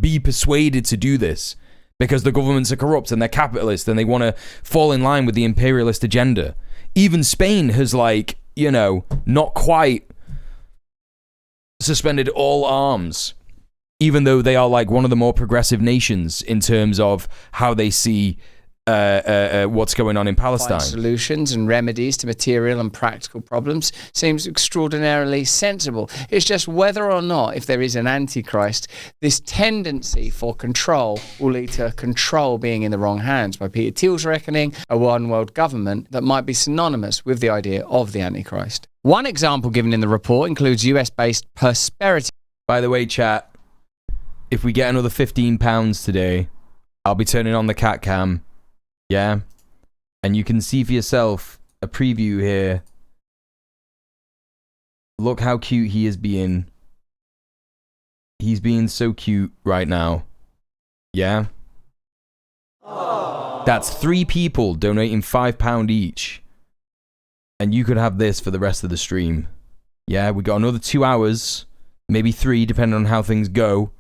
be persuaded to do this because the governments are corrupt and they're capitalist and they want to fall in line with the imperialist agenda. Even Spain has, like, you know, not quite suspended all arms, even though they are like one of the more progressive nations in terms of how they see what's going on in Palestine. Solutions and remedies to material and practical problems seems extraordinarily sensible. It's just whether or not, if there is an antichrist, this tendency for control will lead to control being in the wrong hands. By Peter Thiel's reckoning, a one world government that might be synonymous with the idea of the antichrist. One example given in the report includes US-based prosperity. By the way, chat, if we get another £15 today, I'll be turning on the cat cam. Yeah, and you can see for yourself a preview here. Look how cute he is being. He's being so cute right now. Yeah. Aww. That's 3 people donating £5 each. and you could have this for the rest of the stream. Yeah, we got another 2 hours, maybe 3, depending on how things go.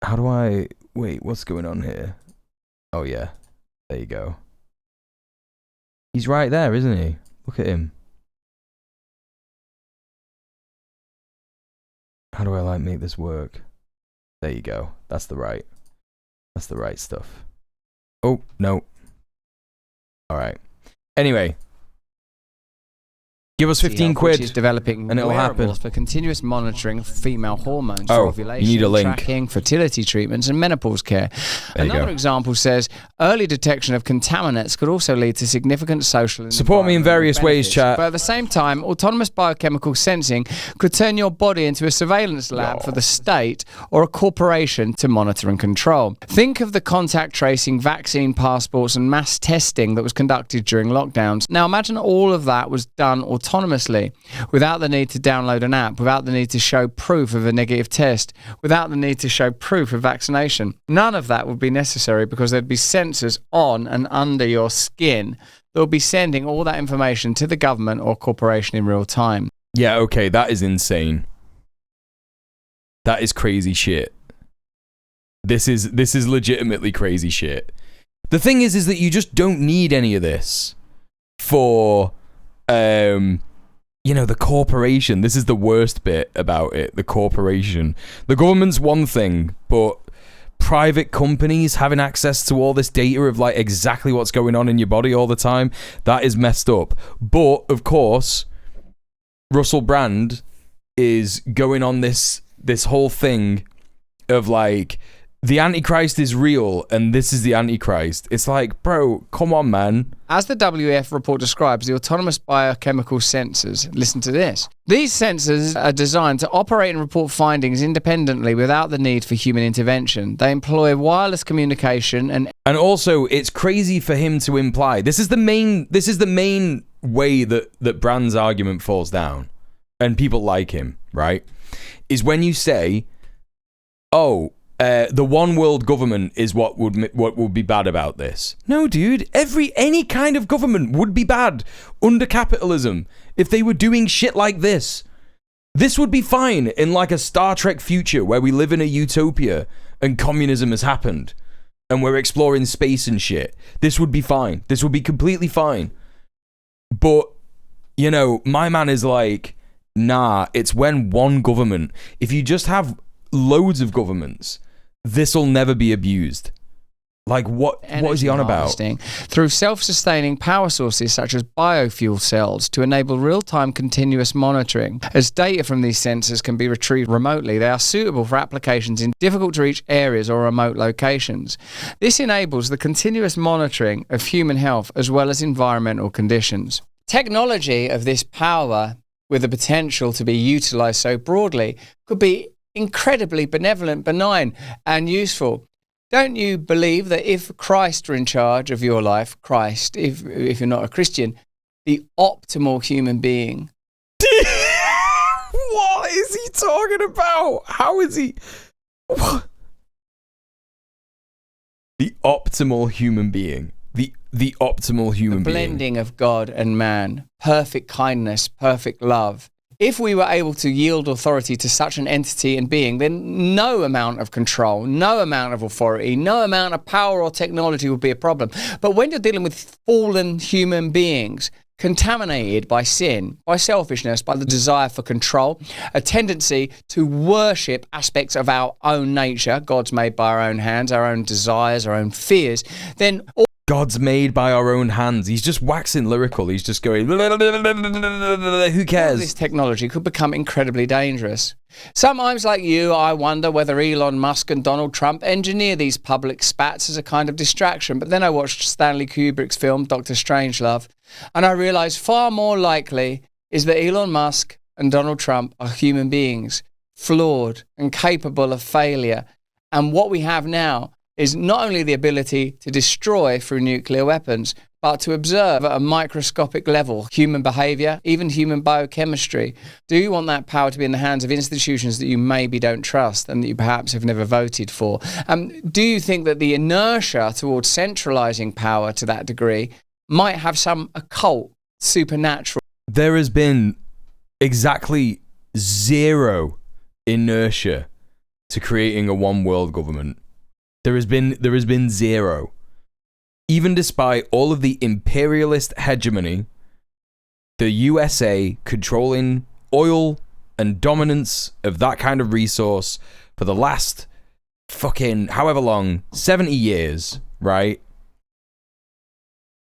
How do I... Wait, what's going on here? Oh, yeah. There you go. He's right there, isn't he? Look at him. How do I, like, make this work? There you go. That's the right stuff. Oh, no. All right. Anyway. Give us 15 quid, which is developing and it'll happen. For continuous monitoring of female hormones, Oh, for ovulation, you need a link. tracking, fertility treatments, and menopause care. Another example says early detection of contaminants could also lead to significant social and support me in various ways, chat. But at the same time, autonomous biochemical sensing could turn your body into a surveillance lab for the state or a corporation to monitor and control. Think of the contact tracing, vaccine passports, and mass testing that was conducted during lockdowns. Now imagine all of that was done autonomously, without the need to download an app, without the need to show proof of a negative test, without the need to show proof of vaccination. None of that would be necessary because there'd be sensors on and under your skin that would be sending all that information to the government or corporation in real time. Yeah, okay, that is insane. That is crazy shit. This is legitimately crazy shit. The thing is that you just don't need any of this for the corporation. This is the worst bit about it, the corporation. The government's one thing, but private companies having access to all this data of like exactly what's going on in your body all the time, that is messed up. But of course, Russell Brand is going on this whole thing of like, the Antichrist is real, and this is the Antichrist. It's like, bro, come on, man. As the WEF report describes, the autonomous biochemical sensors, listen to this. These sensors are designed to operate and report findings independently without the need for human intervention. They employ wireless communication and also, it's crazy for him to imply, this is the main way that Brand's argument falls down, and people like him, right? Is when you say, oh, the one world government is what would be bad about this. No, dude. Any kind of government would be bad under capitalism if they were doing shit like this. This would be fine in like a Star Trek future where we live in a utopia and communism has happened and we're exploring space and shit. This would be fine. This would be completely fine. But, my man is like, nah, it's when one government, if you just have loads of governments, this'll never be abused. Like, what is he on about? Through self-sustaining power sources such as biofuel cells to enable real-time continuous monitoring. As data from these sensors can be retrieved remotely, they are suitable for applications in difficult-to-reach areas or remote locations. This enables the continuous monitoring of human health as well as environmental conditions. Technology of this power, with the potential to be utilized so broadly, could be incredibly benevolent, benign, and useful. Don't you believe that if Christ were in charge of your life, Christ, if you're not a Christian, the optimal human being? What is he talking about? How is he? What? The optimal human being. The optimal human being. Blending of God and man, perfect kindness, perfect love. If we were able to yield authority to such an entity and being, then no amount of control, no amount of authority, no amount of power or technology would be a problem. But when you're dealing with fallen human beings, contaminated by sin, by selfishness, by the desire for control, a tendency to worship aspects of our own nature, God's made by our own hands, our own desires, our own fears, then God's made by our own hands. He's just waxing lyrical. He's just going, who cares? This technology could become incredibly dangerous. Sometimes, like you, I wonder whether Elon Musk and Donald Trump engineer these public spats as a kind of distraction. But then I watched Stanley Kubrick's film, Dr. Strangelove, and I realized far more likely is that Elon Musk and Donald Trump are human beings, flawed and capable of failure. And what we have now is not only the ability to destroy through nuclear weapons, but to observe at a microscopic level human behavior, even human biochemistry? Do you want that power to be in the hands of institutions that you maybe don't trust and that you perhaps have never voted for? Do you think that the inertia towards centralizing power to that degree might have some occult, supernatural? There has been exactly zero inertia to creating a one world government. There has been zero. Even despite all of the imperialist hegemony, the USA controlling oil and dominance of that kind of resource for the last fucking however long, 70 years, right?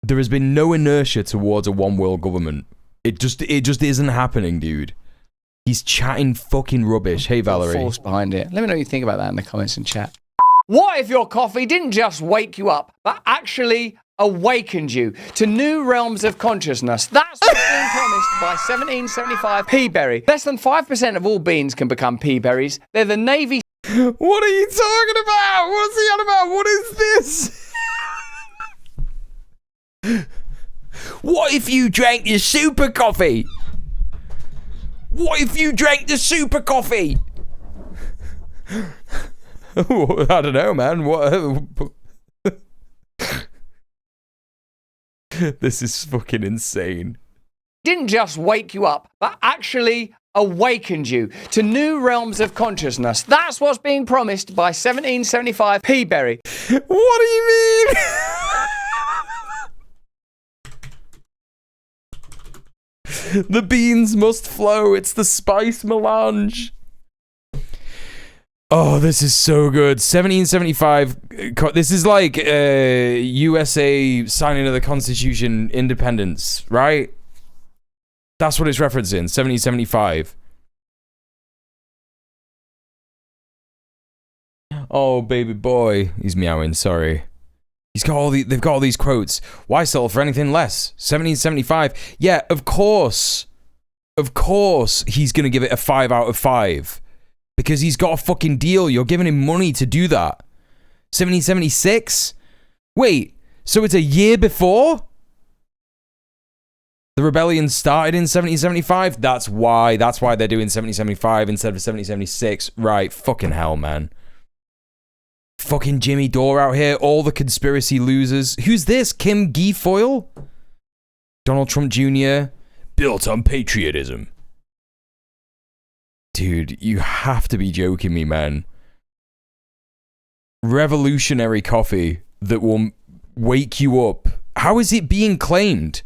There has been no inertia towards a one world government. It just isn't happening, dude. He's chatting fucking rubbish. Hey, Valerie. Force behind it. Let me know what you think about that in the comments and chat. What if your coffee didn't just wake you up, but actually awakened you to new realms of consciousness? That's what's being promised by 1775 pea berry. Less than 5% of all beans can become pea berries. They're the Navy. What are you talking about? What's he on about? What is this? What if you drank your super coffee? What if you drank the super coffee? I don't know, man. What? This is fucking insane. Didn't just wake you up, but actually awakened you to new realms of consciousness. That's what's being promised by 1775 pea berry. What do you mean? The beans must flow. It's the spice melange. Oh, this is so good. 1775. This is like USA signing of the Constitution, independence, right? That's what it's referencing. 1775. Oh, baby boy. He's meowing. Sorry. They've got all these quotes. Why settle for anything less? 1775. Yeah, of course. Of course he's going to give it a 5 out of 5. Because he's got a fucking deal. You're giving him money to do that. 1776? Wait, so it's a year before? The rebellion started in 1775? That's why they're doing 1775 instead of 1776. Right, fucking hell, man. Fucking Jimmy Dore out here, all the conspiracy losers. Who's this? Kim Guilfoyle? Donald Trump Jr. Built on patriotism. Dude, you have to be joking me, man. Revolutionary coffee that will wake you up. How is it being claimed?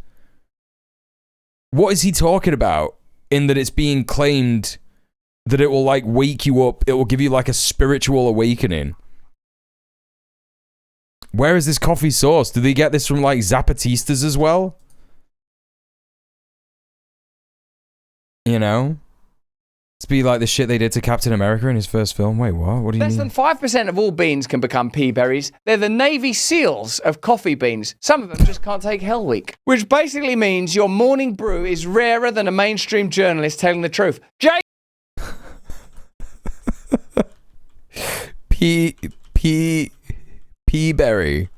What is he talking about in that it's being claimed that it will like wake you up? It will give you like a spiritual awakening. Where is this coffee sourced? Do they get this from like Zapatistas as well? You know? It's be like the shit they did to Captain America in his first film. Wait, what? What do you mean? Less than 5% of all beans can become pea berries. They're the Navy SEALs of coffee beans. Some of them just can't take Hell Week. Which basically means your morning brew is rarer than a mainstream journalist telling the truth. Peaberry.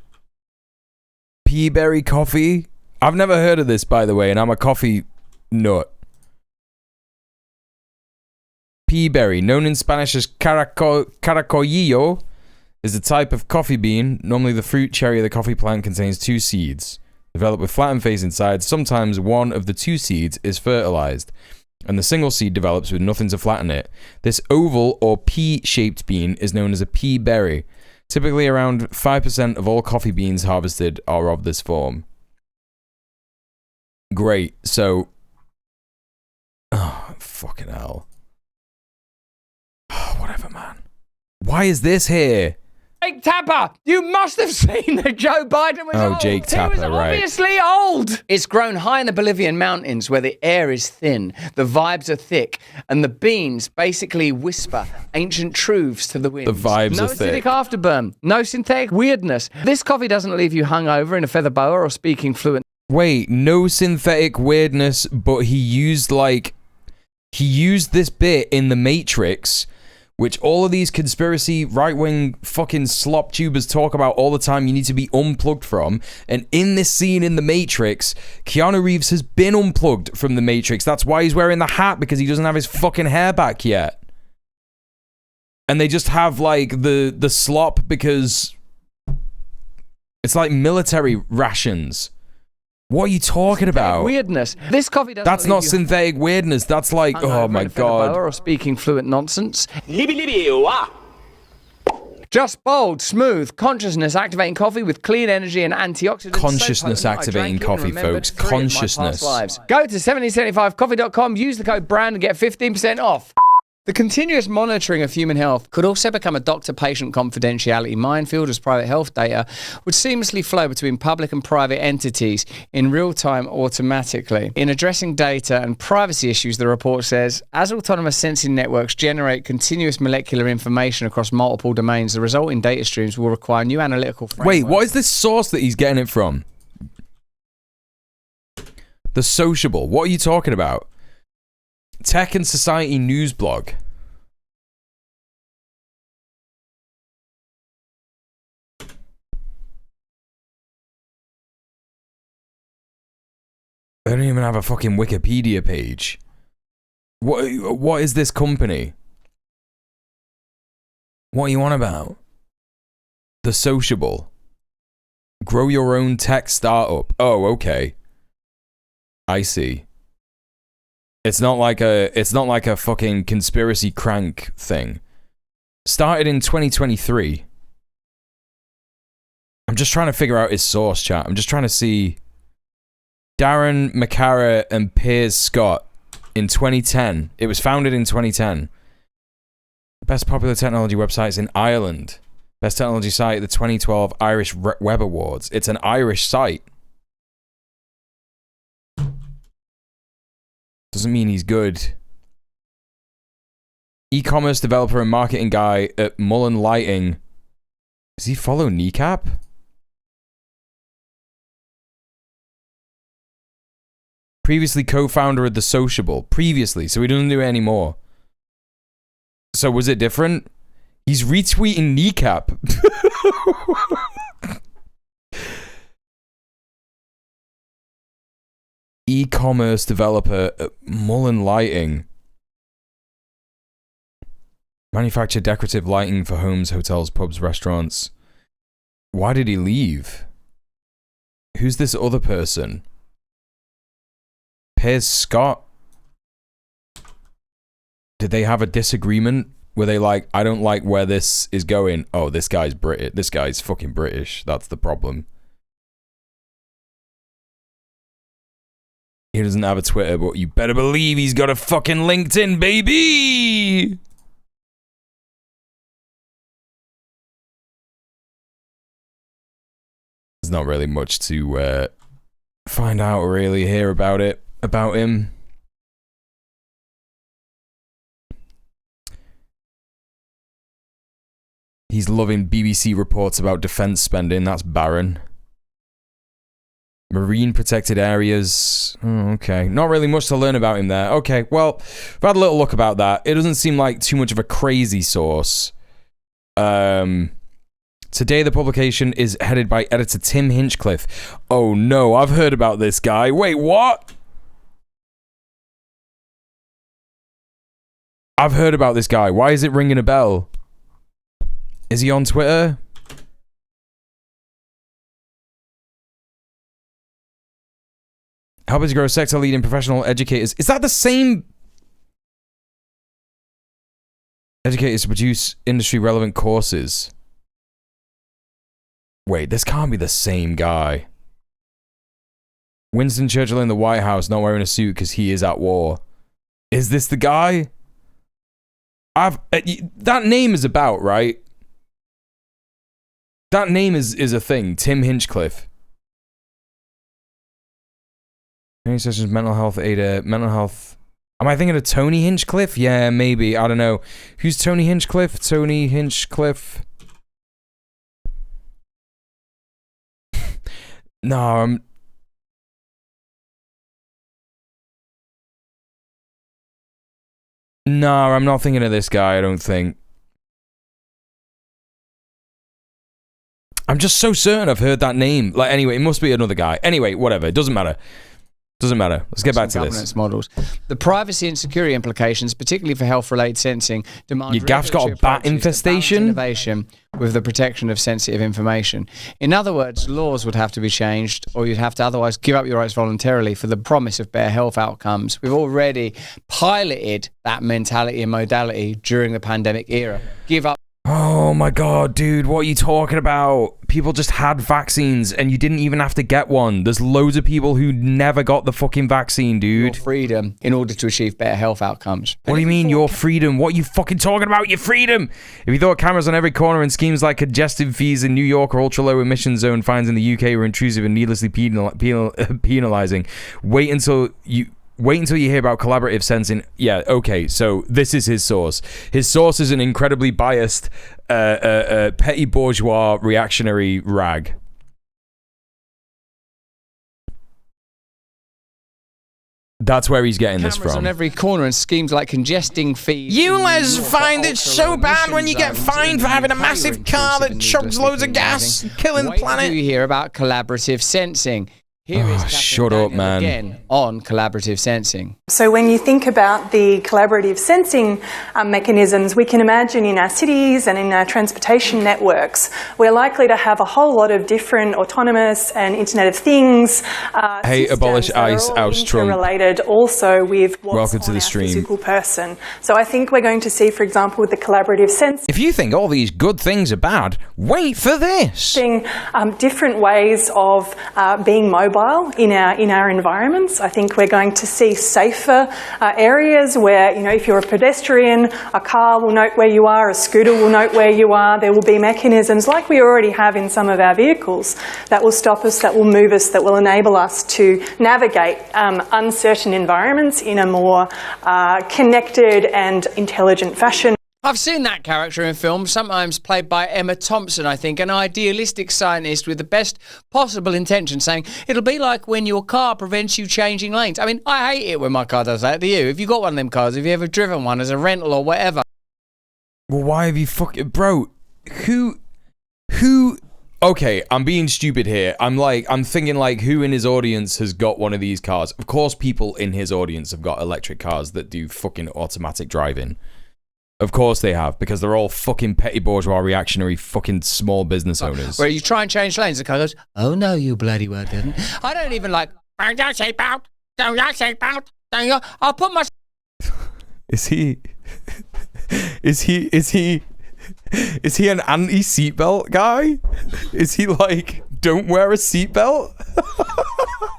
Peaberry coffee? I've never heard of this, by the way, and I'm a coffee nut. Peaberry, known in Spanish as caracolillo, is a type of coffee bean. Normally the fruit cherry of the coffee plant contains 2 seeds. Developed with flattened facing sides, sometimes one of the 2 seeds is fertilized, and the single seed develops with nothing to flatten it. This oval or pea-shaped bean is known as a pea berry. Typically around 5% of all coffee beans harvested are of this form. Great, so... Oh, fucking hell. Whatever, man. Why is this here? Jake Tapper, you must have seen that Joe Biden was old. Oh, Jake Tapper, he was obviously old. It's grown high in the Bolivian mountains where the air is thin, the vibes are thick, and the beans basically whisper ancient truths to the wind. The vibes are thick. No acidic afterburn, no synthetic weirdness. This coffee doesn't leave you hungover in a feather boa or speaking fluent. Wait, no synthetic weirdness, but he used this bit in The Matrix which all of these conspiracy right-wing fucking slop tubers talk about all the time you need to be unplugged from. And in this scene in The Matrix, Keanu Reeves has been unplugged from The Matrix. That's why he's wearing the hat, because he doesn't have his fucking hair back yet. And they just have like the slop because it's like military rations. What are you talking about? Weirdness. This coffee doesn't. That's not synthetic weirdness. That's like, oh my god. Or speaking fluent nonsense. Just bold, smooth, consciousness activating coffee with clean energy and antioxidants. Consciousness activating coffee, folks. Consciousness. Go to 1775coffee.com, use the code BRAND and get 15% off. The continuous monitoring of human health could also become a doctor-patient confidentiality minefield, as private health data would seamlessly flow between public and private entities in real time automatically. In addressing data and privacy issues, the report says, as autonomous sensing networks generate continuous molecular information across multiple domains, the resulting data streams will require new analytical frameworks. Wait, what is this source that he's getting it from? The Sociable. What are you talking about? Tech and Society news blog. They don't even have a fucking Wikipedia page. What is this company? What are you on about? The Sociable. Grow your own tech startup. Oh, okay. I see. It's not like a fucking conspiracy crank thing. Started in 2023. I'm just trying to figure out his source, chat. I'm just trying to see Darren McCarra and Piers Scott in 2010. It was founded in 2010. Best popular technology websites in Ireland. Best technology site at the 2012 Irish Web Awards. It's an Irish site. Doesn't mean he's good. E-commerce developer and marketing guy at Mullen Lighting. Does he follow Kneecap? Previously co-founder of The Sociable. Previously, so he doesn't do it anymore. So was it different? He's retweeting Kneecap. E-commerce developer at Mullen Lighting. Manufacture decorative lighting for homes, hotels, pubs, restaurants. Why did he leave? Who's this other person? Piers Scott? Did they have a disagreement? Were they like, I don't like where this is going. Oh, this guy's British. This guy's fucking British. That's the problem. He doesn't have a Twitter, but you better believe he's got a fucking LinkedIn, baby! There's not really much to find out or really hear about him. He's loving BBC reports about defense spending. That's barren. Marine protected areas. Oh, okay. Not really much to learn about him there. Okay, well, I've had a little look about that. It doesn't seem like too much of a crazy source. Today, the publication is headed by editor Tim Hinchcliffe. Oh no, I've heard about this guy. Wait, what? I've heard about this guy. Why is it ringing a bell? Is he on Twitter? Helping to grow sector leading professional educators. Is that the same? Educators to produce industry relevant courses. Wait, this can't be the same guy. Winston Churchill in the White House not wearing a suit because he is at war. Is this the guy? That name is about, right? That name is a thing. Tim Hinchcliffe. Any sessions, mental health aid, mental health. Am I thinking of Tony Hinchcliffe? Yeah, maybe. I don't know. Who's Tony Hinchcliffe? Tony Hinchcliffe. No, I'm not thinking of this guy, I don't think. I'm just so certain I've heard that name. Like, anyway, it must be another guy. Anyway, whatever. It doesn't matter. Doesn't matter. Let's get back to this. Models. The privacy and security implications, particularly for health-related sensing, demand your gaff's got a bat infestation. Innovation with the protection of sensitive information. In other words, laws would have to be changed, or you'd have to otherwise give up your rights voluntarily for the promise of better health outcomes. We've already piloted that mentality and modality during the pandemic era. Give up. Oh my God, dude, what are you talking about? People just had vaccines and you didn't even have to get one. There's loads of people who never got the fucking vaccine, dude. Your freedom in order to achieve better health outcomes. What do you mean, your freedom? What are you fucking talking about, your freedom? If you thought cameras on every corner and schemes like congestive fees in New York or ultra-low emission zone fines in the UK were intrusive and needlessly penalizing, wait until you hear about collaborative sensing. Yeah, okay, so this is his source. His source is an incredibly biased, petty bourgeois reactionary rag. That's where he's getting this from. On every corner and schemes like congesting fees. You les find it so bad when you get fined for having a massive car that chugs loads of gas, killing the planet. Do you hear about collaborative sensing? Here is shut up, man. Again on collaborative sensing. So when you think about the collaborative sensing mechanisms, we can imagine in our cities and in our transportation networks, we're likely to have a whole lot of different autonomous and Internet of Things hey, abolish ICE, oust Trump. Related also with what's Welcome to the on stream. Our physical person. So I think we're going to see, for example, with the collaborative sensing. If you think all these good things are bad, wait for this. Different ways of being mobile in our environments. I think we're going to see safer areas where, if you're a pedestrian, a car will note where you are, a scooter will note where you are. There will be mechanisms like we already have in some of our vehicles that will stop us, that will move us, that will enable us to navigate uncertain environments in a more connected and intelligent fashion. I've seen that character in films, sometimes played by Emma Thompson, I think, an idealistic scientist with the best possible intention, saying, it'll be like when your car prevents you changing lanes. I mean, I hate it when my car does that. Do you? If you got one of them cars, have you ever driven one as a rental or whatever? Well, why have you fucking... Bro, who... Okay, I'm being stupid here. I'm thinking like, who in his audience has got one of these cars? Of course, people in his audience have got electric cars that do fucking automatic driving. Of course they have, because they're all fucking petty bourgeois reactionary fucking small business owners. Where you try and change lanes, the car goes, oh no, you bloody well didn't. I don't even like, don't you seatbelt, don't you seatbelt, don't you? I'll put my... Is he an anti-seatbelt guy? Is he like, don't wear a seatbelt?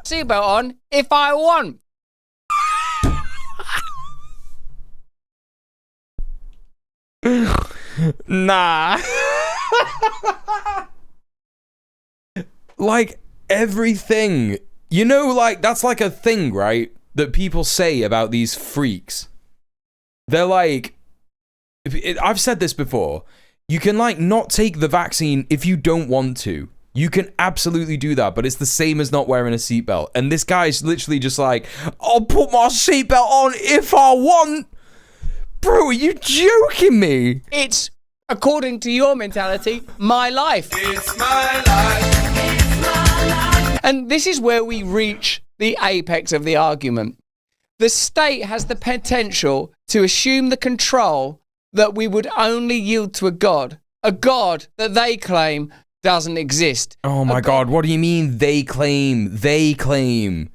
Seatbelt on if I want. Nah. Like everything, like that's like a thing, right? That people say about these freaks. They're like, I've said this before, you can like not take the vaccine if you don't want to. You can absolutely do that, but it's the same as not wearing a seatbelt. And this guy's literally just like, I'll put my seatbelt on if I want. Bro, are you joking me? It's, according to your mentality, my life. It's my life. It's my life. And this is where we reach the apex of the argument. The state has the potential to assume the control that we would only yield to a god that they claim doesn't exist. Oh my God, what do you mean they claim? They claim.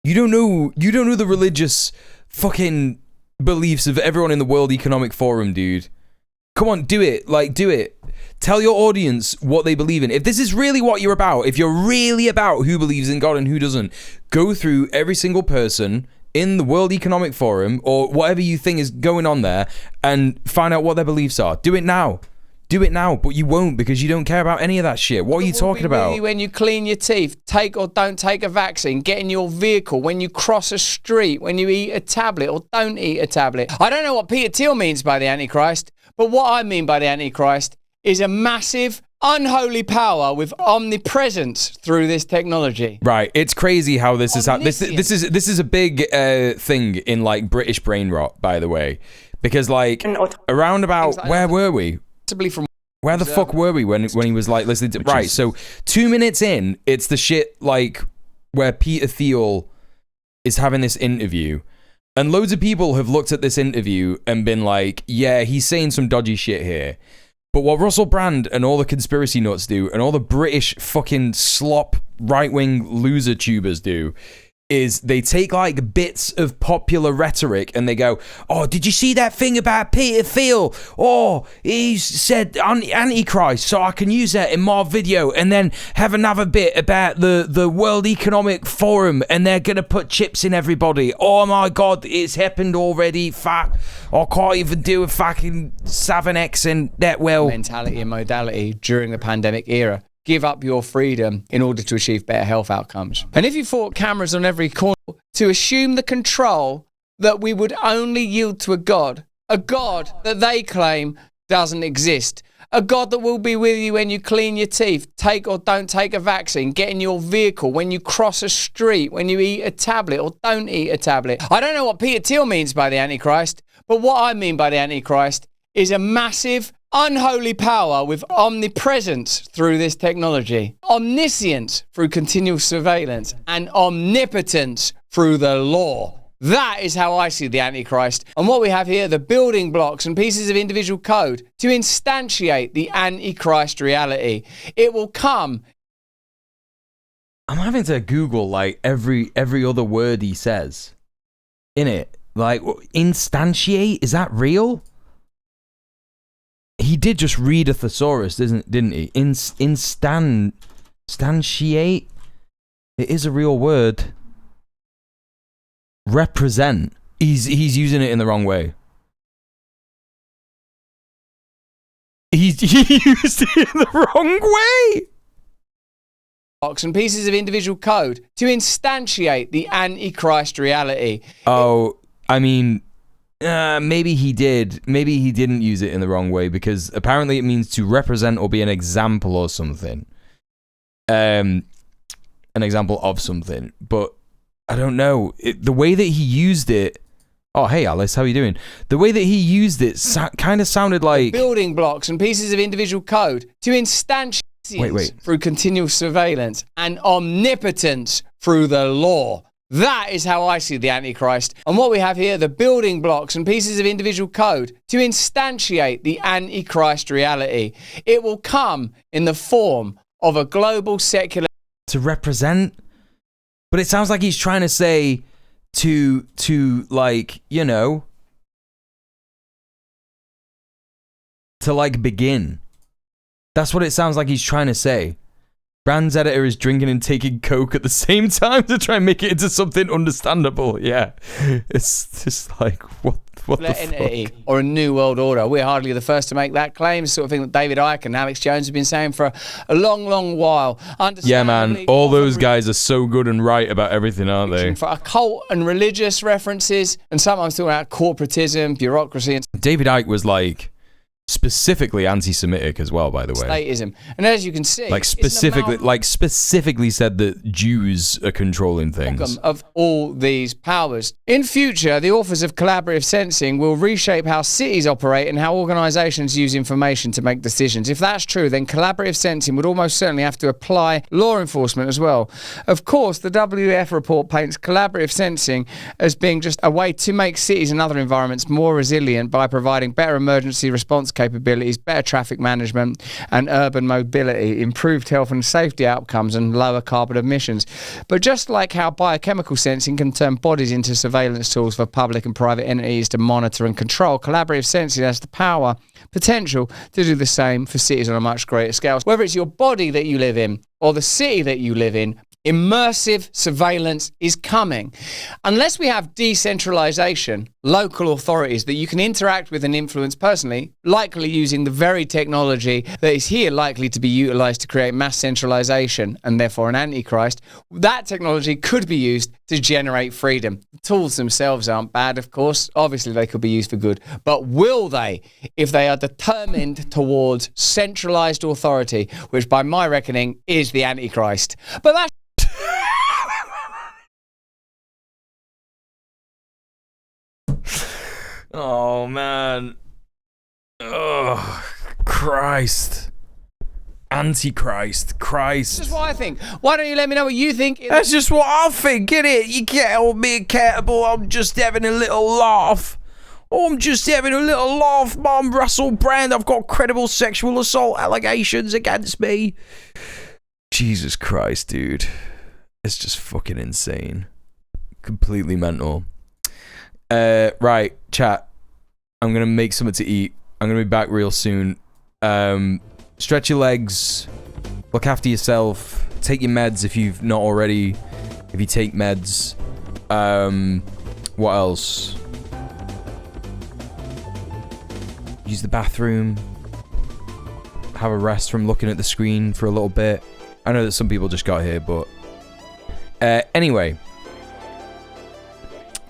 You don't know the religious fucking beliefs of everyone in the World Economic Forum, dude. Come on, do it. Like, do it. Tell your audience what they believe in. If this is really what you're about, if you're really about who believes in God and who doesn't, go through every single person in the World Economic Forum or whatever you think is going on there and find out what their beliefs are. Do it now. Do it now, but you won't because you don't care about any of that shit. What are you talking about? Really when you clean your teeth, take or don't take a vaccine, get in your vehicle, when you cross a street, when you eat a tablet or don't eat a tablet. I don't know what Peter Thiel means by the Antichrist, but what I mean by the Antichrist is a massive, unholy power with omnipresence through this technology. Right, it's crazy how this is. This is a big thing in like British brain rot, by the way, because like around about where were we? From Where the fuck were we when he was like listening to... Right, so 2 minutes in, it's the shit like where Peter Thiel is having this interview, and loads of people have looked at this interview and been like, yeah, he's saying some dodgy shit here. But what Russell Brand and all the conspiracy nuts do, and all the British fucking slop right-wing loser tubers do, is they take like bits of popular rhetoric and they go, oh, did you see that thing about Peter Thiel? Oh, he said Antichrist, so I can use that in my video, and then have another bit about the World Economic Forum, and they're going to put chips in everybody. Oh my God, it's happened already. Fuck, I can't even do a fucking Southern accent that well. Mentality and modality during the pandemic era. Give up your freedom in order to achieve better health outcomes. And if you thought cameras on every corner, to assume the control that we would only yield to a God that they claim doesn't exist, a God that will be with you when you clean your teeth, take or don't take a vaccine, get in your vehicle, when you cross a street, when you eat a tablet or don't eat a tablet. I don't know what Peter Thiel means by the Antichrist, but what I mean by the Antichrist is a massive unholy power with omnipresence through this technology, omniscience through continual surveillance, and omnipotence through the law. That is how I see the Antichrist. And what we have here, the building blocks and pieces of individual code to instantiate the Antichrist reality. It will come. I'm having to Google like every other word he says in it. Like, instantiate, is that real? He did just read a thesaurus, didn't he? Instantiate. It is a real word. Represent. He's using it in the wrong way. He used it in the wrong way. Blocks and pieces of individual code to instantiate the Antichrist reality. Oh, I mean, maybe he did. Maybe he didn't use it in the wrong way, because apparently it means to represent or be an example or something. An example of something. But I don't know. The way that he used it... Oh, hey, Alice, how are you doing? The way that he used it kind of sounded like... Building blocks and pieces of individual code to instantiate through continual surveillance and omnipotence through the law. That is how I see the Antichrist. And what we have here, the building blocks and pieces of individual code to instantiate the Antichrist reality. It will come in the form of a global secular... To represent? But it sounds like he's trying to say to like, you know, to like begin. That's what it sounds like he's trying to say. Brand's editor is drinking and taking coke at the same time to try and make it into something understandable. Yeah, it's just like what the entity fuck? Or a new world order. We're hardly the first to make that claim. Sort of thing that David Icke and Alex Jones have been saying for a long while. Yeah, man. All those guys are so good and right about everything, aren't they? For occult and religious references, and sometimes talking about corporatism, bureaucracy, and David Icke was like specifically anti-Semitic as well, by the way. Statism. And as you can see, like specifically said that Jews are controlling things. Of all these powers. In future, the authors of Collaborative Sensing will reshape how cities operate and how organisations use information to make decisions. If that's true, then Collaborative Sensing would almost certainly have to apply law enforcement as well. Of course, the WEF report paints Collaborative Sensing as being just a way to make cities and other environments more resilient by providing better emergency response capabilities, better traffic management and urban mobility, improved health and safety outcomes and lower carbon emissions. But just like how biochemical sensing can turn bodies into surveillance tools for public and private entities to monitor and control, collaborative sensing has the potential to do the same for cities on a much greater scale. Whether it's your body that you live in or the city that you live in, immersive surveillance is coming. Unless we have decentralization, local authorities that you can interact with and influence personally, likely using the very technology that is here likely to be utilized to create mass centralization and therefore an antichrist, that technology could be used to generate freedom. The tools themselves aren't bad, of course. Obviously, they could be used for good. But will they, if they are determined towards centralized authority, which by my reckoning is the antichrist? But that's oh man. Oh, Christ. Antichrist. Christ. That's what I think. Why don't you let me know what you think? That's just what I think, innit? You can't hold me accountable. I'm just having a little laugh. I'm just having a little laugh. I'm Russell Brand. I've got credible sexual assault allegations against me. Jesus Christ, dude. It's just fucking insane. Completely mental. Right, chat. I'm going to make something to eat. I'm going to be back real soon. Stretch your legs. Look after yourself. Take your meds if you've not already. If you take meds. What else? Use the bathroom. Have a rest from looking at the screen for a little bit. I know that some people just got here, but... anyway.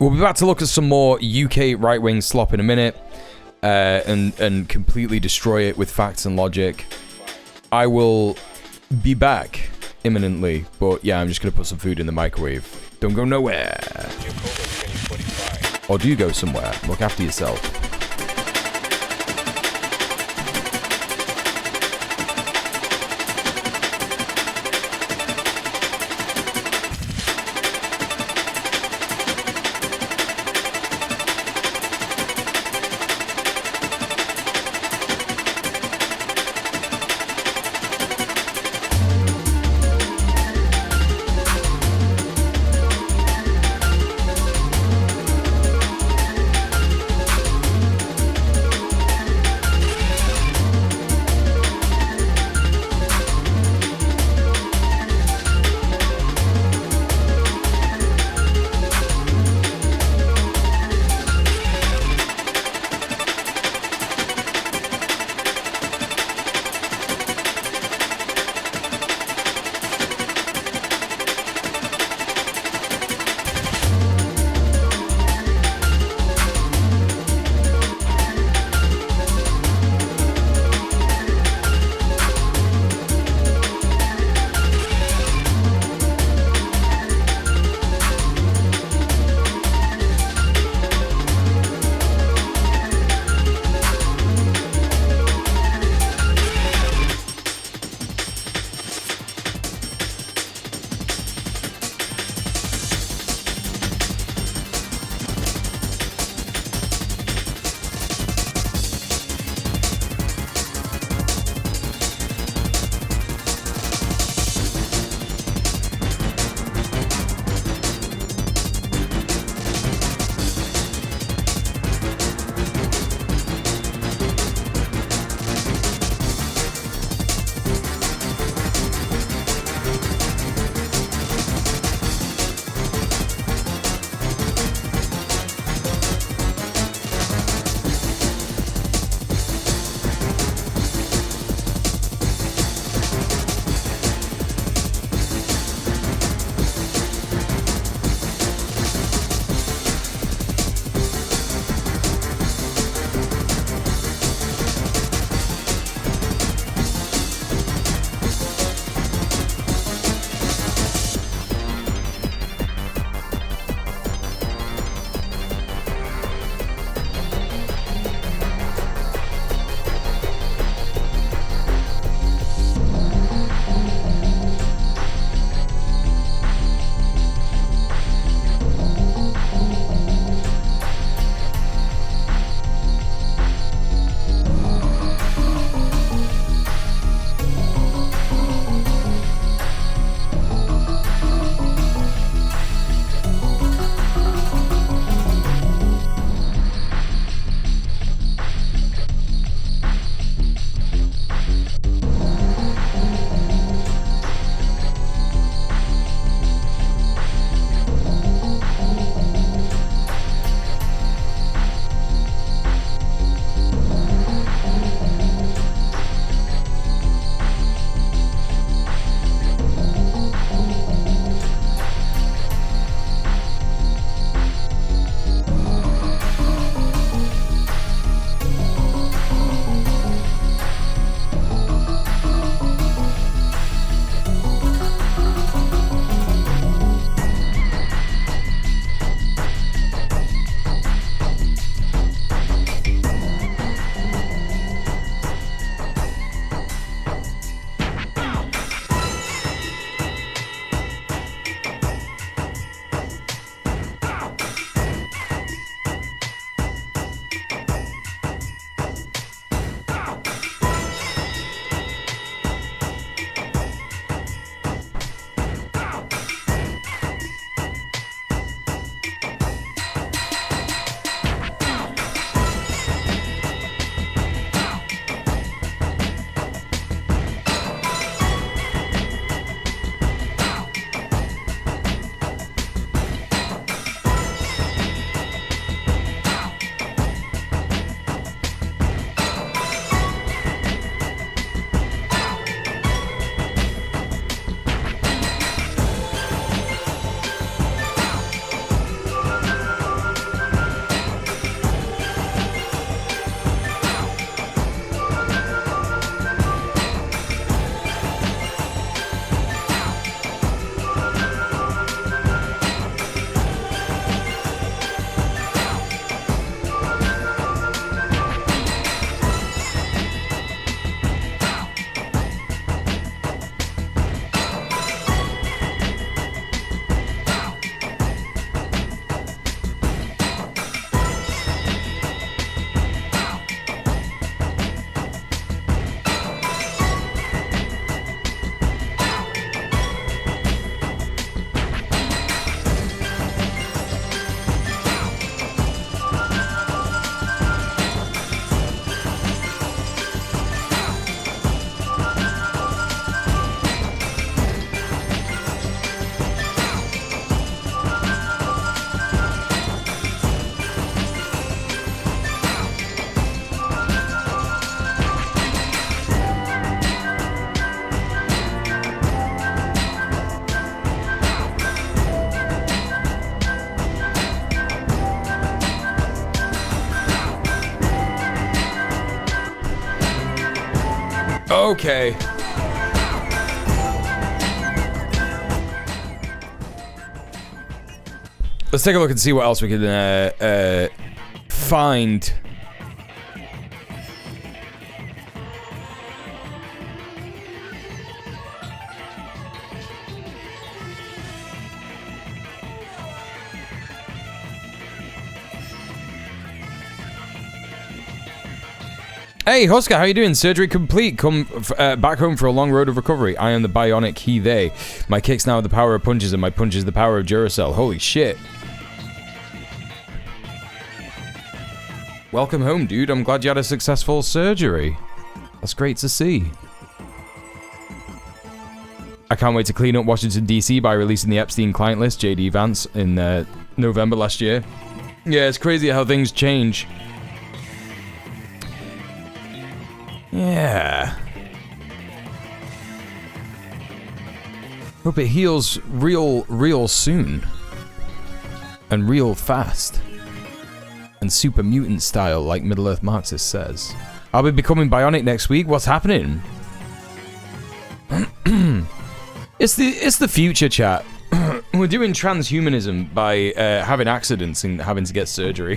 We'll be back to look at some more UK right-wing slop in a minute. And completely destroy it with facts and logic. I will be back imminently. But yeah, I'm just going to put some food in the microwave. Don't go nowhere. Or do go somewhere. Look after yourself. Okay. Let's take a look and see what else we can find. Hey, Husker, how you doing? Surgery complete. Come back home for a long road of recovery. I am the bionic he, they. My kicks now have the power of punches, and my punches the power of Duracell. Holy shit. Welcome home, dude. I'm glad you had a successful surgery. That's great to see. I can't wait to clean up Washington, D.C. by releasing the Epstein client list, J.D. Vance, in November last year. Yeah, it's crazy how things change. Yeah. Hope it heals real soon. And real fast. And super mutant style, like Middle-earth Marxist says. I'll be becoming bionic next week. What's happening? It's the future, chat. We're doing transhumanism by having accidents and having to get surgery.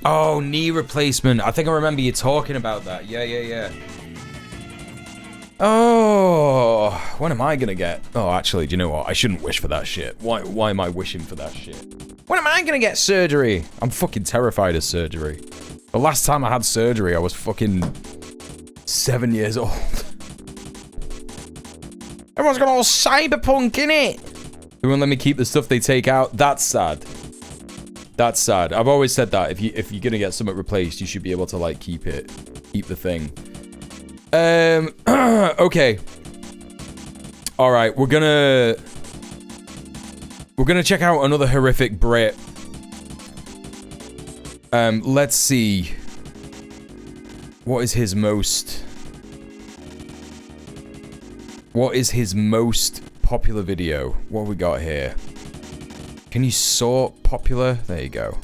Oh, knee replacement. I think I remember you talking about that. Yeah. Oh, when am I gonna get? Oh, actually, do you know what? I shouldn't wish for that shit. Why am I wishing for that shit? When am I gonna get surgery? I'm fucking terrified of surgery. The last time I had surgery, I was fucking 7 years old. Everyone's got all cyberpunk, innit? They won't let me keep the stuff they take out. That's sad. That's sad. I've always said that if you're gonna get something replaced, you should be able to like keep the thing. Okay. All right, we're gonna check out another horrific Brit. Let's see. What is his most popular video? What have we got here? Can you sort popular? There you go.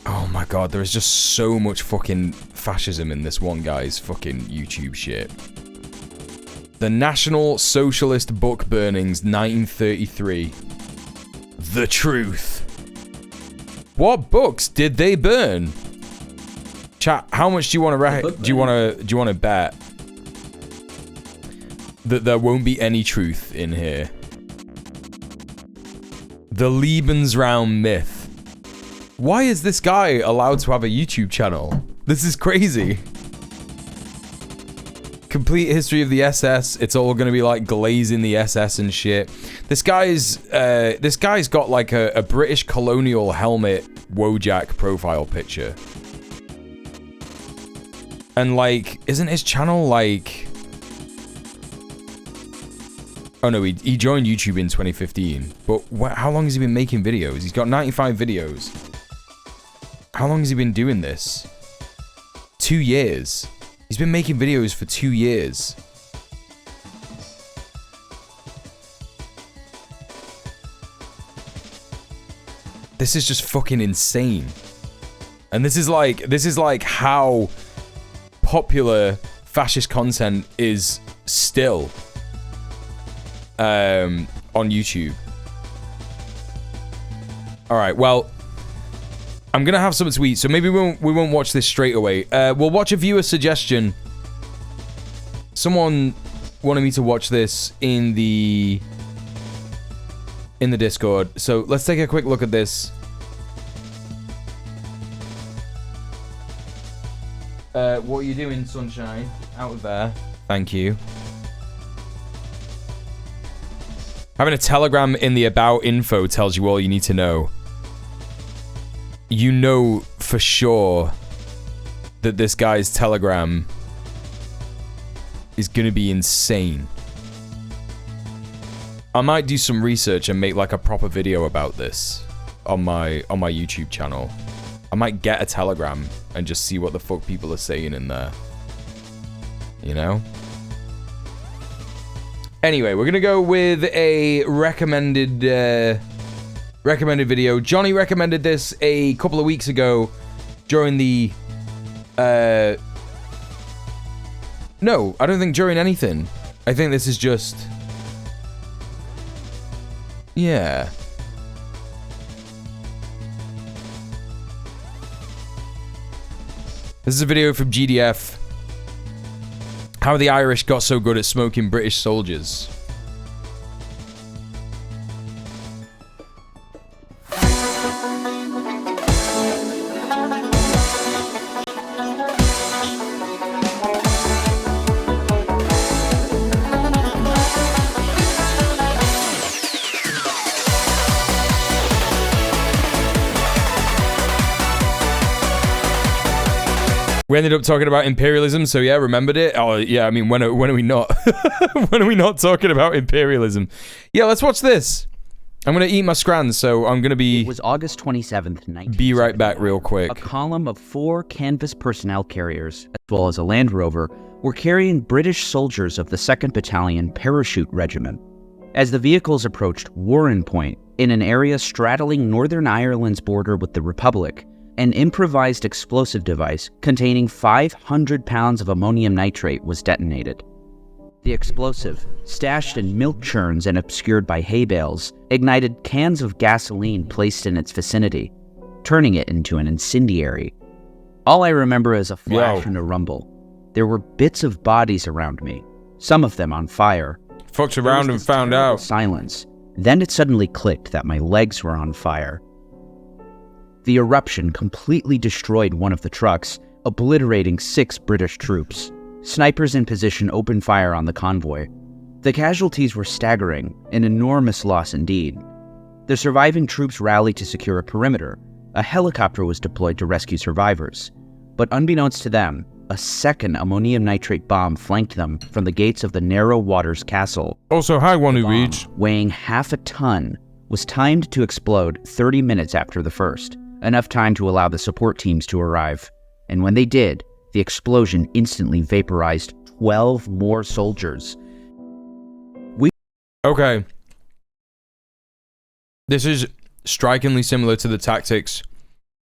Oh my god, there is just so much fucking fascism in this one guy's fucking YouTube shit. The National Socialist Book Burnings, 1933. The Truth. What books did they burn? Chat, how much do you want to bet that there won't be any truth in here? The Lebensraum myth. Why is this guy allowed to have a YouTube channel? This is crazy. Complete history of the SS. It's all gonna be like glazing the SS and shit. This guy's got like a British colonial helmet Wojak profile picture. And like, isn't his channel like... Oh no, he joined YouTube in 2015. But how long has he been making videos? He's got 95 videos. How long has he been doing this? 2 years. He's been making videos for 2 years. This is just fucking insane. And this is like how popular fascist content is still on YouTube. All right, well, I'm gonna have something to eat, so maybe we won't watch this straight away. We'll watch a viewer suggestion. Someone wanted me to watch this in the Discord, so let's take a quick look at this. What are you doing, sunshine? Out of there. Thank you. Having a telegram in the about info tells you all you need to know. You know for sure that this guy's telegram is gonna be insane. I might do some research and make like a proper video about this on my YouTube channel. I might get a Telegram and just see what the fuck people are saying in there. You know? Anyway, we're gonna go with a recommended video. Johnny recommended this a couple of weeks ago during the no, I don't think during anything. I think this is just, yeah. This is a video from GDF. How the Irish got so good at smoking British soldiers. We ended up talking about imperialism, so yeah, remembered it. Oh yeah, I mean, when are we not? When are we not talking about imperialism? Yeah, let's watch this. I'm gonna eat my scrans, so I'm gonna be. It was August 27th, 1970. Be right back, real quick. A column of 4 canvas personnel carriers, as well as a Land Rover, were carrying British soldiers of the 2nd Battalion Parachute Regiment. As the vehicles approached Warren Point, in an area straddling Northern Ireland's border with the Republic, an improvised explosive device containing 500 pounds of ammonium nitrate was detonated. The explosive, stashed in milk churns and obscured by hay bales, ignited cans of gasoline placed in its vicinity, turning it into an incendiary. All I remember is a flash and a rumble. There were bits of bodies around me, some of them on fire. Fucked around and found out. Silence. Then it suddenly clicked that my legs were on fire. The eruption completely destroyed one of the trucks, obliterating 6 British troops. Snipers in position opened fire on the convoy. The casualties were staggering, an enormous loss indeed. The surviving troops rallied to secure a perimeter. A helicopter was deployed to rescue survivors. But unbeknownst to them, a second ammonium nitrate bomb flanked them from the gates of the Narrow Waters Castle. Also, hi, one who reads. Weighing half a ton, was timed to explode 30 minutes after the first. Enough time to allow the support teams to arrive. And when they did, the explosion instantly vaporized 12 more soldiers. Okay. This is strikingly similar to the tactics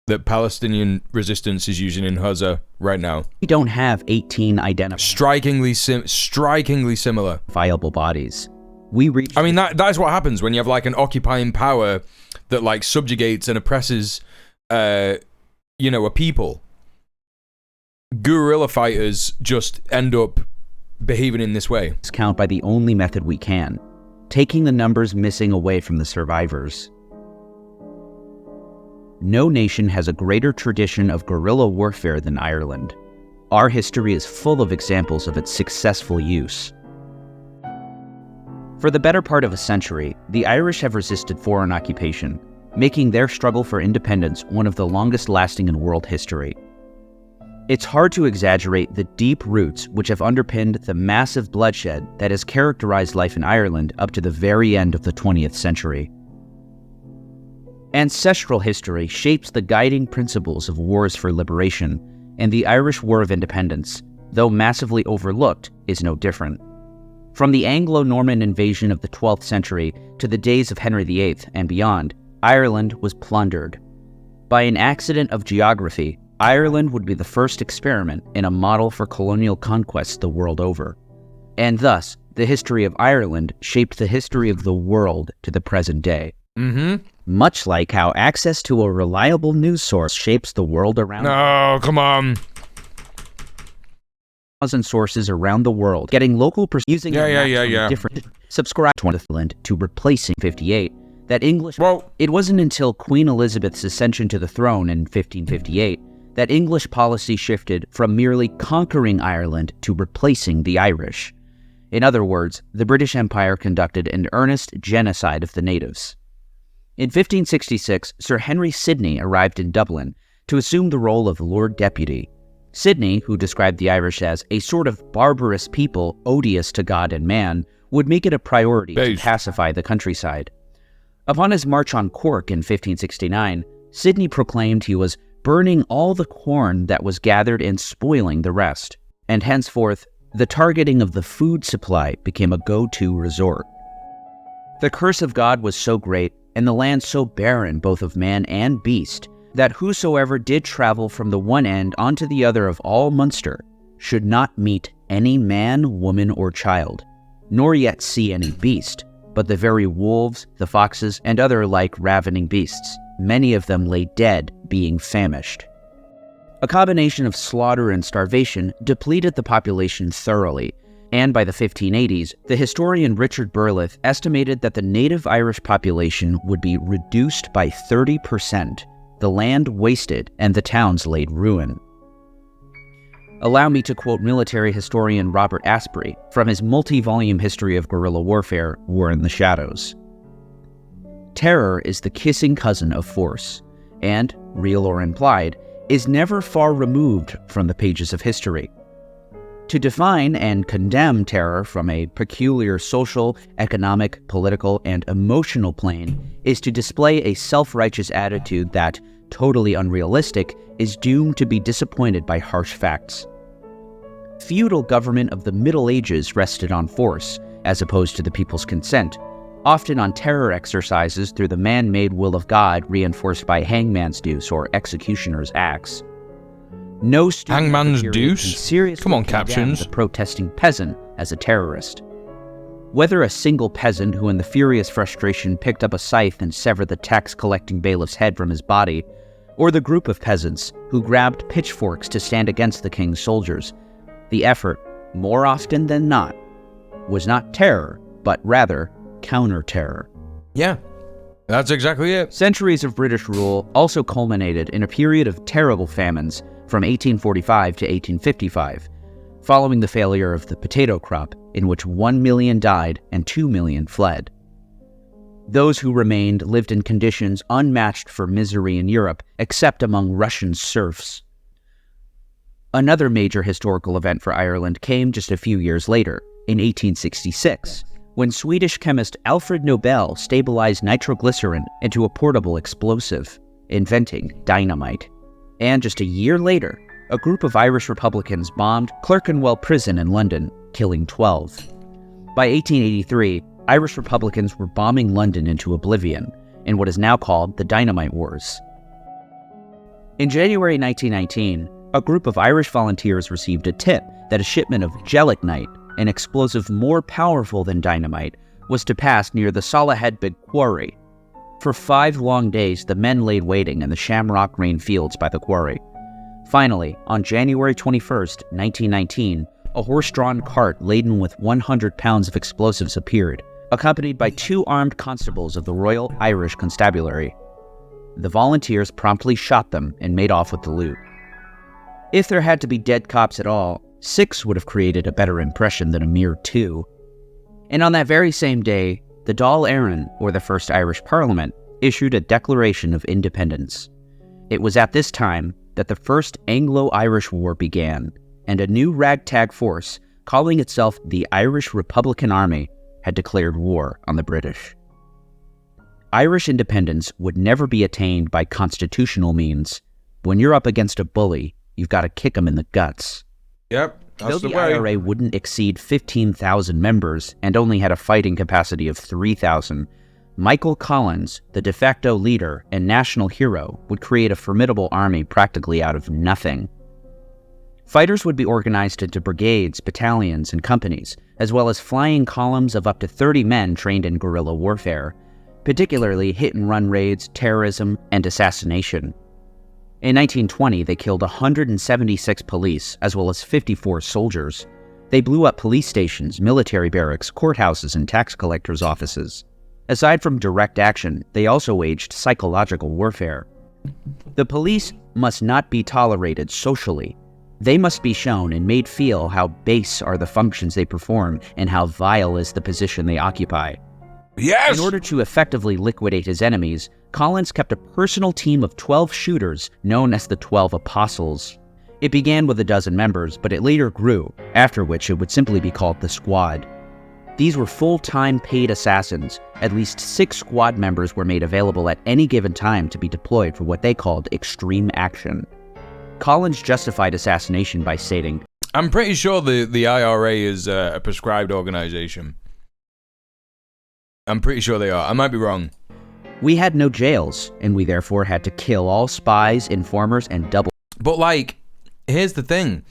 that Palestinian resistance is using in Gaza right now. We don't have 18 strikingly similar viable bodies. I mean, that is what happens when you have like an occupying power that like subjugates and oppresses you know, a people. Guerrilla fighters just end up behaving in this way. Count by the only method we can, taking the numbers missing away from the survivors. No nation has a greater tradition of guerrilla warfare than Ireland. Our history is full of examples of its successful use. For the better part of a century, the Irish have resisted foreign occupation, making their struggle for independence one of the longest lasting in world history. It's hard to exaggerate the deep roots which have underpinned the massive bloodshed that has characterized life in Ireland up to the very end of the 20th century. Ancestral history shapes the guiding principles of wars for liberation, and the Irish War of Independence, though massively overlooked, is no different. From the Anglo-Norman invasion of the 12th century to the days of Henry VIII and beyond, Ireland was plundered. By an accident of geography, Ireland would be the first experiment in a model for colonial conquest the world over. And thus, the history of Ireland shaped the history of the world to the present day. Much like how access to a reliable news source shapes the world around. Oh, come on. Thousand sources around the world, getting local using different. Subscribe to replacing 58. That English. It wasn't until Queen Elizabeth's ascension to the throne in 1558 that English policy shifted from merely conquering Ireland to replacing the Irish. In other words, the British Empire conducted an earnest genocide of the natives. In 1566, Sir Henry Sidney arrived in Dublin to assume the role of Lord Deputy. Sidney, who described the Irish as a sort of barbarous people odious to God and man, would make it a priority to pacify the countryside. Upon his march on Cork in 1569, Sidney proclaimed he was burning all the corn that was gathered and spoiling the rest, and henceforth, the targeting of the food supply became a go-to resort. The curse of God was so great, and the land so barren both of man and beast, that whosoever did travel from the one end onto the other of all Munster should not meet any man, woman, or child, nor yet see any beast, but the very wolves, the foxes, and other like ravening beasts. Many of them lay dead, being famished. A combination of slaughter and starvation depleted the population thoroughly, and by the 1580s, the historian Richard Burleth estimated that the native Irish population would be reduced by 30%, the land wasted, and the towns laid ruin. Allow me to quote military historian Robert Asprey from his multi-volume history of guerrilla warfare, War in the Shadows. Terror is the kissing cousin of force, and, real or implied, is never far removed from the pages of history. To define and condemn terror from a peculiar social, economic, political, and emotional plane is to display a self-righteous attitude that, totally unrealistic, is doomed to be disappointed by harsh facts. Feudal government of the Middle Ages rested on force, as opposed to the people's consent, often on terror exercises through the man-made will of God reinforced by hangman's noose or executioner's axe. No student Hangman's can deuce? seriously Come on, condemn captions. the protesting peasant as a terrorist. Whether a single peasant who in the furious frustration picked up a scythe and severed the tax-collecting bailiff's head from his body, or the group of peasants who grabbed pitchforks to stand against the king's soldiers, the effort, more often than not, was not terror, but rather counter-terror. Yeah, that's exactly it. Centuries of British rule also culminated in a period of terrible famines from 1845 to 1855, following the failure of the potato crop, in which 1 million died and 2 million fled. Those who remained lived in conditions unmatched for misery in Europe, except among Russian serfs. Another major historical event for Ireland came just a few years later, in 1866, when Swedish chemist Alfred Nobel stabilized nitroglycerin into a portable explosive, inventing dynamite. And just a year later, a group of Irish Republicans bombed Clerkenwell Prison in London, killing 12. By 1883, Irish Republicans were bombing London into oblivion, in what is now called the Dynamite Wars. In January 1919, a group of Irish volunteers received a tip that a shipment of gelignite, an explosive more powerful than dynamite, was to pass near the Salahedbig quarry. For 5 long days, the men laid waiting in the shamrock green fields by the quarry. Finally, on January 21st, 1919, a horse-drawn cart laden with 100 pounds of explosives appeared, accompanied by 2 armed constables of the Royal Irish Constabulary. The volunteers promptly shot them and made off with the loot. If there had to be dead cops at all, 6 would have created a better impression than a mere 2. And on that very same day, the Dáil Éireann, or the First Irish Parliament, issued a Declaration of Independence. It was at this time that the First Anglo-Irish War began, and a new ragtag force, calling itself the Irish Republican Army, had declared war on the British. Irish independence would never be attained by constitutional means. When you're up against a bully, you've got to kick him in the guts. Yep, that's Though the the way. IRA wouldn't exceed 15,000 members and only had a fighting capacity of 3,000, Michael Collins, the de facto leader and national hero, would create a formidable army practically out of nothing. Fighters would be organized into brigades, battalions, and companies, as well as flying columns of up to 30 men trained in guerrilla warfare, particularly hit-and-run raids, terrorism, and assassination. In 1920, they killed 176 police, as well as 54 soldiers. They blew up police stations, military barracks, courthouses, and tax collectors' offices. Aside from direct action, they also waged psychological warfare. The police must not be tolerated socially. They must be shown and made feel how base are the functions they perform and how vile is the position they occupy. Yes! In order to effectively liquidate his enemies, Collins kept a personal team of 12 shooters known as the 12 Apostles. It began with a dozen members, but it later grew, after which it would simply be called the Squad. These were full-time paid assassins. At least 6 squad members were made available at any given time to be deployed for what they called extreme action. Collins justified assassination by stating, I'm pretty sure the IRA is a prescribed organization. I'm pretty sure they are. I might be wrong. "We had no jails, and we therefore had to kill all spies, informers, and double..." But like, here's the thing.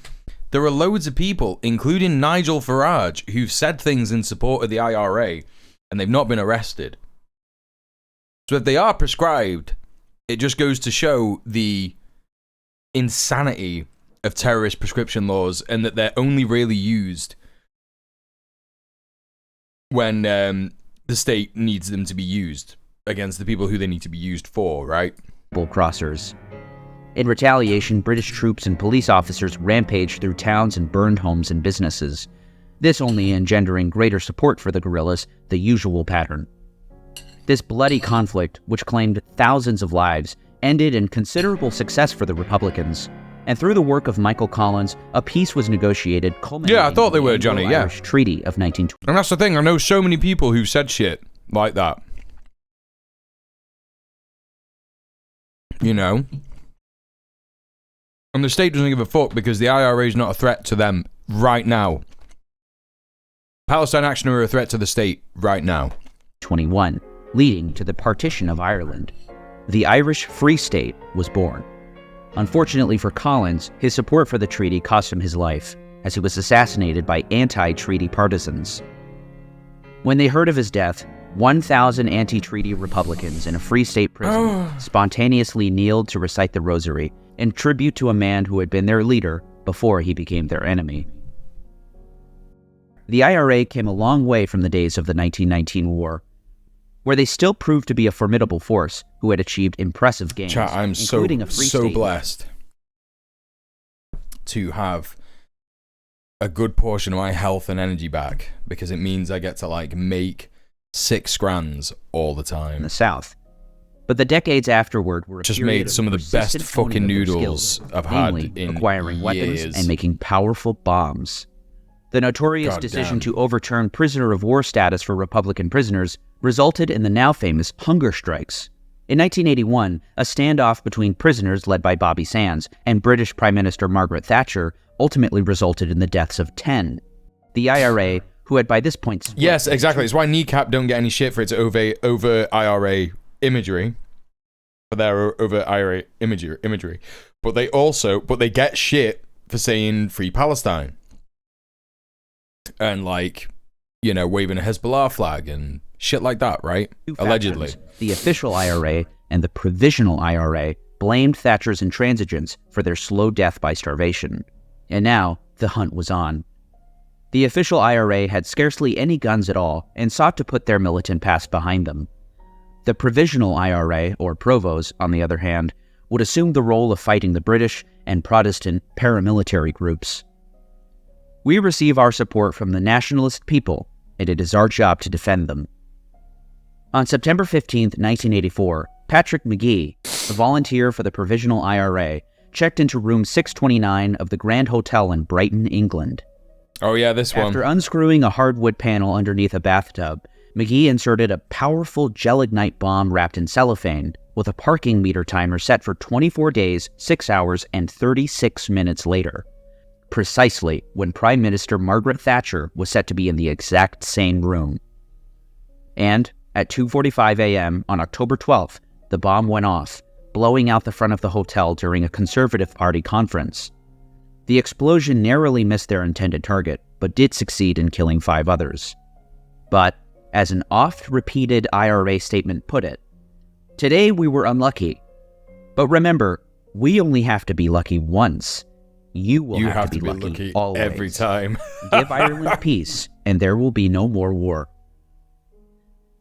There are loads of people, including Nigel Farage, who've said things in support of the IRA, and they've not been arrested. So if they are prescribed, it just goes to show the insanity of terrorist prescription laws, and that they're only really used when the state needs them to be used against the people who they need to be used for, right? Crossers. In retaliation, British troops and police officers rampaged through towns and burned homes and businesses, this only engendering greater support for the guerrillas, the usual pattern. This bloody conflict, which claimed thousands of lives, ended in considerable success for the Republicans, and through the work of Michael Collins, a peace was negotiated culminating Yeah, I thought they were, Johnny, yeah. Irish Treaty of 1920. And that's the thing, I know so many people who've said shit like that. You know? And the state doesn't give a fuck because the IRA is not a threat to them right now. Palestine Action are a threat to the state right now. 21, leading to the partition of Ireland. The Irish Free State was born. Unfortunately for Collins, his support for the treaty cost him his life, as he was assassinated by anti-treaty partisans. When they heard of his death, 1,000 anti-treaty Republicans in a Free State prison spontaneously kneeled to recite the Rosary in tribute to a man who had been their leader before he became their enemy. The IRA came a long way from the days of the 1919 war, where they still proved to be a formidable force who had achieved impressive gains, Chat, I'm including a free so state. blessed to have a good portion of my health and energy back, because it means I get to like make 6 grands all the time. In the South. But the decades afterward were just made some of the best fucking noodles I've had in acquiring years. weapons and making powerful bombs. The notorious decision to overturn prisoner of war status for Republican prisoners resulted in the now famous hunger strikes. In 1981, a standoff between prisoners led by Bobby Sands and British Prime Minister Margaret Thatcher ultimately resulted in the deaths of 10. The IRA, who had by this point... Yes, exactly. It's why Kneecap don't get any shit for its over IRA imagery. For their over IRA imagery. But they get shit for saying Free Palestine. And like, you know, waving a Hezbollah flag and shit like that, right? Allegedly. The official IRA and the provisional IRA blamed Thatcher's intransigence for their slow death by starvation. And now, the hunt was on. The official IRA had scarcely any guns at all and sought to put their militant past behind them. The provisional IRA, or Provos, on the other hand, would assume the role of fighting the British and Protestant paramilitary groups. We receive our support from the nationalist people, and it is our job to defend them. On September 15, 1984, Patrick McGee, a volunteer for the Provisional IRA, checked into room 629 of the Grand Hotel in Brighton, England. Oh yeah, this one. After unscrewing a hardwood panel underneath a bathtub, McGee inserted a powerful gelignite bomb wrapped in cellophane with a parking meter timer set for 24 days, 6 hours, and 36 minutes later. Precisely when Prime Minister Margaret Thatcher was set to be in the exact same room. And at 2:45 a.m. on October 12th, the bomb went off, blowing out the front of the hotel during a Conservative Party conference. The explosion narrowly missed their intended target, but did succeed in killing 5 others. But, as an oft-repeated IRA statement put it, today we were unlucky. But remember, we only have to be lucky once. You will have to be lucky always. Every time. Give Ireland peace, and there will be no more war.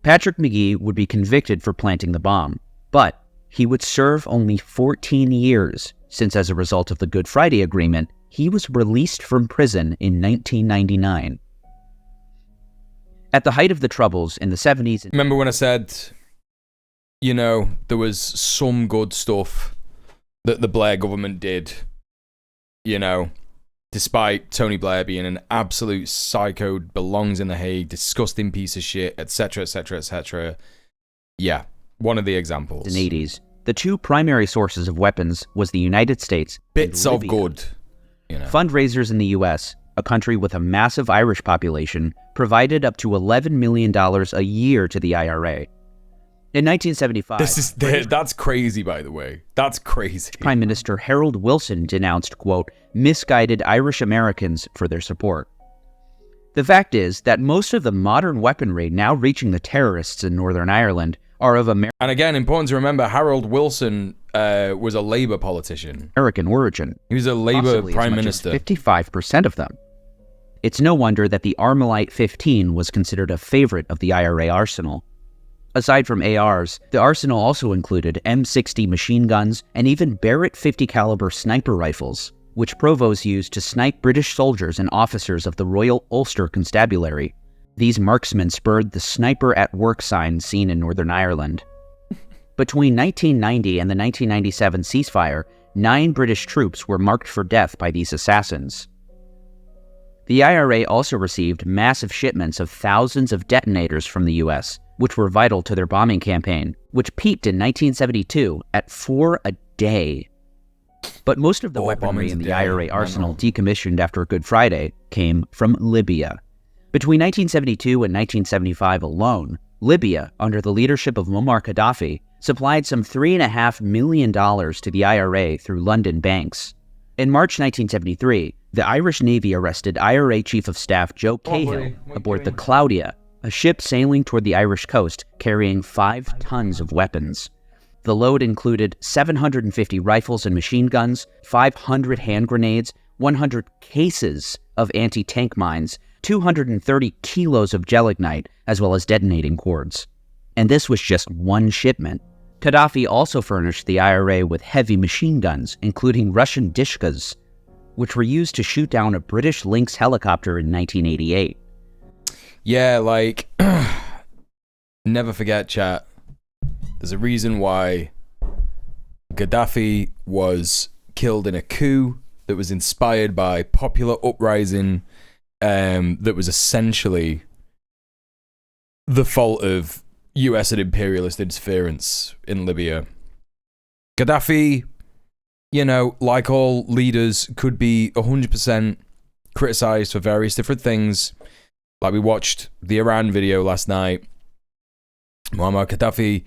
Patrick McGee would be convicted for planting the bomb, but he would serve only 14 years, since as a result of the Good Friday Agreement, he was released from prison in 1999. At the height of the Troubles in the 70s... Remember when I said, you know, there was some good stuff that the Blair government did, you know, despite Tony Blair being an absolute psycho, belongs in The Hague, disgusting piece of shit, etc., etc., etc. Yeah, one of the examples. In the 80s, the two primary sources of weapons was the United States Bits and of Libya. good. You know. Fundraisers in the U.S., a country with a massive Irish population, provided up to $11 million a year to the IRA. In 1975, That's crazy, by the way. That's crazy. Prime Minister Harold Wilson denounced, quote, misguided Irish Americans for their support. The fact is that most of the modern weaponry now reaching the terrorists in Northern Ireland are of And again, important to remember, Harold Wilson was a Labour politician. American origin. He was a Labour Possibly Prime as much Minister. as 55% of them. It's no wonder that the Armalite 15 was considered a favorite of the IRA arsenal. Aside from ARs, the arsenal also included M60 machine guns and even Barrett 50 caliber sniper rifles, which Provos used to snipe British soldiers and officers of the Royal Ulster Constabulary. These marksmen spurred the sniper at work sign seen in Northern Ireland. Between 1990 and the 1997 ceasefire, 9 British troops were marked for death by these assassins. The IRA also received massive shipments of thousands of detonators from the US, which were vital to their bombing campaign, which peaked in 1972 at 4 a day. But most of the weaponry in the IRA arsenal decommissioned after Good Friday came from Libya. Between 1972 and 1975 alone, Libya, under the leadership of Muammar Gaddafi, supplied some $3.5 million to the IRA through London banks. In March 1973, the Irish Navy arrested IRA Chief of Staff Joe Cahill aboard the Claudia, a ship sailing toward the Irish coast carrying 5 tons of weapons. The load included 750 rifles and machine guns, 500 hand grenades, 100 cases of anti-tank mines, 230 kilos of gelignite, as well as detonating cords. And this was just one shipment. Gaddafi also furnished the IRA with heavy machine guns, including Russian Dishkas, which were used to shoot down a British Lynx helicopter in 1988. Yeah, like, never forget, chat. There's a reason why Gaddafi was killed in a coup that was inspired by popular uprising that was essentially the fault of US and imperialist interference in Libya. Gaddafi, you know, like all leaders, could be 100% criticized for various different things. Like we watched the Iran video last night. Muammar Gaddafi,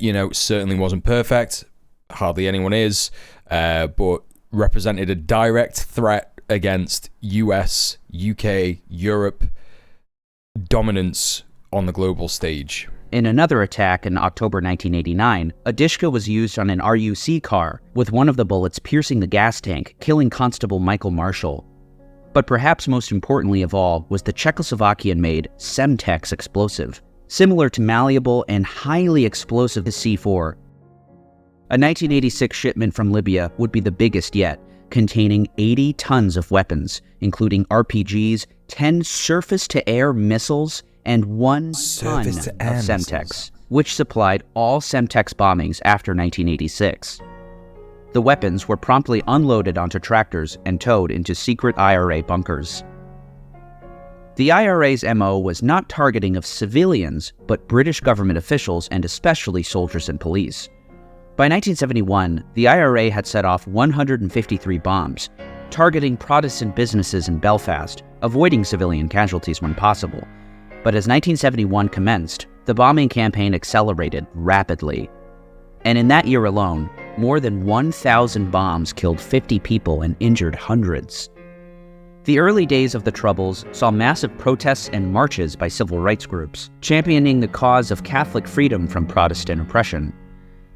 you know, certainly wasn't perfect. Hardly anyone is. But represented a direct threat against US, UK, Europe dominance on the global stage. In another attack in October 1989, a Dishka was used on an RUC car, with one of the bullets piercing the gas tank, killing Constable Michael Marshall. But perhaps most importantly of all was the Czechoslovakian-made Semtex explosive, similar to malleable and highly explosive C4. A 1986 shipment from Libya would be the biggest yet, containing 80 tons of weapons, including RPGs, 10 surface-to-air missiles, and 1 ton of Semtex, which supplied all Semtex bombings after 1986. The weapons were promptly unloaded onto tractors and towed into secret IRA bunkers. The IRA's MO was not targeting of civilians, but British government officials and especially soldiers and police. By 1971, the IRA had set off 153 bombs, targeting Protestant businesses in Belfast, avoiding civilian casualties when possible. But as 1971 commenced, the bombing campaign accelerated rapidly. And in that year alone, more than 1,000 bombs killed 50 people and injured hundreds. The early days of the Troubles saw massive protests and marches by civil rights groups, championing the cause of Catholic freedom from Protestant oppression.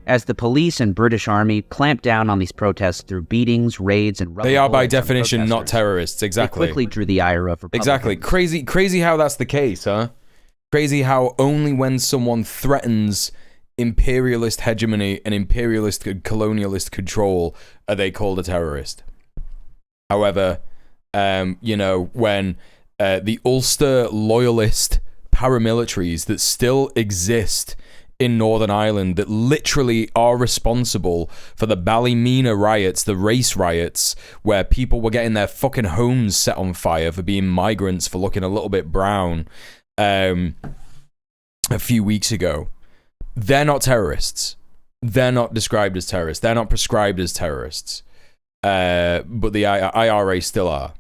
As the police and British Army clamped down on these protests through beatings, raids, and rubber they are by bullets on definition not protesters, terrorists. Exactly. They quickly drew the ire of Republicans. Exactly. Crazy how that's the case, huh? Crazy how only when someone threatens imperialist hegemony and imperialist and colonialist control are they called a terrorist. However, you know, when the Ulster loyalist paramilitaries that still exist in Northern Ireland that literally are responsible for the Ballymena riots, the race riots, where people were getting their fucking homes set on fire for being migrants, for looking a little bit brown, a few weeks ago. They're not terrorists. They're not described as terrorists. They're not prescribed as terrorists. But the IRA still are.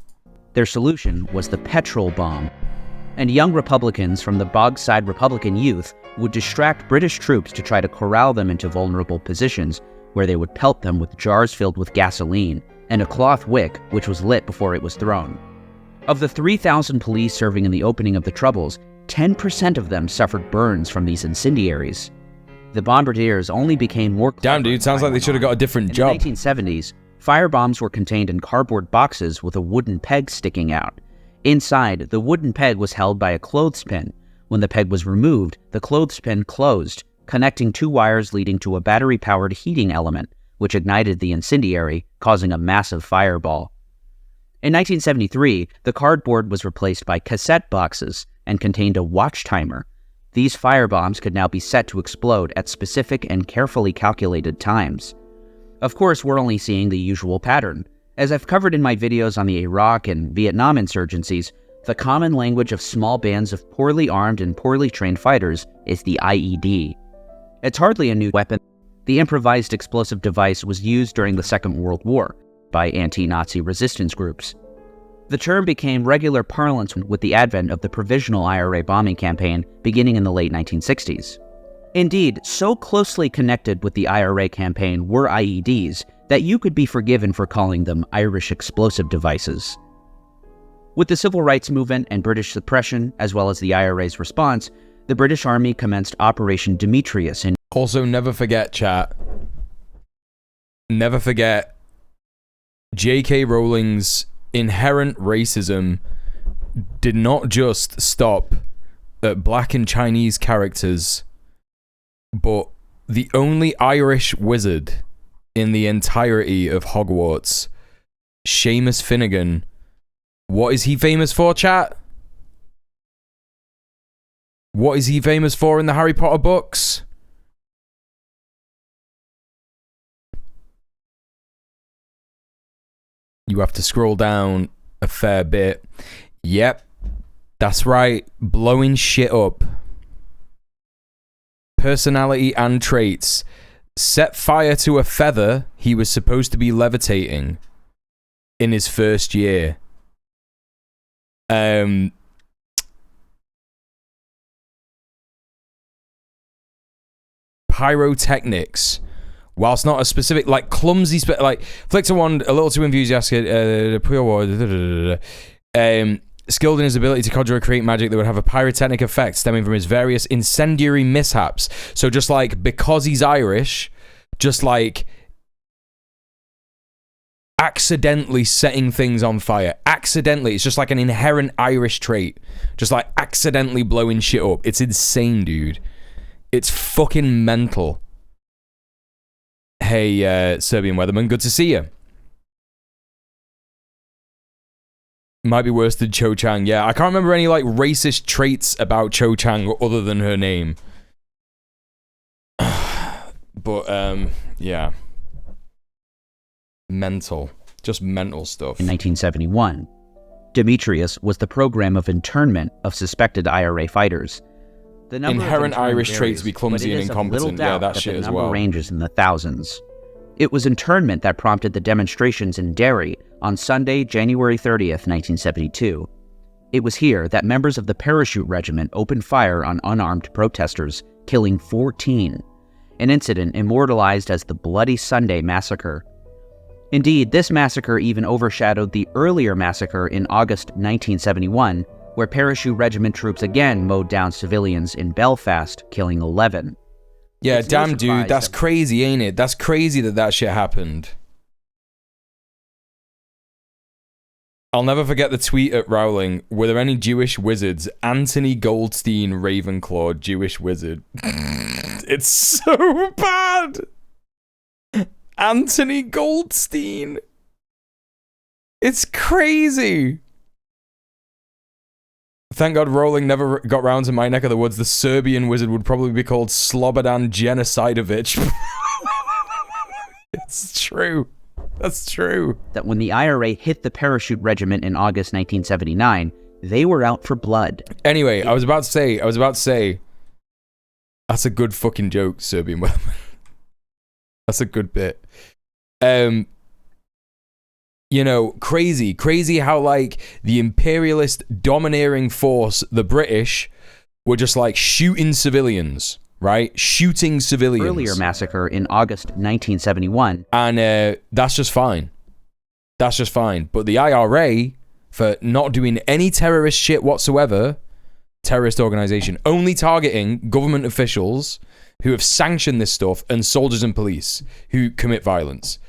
Their solution was the petrol bomb. And young Republicans from the Bogside Republican Youth would distract British troops to try to corral them into vulnerable positions, where they would pelt them with jars filled with gasoline and a cloth wick which was lit before it was thrown. Of the 3,000 police serving in the opening of the Troubles, 10% of them suffered burns from these incendiaries. The bombardiers only became more clever. Damn, dude, sounds like they should have got a different job. In the 1970s, firebombs were contained in cardboard boxes with a wooden peg sticking out. Inside, the wooden peg was held by a clothespin. When the peg was removed, the clothespin closed, connecting two wires leading to a battery-powered heating element, which ignited the incendiary, causing a massive fireball. In 1973, the cardboard was replaced by cassette boxes and contained a watch timer. These firebombs could now be set to explode at specific and carefully calculated times. Of course, we're only seeing the usual pattern. As I've covered in my videos on the Iraq and Vietnam insurgencies, the common language of small bands of poorly armed and poorly trained fighters is the IED. It's hardly a new weapon. The improvised explosive device was used during the Second World War by anti-Nazi resistance groups. The term became regular parlance with the advent of the provisional IRA bombing campaign beginning in the late 1960s. Indeed, so closely connected with the IRA campaign were IEDs that you could be forgiven for calling them Irish explosive devices. With the civil rights movement and British suppression, as well as the IRA's response, the British Army commenced Operation Demetrius in... Also, never forget, chat. Never forget J.K. Rowling's inherent racism did not just stop at black and Chinese characters, but the only Irish wizard in the entirety of Hogwarts, Seamus Finnegan. What is he famous for, chat? What is he famous for in the Harry Potter books? You have to scroll down a fair bit. Yep, that's right. Blowing shit up. Personality and traits. Set fire to a feather he was supposed to be levitating in his first year. Pyrotechnics. Whilst not a specific, like, clumsy, like, flicked a wand, a little too enthusiastic, skilled in his ability to conjure or create magic that would have a pyrotechnic effect stemming from his various incendiary mishaps. So just, like, because he's Irish, just, like, accidentally setting things on fire. Accidentally. It's just, like, an inherent Irish trait. Just, like, accidentally blowing shit up. It's insane, dude. It's fucking mental. Hey, Serbian Weatherman, good to see you. Might be worse than Cho Chang. Yeah, I can't remember any, like, racist traits about Cho Chang other than her name. But, yeah. Mental. Just mental stuff. In 1971, Demetrius was the program of internment of suspected IRA fighters. The number inherent of Irish varies, traits to be clumsy and incompetent. Yeah, that shit as well. Ranges in the thousands. It was internment that prompted the demonstrations in Derry on Sunday, January 30th, 1972. It was here that members of the Parachute Regiment opened fire on unarmed protesters, killing 14, an incident immortalized as the Bloody Sunday Massacre. Indeed, this massacre even overshadowed the earlier massacre in August 1971, where Parachute Regiment troops again mowed down civilians in Belfast, killing 11. Yeah, damn, dude, that's crazy, ain't it? That's crazy that shit happened. I'll never forget the tweet at Rowling. Were there any Jewish wizards? Anthony Goldstein, Ravenclaw, Jewish wizard. It's so bad. Anthony Goldstein. It's crazy. Thank God Rowling never got round to my neck of the woods. The Serbian wizard would probably be called Slobodan Genocidovich. It's true. That's true. That when the IRA hit the parachute regiment in August 1979, they were out for blood. Anyway, I was about to say, that's a good fucking joke, Serbian women. That's a good bit. You know, crazy how, like, the imperialist domineering force, the British, were just, like, shooting civilians, right? Shooting civilians. Earlier massacre in August 1971. And that's just fine. That's just fine. But the IRA, for not doing any terrorist shit whatsoever, terrorist organization, only targeting government officials who have sanctioned this stuff and soldiers and police who commit violence.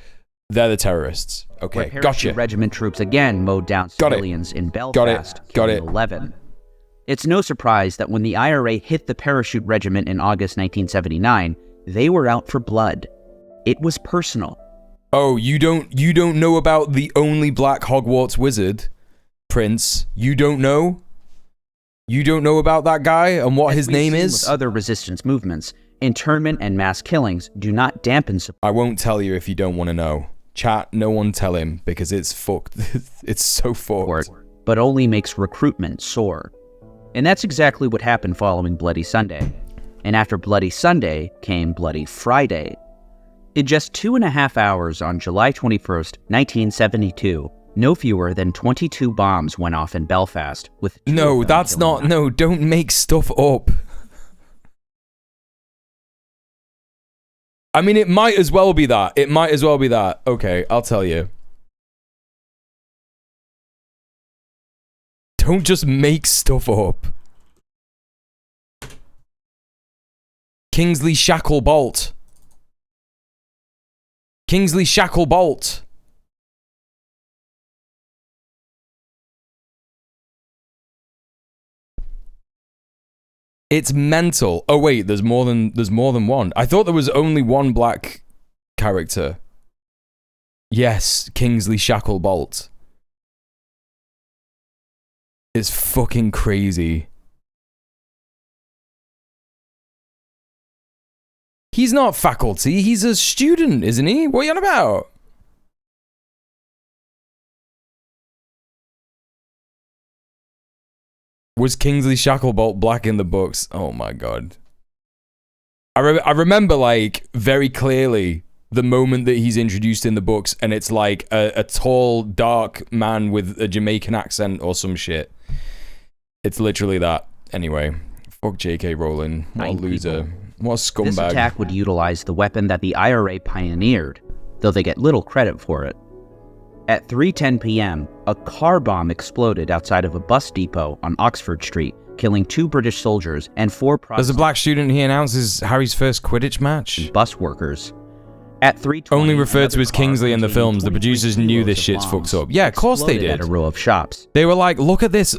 They're the terrorists. Okay, gotcha. Regiment troops again mowed down civilians in Belfast, killing 11. It's no surprise that when the IRA hit the parachute regiment in August 1979, they were out for blood. It was personal. Oh, you don't know about the only black Hogwarts wizard, Prince? You don't know? You don't know about that guy and what his name is? With other resistance movements, internment and mass killings do not dampen support. I won't tell you if you don't want to know. Chat, no one tell him, because it's fucked. It's so fucked. But only makes recruitment soar. And that's exactly what happened following Bloody Sunday. And after Bloody Sunday came Bloody Friday. In just 2.5 hours on July 21st, 1972, no fewer than 22 bombs went off in Belfast. No, that's not... No, don't make stuff up. I mean, it might as well be that. It might as well be that. Okay, I'll tell you. Don't just make stuff up. Kingsley Shacklebolt. Kingsley Shacklebolt. It's mental. Oh wait, there's more than one. I thought there was only one black character. Yes, Kingsley Shacklebolt. It's fucking crazy. He's not faculty, he's a student, isn't he? What are you on about? Was Kingsley Shacklebolt black in the books? Oh my god. I remember, like, very clearly the moment that he's introduced in the books, and it's like a tall, dark man with a Jamaican accent or some shit. It's literally that. Anyway, fuck J.K. Rowling. What a loser. What a scumbag. This attack would utilize the weapon that the IRA pioneered, though they get little credit for it. At 3:10 p.m., a car bomb exploded outside of a bus depot on Oxford Street, killing 2 British soldiers and 4 There's a black student, he announces Harry's first Quidditch match. Bus workers. At 3:20, only referred to as Kingsley in the films. The producers knew this shit's fucked up. Yeah, of course they did. At a row of shops. They were like, look at this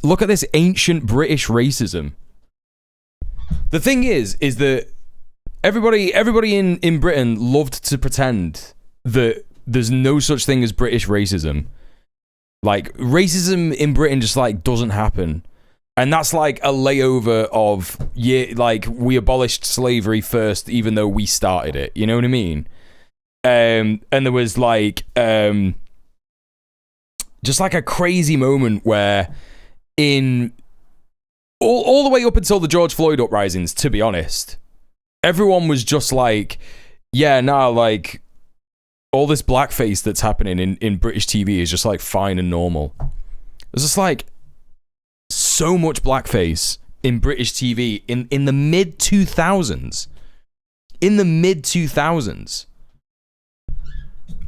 ancient British racism. The thing is that everybody in Britain loved to pretend that there's no such thing as British racism. Like, racism in Britain just, like, doesn't happen. And that's, like, a layover of, yeah, like, we abolished slavery first, even though we started it. You know what I mean? And there was, like, just, like, a crazy moment where in... All the way up until the George Floyd uprisings, to be honest, everyone was just like, yeah, nah, like... all this blackface that's happening in British TV is just like fine and normal. There's just like so much blackface in British TV in the mid 2000s. In the mid 2000s.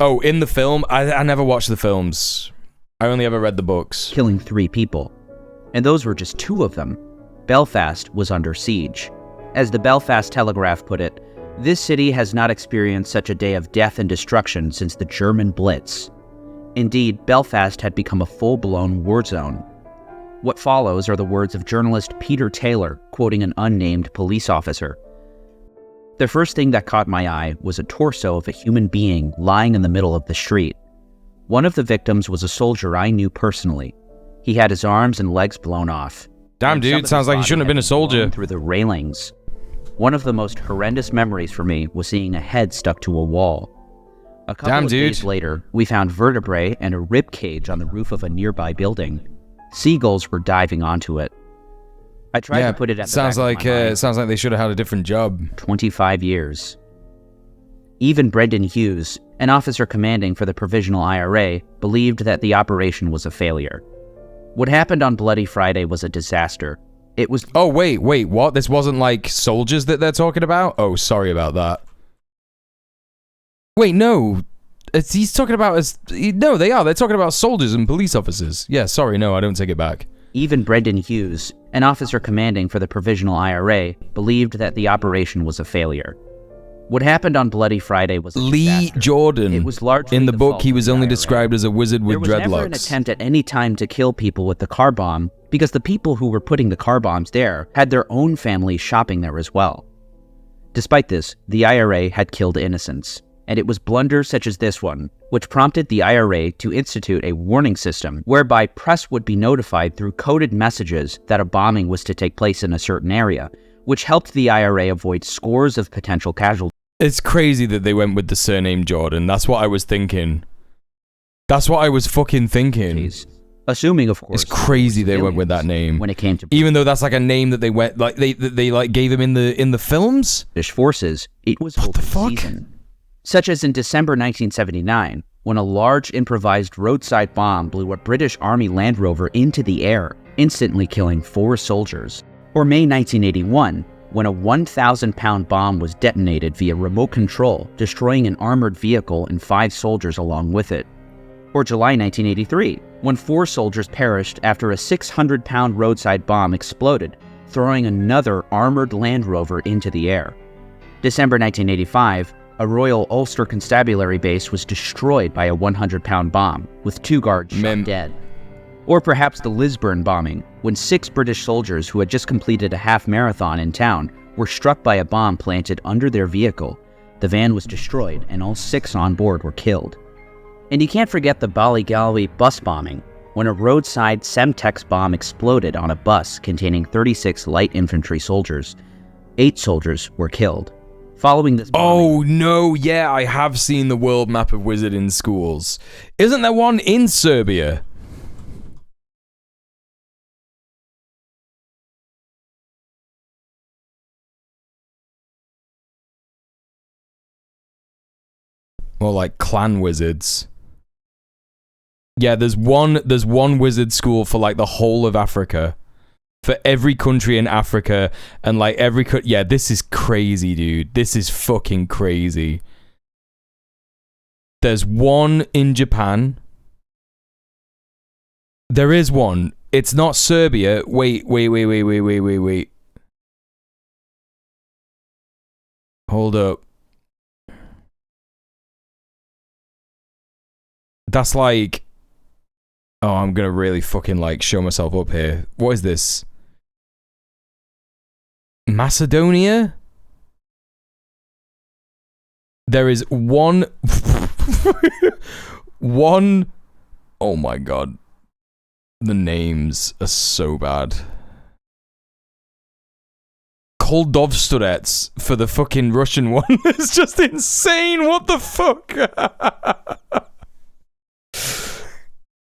Oh, in the film? I never watched the films. I only ever read the books. Killing 3 people. And those were just 2 of them. Belfast was under siege. As the Belfast Telegraph put it, this city has not experienced such a day of death and destruction since the German Blitz. Indeed, Belfast had become a full-blown war zone. What follows are the words of journalist Peter Taylor, quoting an unnamed police officer. The first thing that caught my eye was a torso of a human being lying in the middle of the street. One of the victims was a soldier I knew personally. He had his arms and legs blown off. Damn, And some dude, of sounds his like he body shouldn't have had been a soldier. blown through the railings. One of the most horrendous memories for me was seeing a head stuck to a wall. A couple of days later, we found vertebrae and a rib cage on the roof of a nearby building. Seagulls were diving onto it. I tried to put it at the sounds back like of my mind. sounds like they should have had a different job. 25 years. Even Brendan Hughes, an officer commanding for the Provisional IRA, believed that the operation was a failure. What happened on Bloody Friday was a disaster. It was... Oh, wait, what? This wasn't like soldiers that they're talking about? Oh, sorry about that. Wait, no. He's talking about... No, they are. They're talking about soldiers and police officers. Yeah, sorry, no, I don't take it back. Even Brendan Hughes, an officer commanding for the Provisional IRA, believed that the operation was a failure. What happened on Bloody Friday was a Lee disaster. Jordan. It was largely in the book, fault he of was the only IRA. described as a wizard with There was dreadlocks. never an attempt at any time to kill people with the car bomb, because the people who were putting the car bombs there had their own families shopping there as well. Despite this, the IRA had killed innocents, and it was blunders such as this one which prompted the IRA to institute a warning system whereby press would be notified through coded messages that a bombing was to take place in a certain area, which helped the IRA avoid scores of potential casualties. It's crazy that they went with the surname Jordan. That's what I was thinking. That's what I was fucking thinking. Assuming, of course, it's crazy they went with that name. When it came to even though that's like a name that they went like they like gave him in the films. British forces, it was what the fuck? Season. Such as in December 1979, when a large improvised roadside bomb blew a British Army Land Rover into the air, instantly killing 4 soldiers. Or May 1981, when a 1,000-pound bomb was detonated via remote control, destroying an armored vehicle and 5 soldiers along with it. Or July 1983, when 4 soldiers perished after a 600-pound roadside bomb exploded, throwing another armored Land Rover into the air. December 1985, a Royal Ulster Constabulary base was destroyed by a 100-pound bomb, with 2 guards shot dead. Or perhaps the Lisburn bombing, when 6 British soldiers who had just completed a half-marathon in town were struck by a bomb planted under their vehicle. The van was destroyed, and all 6 on board were killed. And you can't forget the Ballygalway bus bombing, when a roadside Semtex bomb exploded on a bus containing 36 light infantry soldiers. 8 soldiers were killed. Following this bombing... Oh, no, yeah, I have seen the world map of Wizard in schools. Isn't there one in Serbia? Or like clan wizards. Yeah, there's one wizard school for like the whole of Africa. For every country in Africa, and like every yeah, this is crazy, dude. This is fucking crazy. There's one in Japan. There is one. It's not Serbia. Wait. Hold up. That's like... Oh, I'm gonna really fucking like show myself up here. What is this? Macedonia? There is one... one... Oh my god. The names are so bad. Koldovstorets for the fucking Russian one. It's just insane. What the fuck?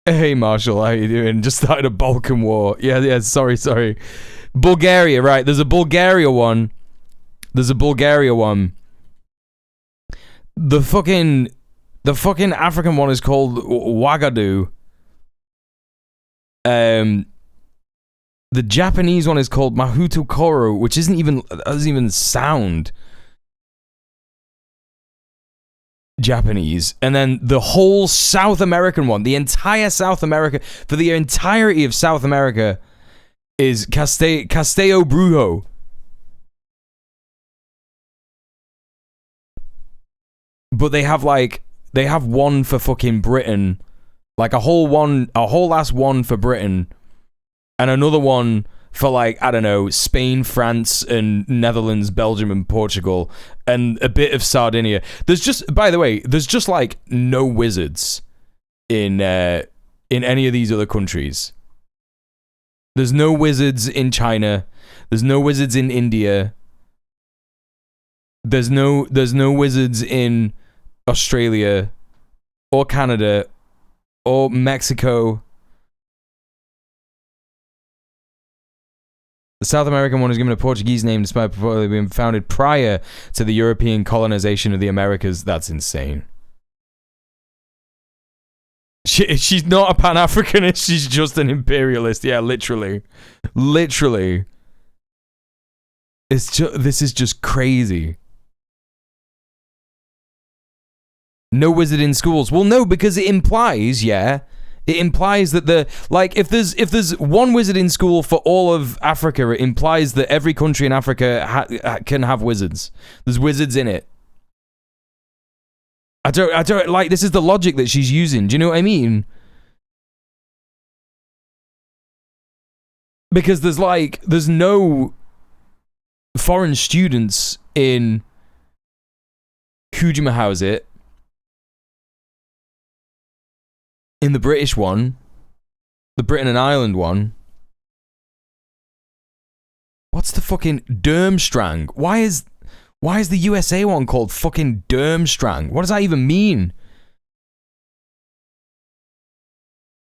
Hey Marshall, how you doing? Just started a Balkan war. Yeah, sorry. Bulgaria, right. There's a Bulgaria one. The fucking African one is called Wagadu. The Japanese one is called Mahutu Koro, which doesn't even sound Japanese. And then the whole South American one, the entire South America, for the entirety of South America, is Castello Brujo. But they have one for fucking Britain, like a whole last one for Britain, and another one for like, I don't know, Spain, France, and Netherlands, Belgium, and Portugal, and a bit of Sardinia. There's just, by the way, like no wizards in any of these other countries. There's no wizards in China. There's no wizards in India. There's no wizards in Australia or Canada or Mexico. The South American one is given a Portuguese name despite probably being founded prior to the European colonization of the Americas. That's insane. She's not a Pan-Africanist, she's just an imperialist. Yeah, literally. Literally. This is just crazy. No wizard in schools. Well, no, because it implies, it implies that if there's one wizard in school for all of Africa, it implies that every country in Africa can have wizards. There's wizards in it. I don't like, this is the logic that she's using. Do you know what I mean? Because there's no foreign students in Hujima, in the British one, the Britain and Ireland one. What's the fucking Durmstrang? Why is the USA one called fucking Durmstrang? What does that even mean?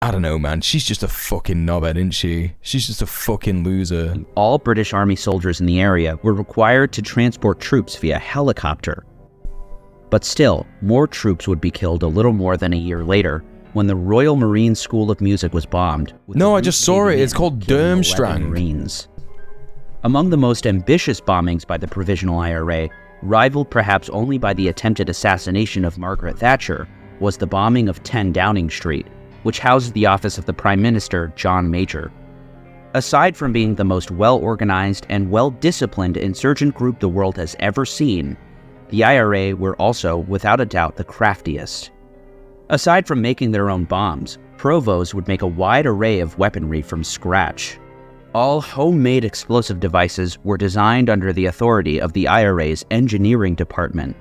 I don't know, man. She's just a fucking knobhead, isn't she? She's just a fucking loser. All British Army soldiers in the area were required to transport troops via helicopter. But still, more troops would be killed a little more than a year later when the Royal Marine School of Music was bombed. No, I just saw it. It's called Durmstrang. Marines. Among the most ambitious bombings by the Provisional IRA, rivaled perhaps only by the attempted assassination of Margaret Thatcher, was the bombing of 10 Downing Street, which housed the office of the Prime Minister, John Major. Aside from being the most well-organized and well-disciplined insurgent group the world has ever seen, the IRA were also, without a doubt, the craftiest. Aside from making their own bombs, provos would make a wide array of weaponry from scratch. All homemade explosive devices were designed under the authority of the IRA's engineering department.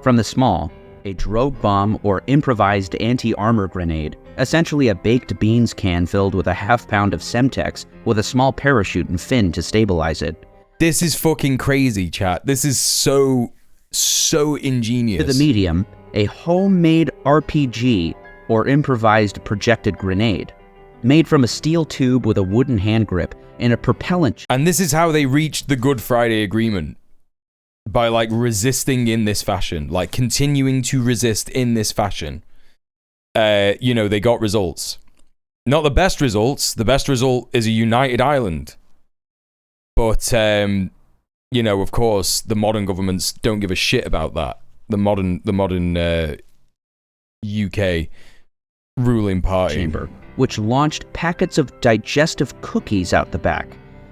From the small, a drogue bomb or improvised anti-armor grenade, essentially a baked beans can filled with a half-pound of Semtex with a small parachute and fin to stabilize it. This is fucking crazy, chat. This is so ingenious. To the medium, a homemade RPG or improvised projected grenade, made from a steel tube with a wooden hand grip and a propellant. And this is how they reached the Good Friday Agreement. By resisting in this fashion, continuing to resist in this fashion. They got results. Not the best results. The best result is a united Ireland. But, of course, the modern governments don't give a shit about that. The modern UK ruling party. Chamber, which launched packets of digestive cookies out the back.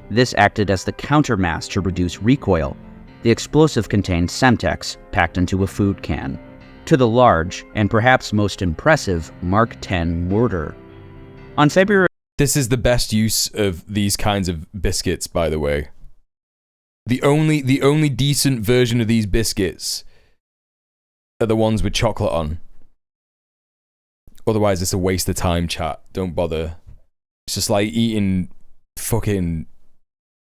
This acted as the countermass to reduce recoil. The explosive contained Semtex, packed into a food can. To the large, and perhaps most impressive, Mark X mortar. On February... This is the best use of these kinds of biscuits, by the way. The only decent version of these biscuits are the ones with chocolate on. Otherwise, it's a waste of time, chat. Don't bother. It's just like eating fucking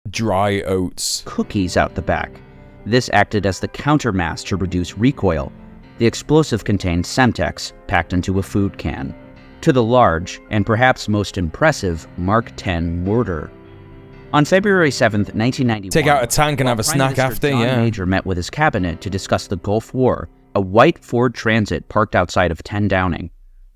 dry oats. Cookies out the back. This acted as the countermass to reduce recoil. The explosive contained Semtex, packed into a food can. To the large, and perhaps most impressive, Mark X mortar. On February 7th, 1991... Take out a tank and have a snack after, John Major met with his cabinet to discuss the Gulf War. A white Ford Transit parked outside of 10 Downing.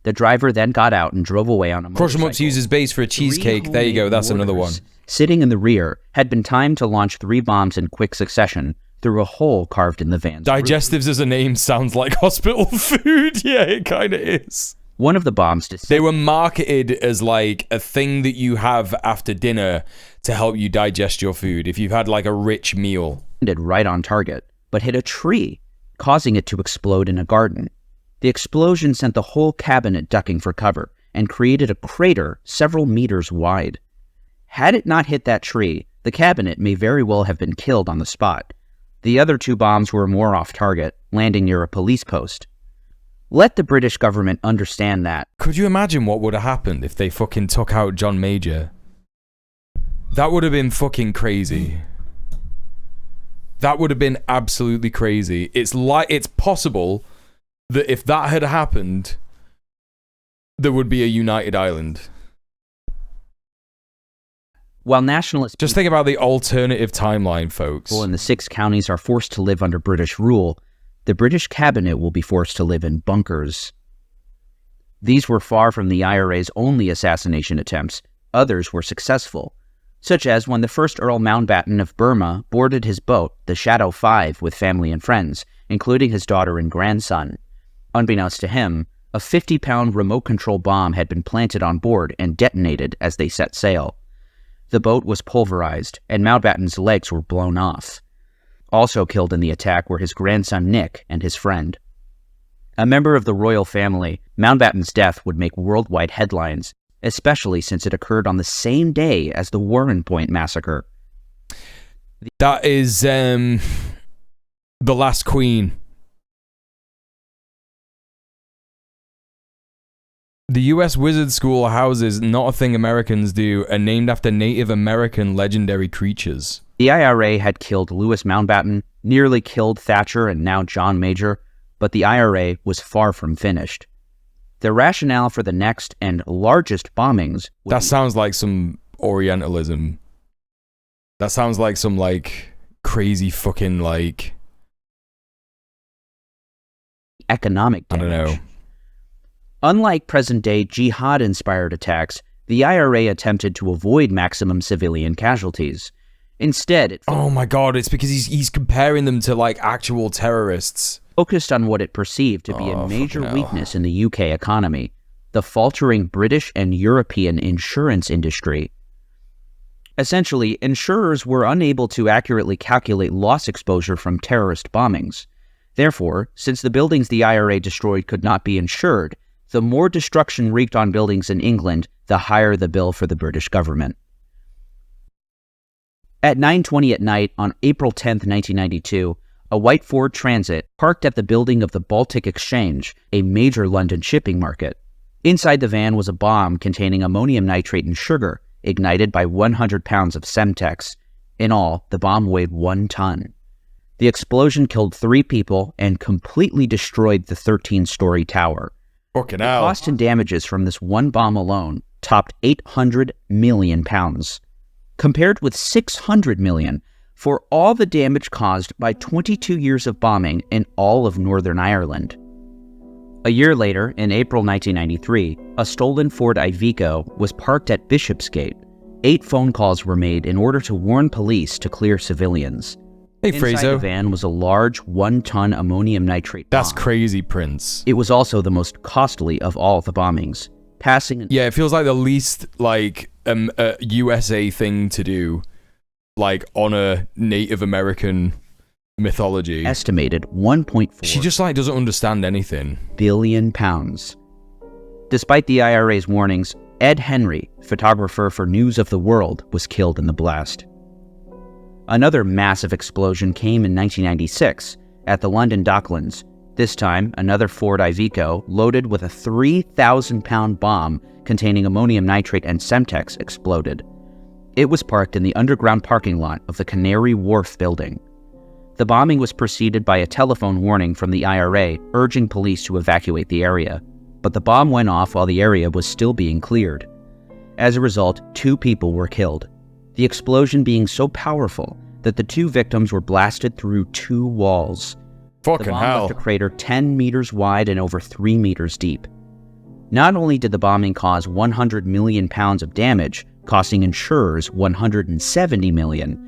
The driver then got out and drove away on a motorcycle. Crush 'em up to use his base for a cheesecake. There you go, that's another one. Sitting in the rear, had been timed to launch 3 bombs in quick succession through a hole carved in the van's Digestives as a name sounds like hospital food. Yeah, it kind of is. One of the bombs... They were marketed as a thing that you have after dinner to help you digest your food if you've had a rich meal. Right on target, but hit a tree, causing it to explode in a garden. The explosion sent the whole cabinet ducking for cover and created a crater several meters wide. Had it not hit that tree, the cabinet may very well have been killed on the spot. The other 2 bombs were more off target, landing near a police post. Let the British government understand that. Could you imagine what would have happened if they fucking took out John Major? That would have been fucking crazy. That would have been absolutely crazy. It's possible that if that had happened, there would be a united Ireland. While nationalists... Just think about the alternative timeline, folks. ...people in the 6 counties are forced to live under British rule, the British cabinet will be forced to live in bunkers. These were far from the IRA's only assassination attempts. Others were successful, such as when the first Earl Mountbatten of Burma boarded his boat, the Shadow 5, with family and friends, including his daughter and grandson. Unbeknownst to him, a 50-pound remote-control bomb had been planted on board and detonated as they set sail. The boat was pulverized, and Mountbatten's legs were blown off. Also killed in the attack were his grandson Nick and his friend. A member of the royal family, Mountbatten's death would make worldwide headlines, especially since it occurred on the same day as the Warren Point massacre. That is The Last Queen. The U.S. Wizard School houses Not a Thing Americans Do are named after Native American legendary creatures. The IRA had killed Louis Mountbatten, nearly killed Thatcher and now John Major, but the IRA was far from finished. The rationale for the next and largest bombings... That sounds like some Orientalism. That sounds like some, like, crazy fucking, like... economic damage. I don't know. Unlike present-day jihad-inspired attacks, the IRA attempted to avoid maximum civilian casualties. Instead, it oh my god, it's because he's comparing them to, like, actual terrorists. Focused on what it perceived to be a major weakness in the UK economy, the faltering British and European insurance industry. Essentially, insurers were unable to accurately calculate loss exposure from terrorist bombings. Therefore, since the buildings the IRA destroyed could not be insured, the more destruction wreaked on buildings in England, the higher the bill for the British government. At 9:20 at night on April 10, 1992, a white Ford Transit parked at the building of the Baltic Exchange, a major London shipping market. Inside the van was a bomb containing ammonium nitrate and sugar, ignited by 100 pounds of Semtex. In all, the bomb weighed 1 ton. The explosion killed 3 people and completely destroyed the 13-story tower. Fucking The hell. cost and damages from this one bomb alone topped £800 million, compared with $600 million for all the damage caused by 22 years of bombing in all of Northern Ireland. A year later, in April 1993, a stolen Ford Iveco was parked at Bishopsgate. 8 phone calls were made in order to warn police to clear civilians. Hey, Inside Frazo. the van was a large 1-ton ammonium nitrate bomb. That's crazy, Prince. It was also the most costly of all the bombings, passing... Yeah, it feels like the least, like, USA thing to do, like, on a Native American mythology. Estimated 1.4... She just, like, doesn't understand anything. ...billion pounds. Despite the IRA's warnings, Ed Henry, photographer for News of the World, was killed in the blast. Another massive explosion came in 1996 at the London Docklands. This time, another Ford Iveco, loaded with a 3,000-pound bomb containing ammonium nitrate and Semtex, exploded. It was parked in the underground parking lot of the Canary Wharf building. The bombing was preceded by a telephone warning from the IRA urging police to evacuate the area, but the bomb went off while the area was still being cleared. As a result, 2 people were killed, the explosion being so powerful that the 2 victims were blasted through 2 walls. Fucking the bomb hell. left a crater 10 meters wide and over 3 meters deep. Not only did the bombing cause 100 million pounds of damage, costing insurers 170 million,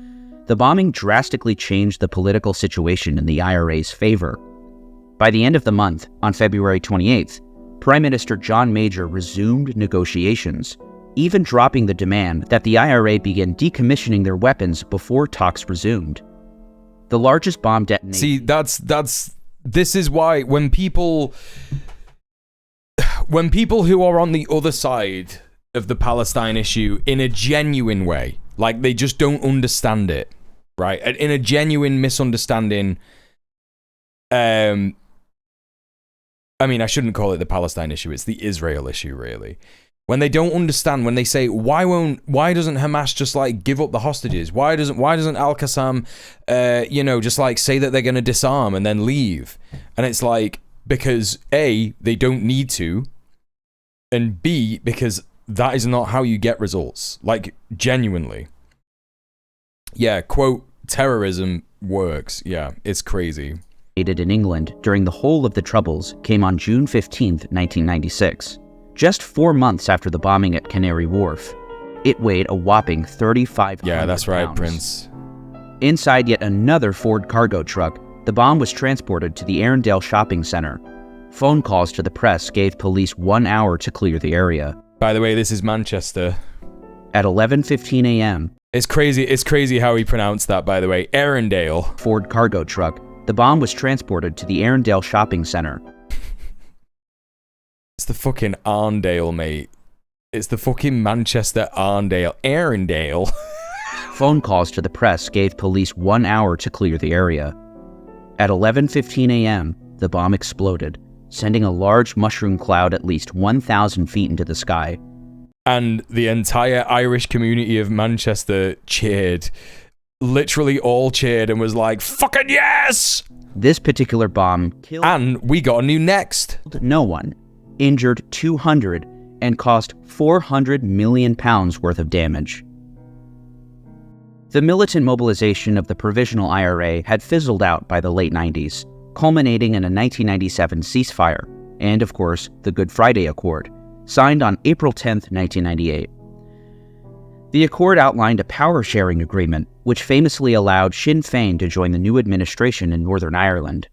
the bombing drastically changed the political situation in the IRA's favor. By the end of the month, on February 28th, Prime Minister John Major resumed negotiations, even dropping the demand that the IRA begin decommissioning their weapons before talks resumed. The largest bomb detonation... See, this is why when people who are on the other side of the Palestine issue in a genuine way, like they just don't understand it, right? In a genuine misunderstanding, I mean, I shouldn't call it the Palestine issue, it's the Israel issue, really. When they don't understand, when they say, why doesn't Hamas just like give up the hostages? Why doesn't Al-Qassam, just like say that they're going to disarm and then leave? And it's like, because A, they don't need to, and B, because that is not how you get results. Like, genuinely. Yeah, quote, terrorism works. Yeah, it's crazy. In England during the whole of the Troubles came on June 15th, 1996. Just 4 months after the bombing at Canary Wharf. It weighed a whopping 3,500 Yeah, that's right, pounds. Prince. Inside yet another Ford cargo truck, the bomb was transported to the Arundel shopping center. Phone calls to the press gave police 1 hour to clear the area. By the way, this is Manchester. At 11:15 a.m. It's crazy how he pronounced that, by the way. Arundel. Ford cargo truck. The bomb was transported to the Arundel shopping center. It's the fucking Arndale, mate. It's the fucking Manchester Arndale. Arundel. Phone calls to the press gave police 1 hour to clear the area. At 11:15 a.m., the bomb exploded, sending a large mushroom cloud at least 1,000 feet into the sky. And the entire Irish community of Manchester cheered. Literally all cheered and was like, fucking yes! This particular bomb killed... And we got a new next. No one. Injured 200 and cost £400 million worth of damage. The militant mobilization of the Provisional IRA had fizzled out by the late 90s, culminating in a 1997 ceasefire, and of course, the Good Friday Accord, signed on April 10, 1998. The accord outlined a power-sharing agreement, which famously allowed Sinn Féin to join the new administration in Northern Ireland.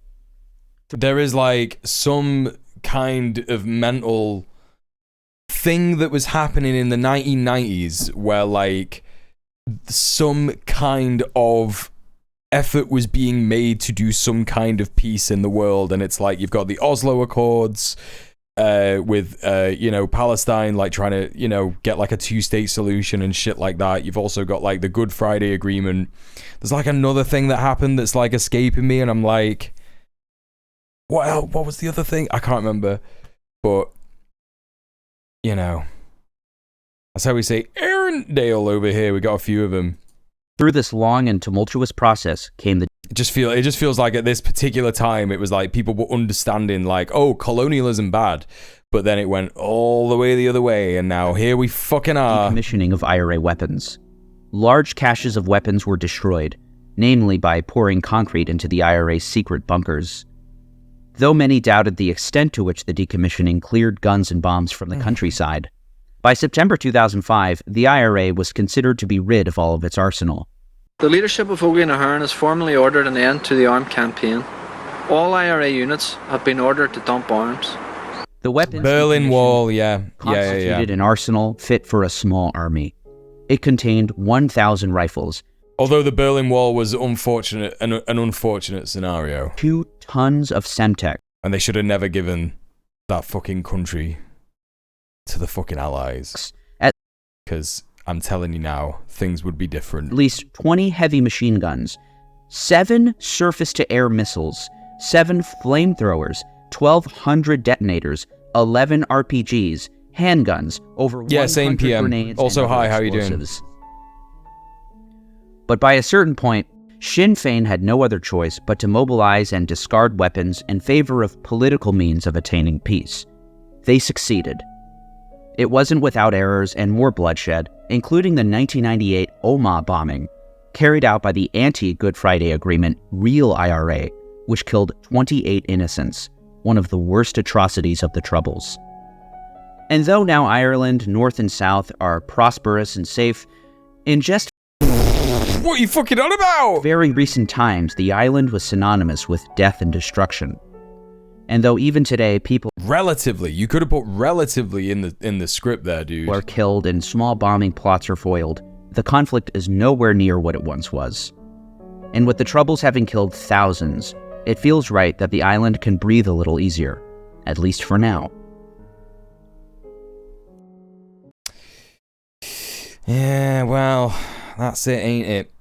There is like some kind of mental thing that was happening in the 1990s where like some kind of effort was being made to do some kind of peace in the world, and it's like you've got the Oslo Accords with Palestine like trying to get like a two-state solution and shit like that. You've also got like the Good Friday Agreement. There's like another thing that happened that's like escaping me, and I'm like, what was the other thing? I can't remember. But that's how we say Arundel over here. We got a few of them. Through this long and tumultuous process came the... It just feels like at this particular time, it was like people were understanding like, oh, colonialism bad. But then it went all the way the other way, and now here we fucking are. Decommissioning of IRA weapons. Large caches of weapons were destroyed, namely by pouring concrete into the IRA's secret bunkers. Though many doubted the extent to which the decommissioning cleared guns and bombs from the countryside, by September 2005, the IRA was considered to be rid of all of its arsenal. The leadership of Ogie and Ahern has formally ordered an end to the armed campaign. All IRA units have been ordered to dump arms. The weapons Berlin Wall, constituted an arsenal fit for a small army. It contained 1,000 rifles. Although the Berlin Wall was an unfortunate scenario. 2 tons of Semtex. And they should have never given that fucking country to the fucking Allies. Because I'm telling you now, things would be different. At least 20 heavy machine guns, 7 surface-to-air missiles, 7 flamethrowers, 1,200 detonators, 11 RPGs, handguns, over 100 same PM. grenades, also, and hi, how you explosives. But by a certain point, Sinn Féin had no other choice but to mobilize and discard weapons in favor of political means of attaining peace. They succeeded. It wasn't without errors and more bloodshed, including the 1998 Omagh bombing, carried out by the anti-Good Friday Agreement Real IRA, which killed 28 innocents, one of the worst atrocities of the Troubles. And though now Ireland, North and South, are prosperous and safe, in just what are you fucking on about? Very recent times, the island was synonymous with death and destruction. And though even today people relatively, you could have put relatively in the script there, dude, are killed and small bombing plots are foiled, the conflict is nowhere near what it once was. And with the Troubles having killed thousands, it feels right that the island can breathe a little easier, at least for now. Yeah, well, that's it, ain't it?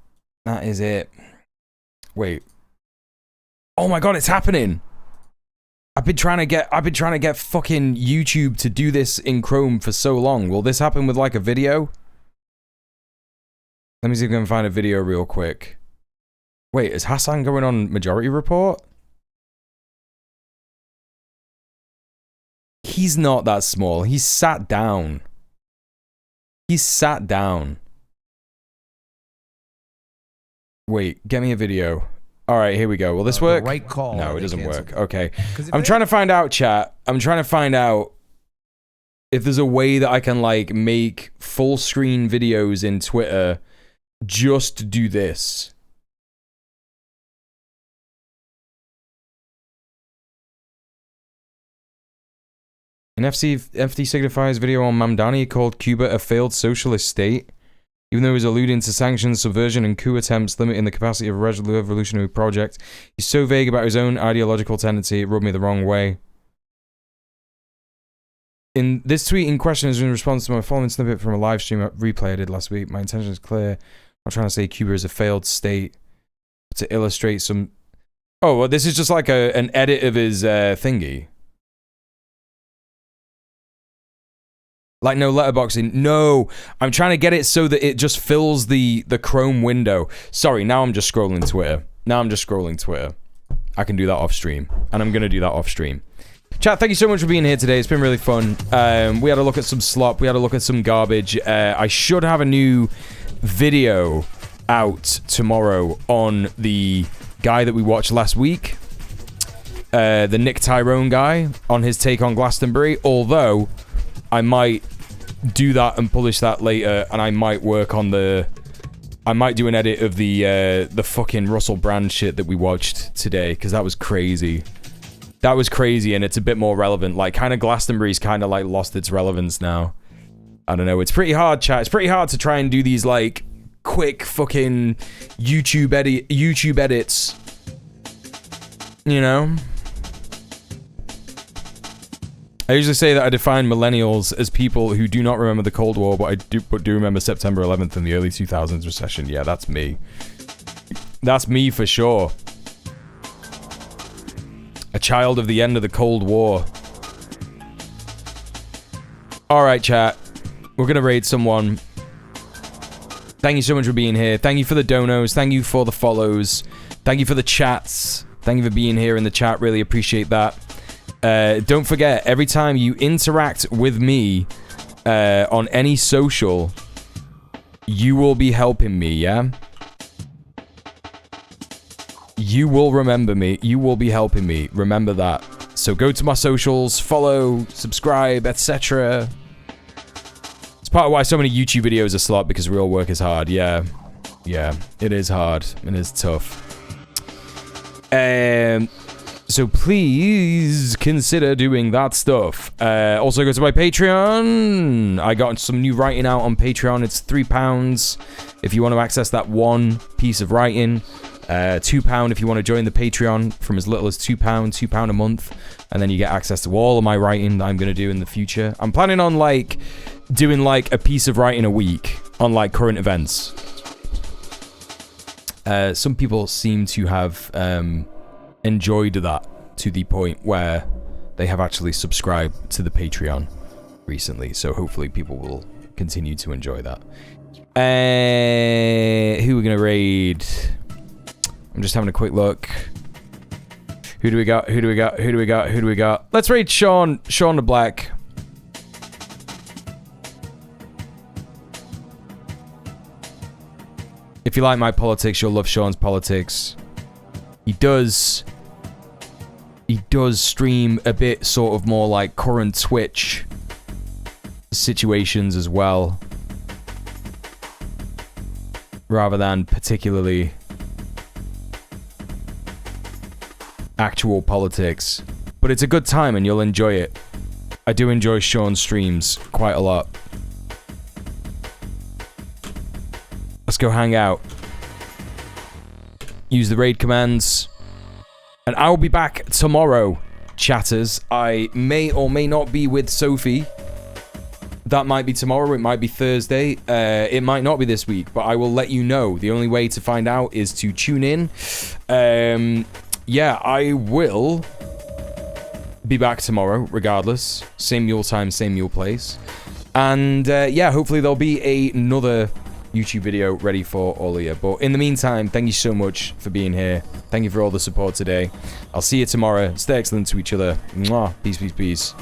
That is it. Wait. Oh my god, it's happening! I've been trying to get fucking YouTube to do this in Chrome for so long. Will this happen with like a video? Let me see if I can find a video real quick. Wait, is Hassan going on Majority Report? He's not that small. He's sat down. He's sat down. Wait, get me a video. All right, here we go. Will this work? Right call. No, it doesn't work. Okay. I'm trying to find out, chat. I'm trying to find out if there's a way that I can like make full screen videos in Twitter just to do this. An FT signifies video on Mamdani called Cuba a failed socialist state. Even though he's alluding to sanctions, subversion, and coup attempts limiting the capacity of a revolutionary project, he's so vague about his own ideological tendency, it rubbed me the wrong way. In this tweet in question is in response to my following snippet from a live stream replay I did last week. My intention is clear. I'm not trying to say Cuba is a failed state, but to illustrate some... Oh, well, this is just like an edit of his thingy. Like no letterboxing. No, I'm trying to get it so that it just fills the Chrome window. Sorry, now I'm just scrolling Twitter. I can do that off stream, and I'm gonna do that off stream. Chat, thank you so much for being here today. It's been really fun. We had a look at some slop. We had a look at some garbage. I should have a new video out tomorrow on the guy that we watched last week, the Nick Tyrone guy, on his take on Glastonbury. Although I might do that and publish that later, and I might work on I might do an edit of the fucking Russel Brand shit that we watched today, because that was crazy. That was crazy, and it's a bit more relevant. Like, kind of Glastonbury's kind of like lost its relevance now. I don't know. It's pretty hard, chat. It's pretty hard to try and do these like quick fucking YouTube edits. You know? I usually say that I define millennials as people who do not remember the Cold War, but do remember September 11th and the early 2000s recession. Yeah, that's me. That's me for sure. A child of the end of the Cold War. Alright, chat. We're gonna raid someone. Thank you so much for being here. Thank you for the donos. Thank you for the follows. Thank you for the chats. Thank you for being here in the chat. Really appreciate that. Don't forget, every time you interact with me on any social, you will be helping me, yeah? You will remember me. You will be helping me. Remember that. So go to my socials, follow, subscribe, etc. It's part of why so many YouTube videos are slop, because real work is hard. Yeah. Yeah, it is hard. It is tough. So please consider doing that stuff. Also go to my Patreon. I got some new writing out on Patreon. It's £3 if you want to access that one piece of writing. £2 if you want to join the Patreon, from as little as £2 a month. And then you get access to all of my writing that I'm going to do in the future. I'm planning on like doing like a piece of writing a week on like current events. Some people seem to have enjoyed that to the point where they have actually subscribed to the Patreon recently, so hopefully people will continue to enjoy that. Who are we gonna raid? I'm just having a quick look. Who do we got? Let's raid Sean the Black. If you like my politics, you'll love Sean's politics. He does stream a bit sort of more like current Twitch situations as well, rather than particularly actual politics. But it's a good time and you'll enjoy it. I do enjoy Sean's streams quite a lot. Let's go hang out. Use the raid commands. And I'll be back tomorrow, chatters. I may or may not be with Sophie. That might be tomorrow, it might be Thursday. It might not be this week, but I will let you know. The only way to find out is to tune in. Yeah, I will be back tomorrow, regardless. Same Mule time, same Mule place. And yeah, hopefully there'll be another YouTube video ready for all of you. But in the meantime, thank you so much for being here. Thank you for all the support today. I'll see you tomorrow. Stay excellent to each other. Mwah. Peace, peace, peace.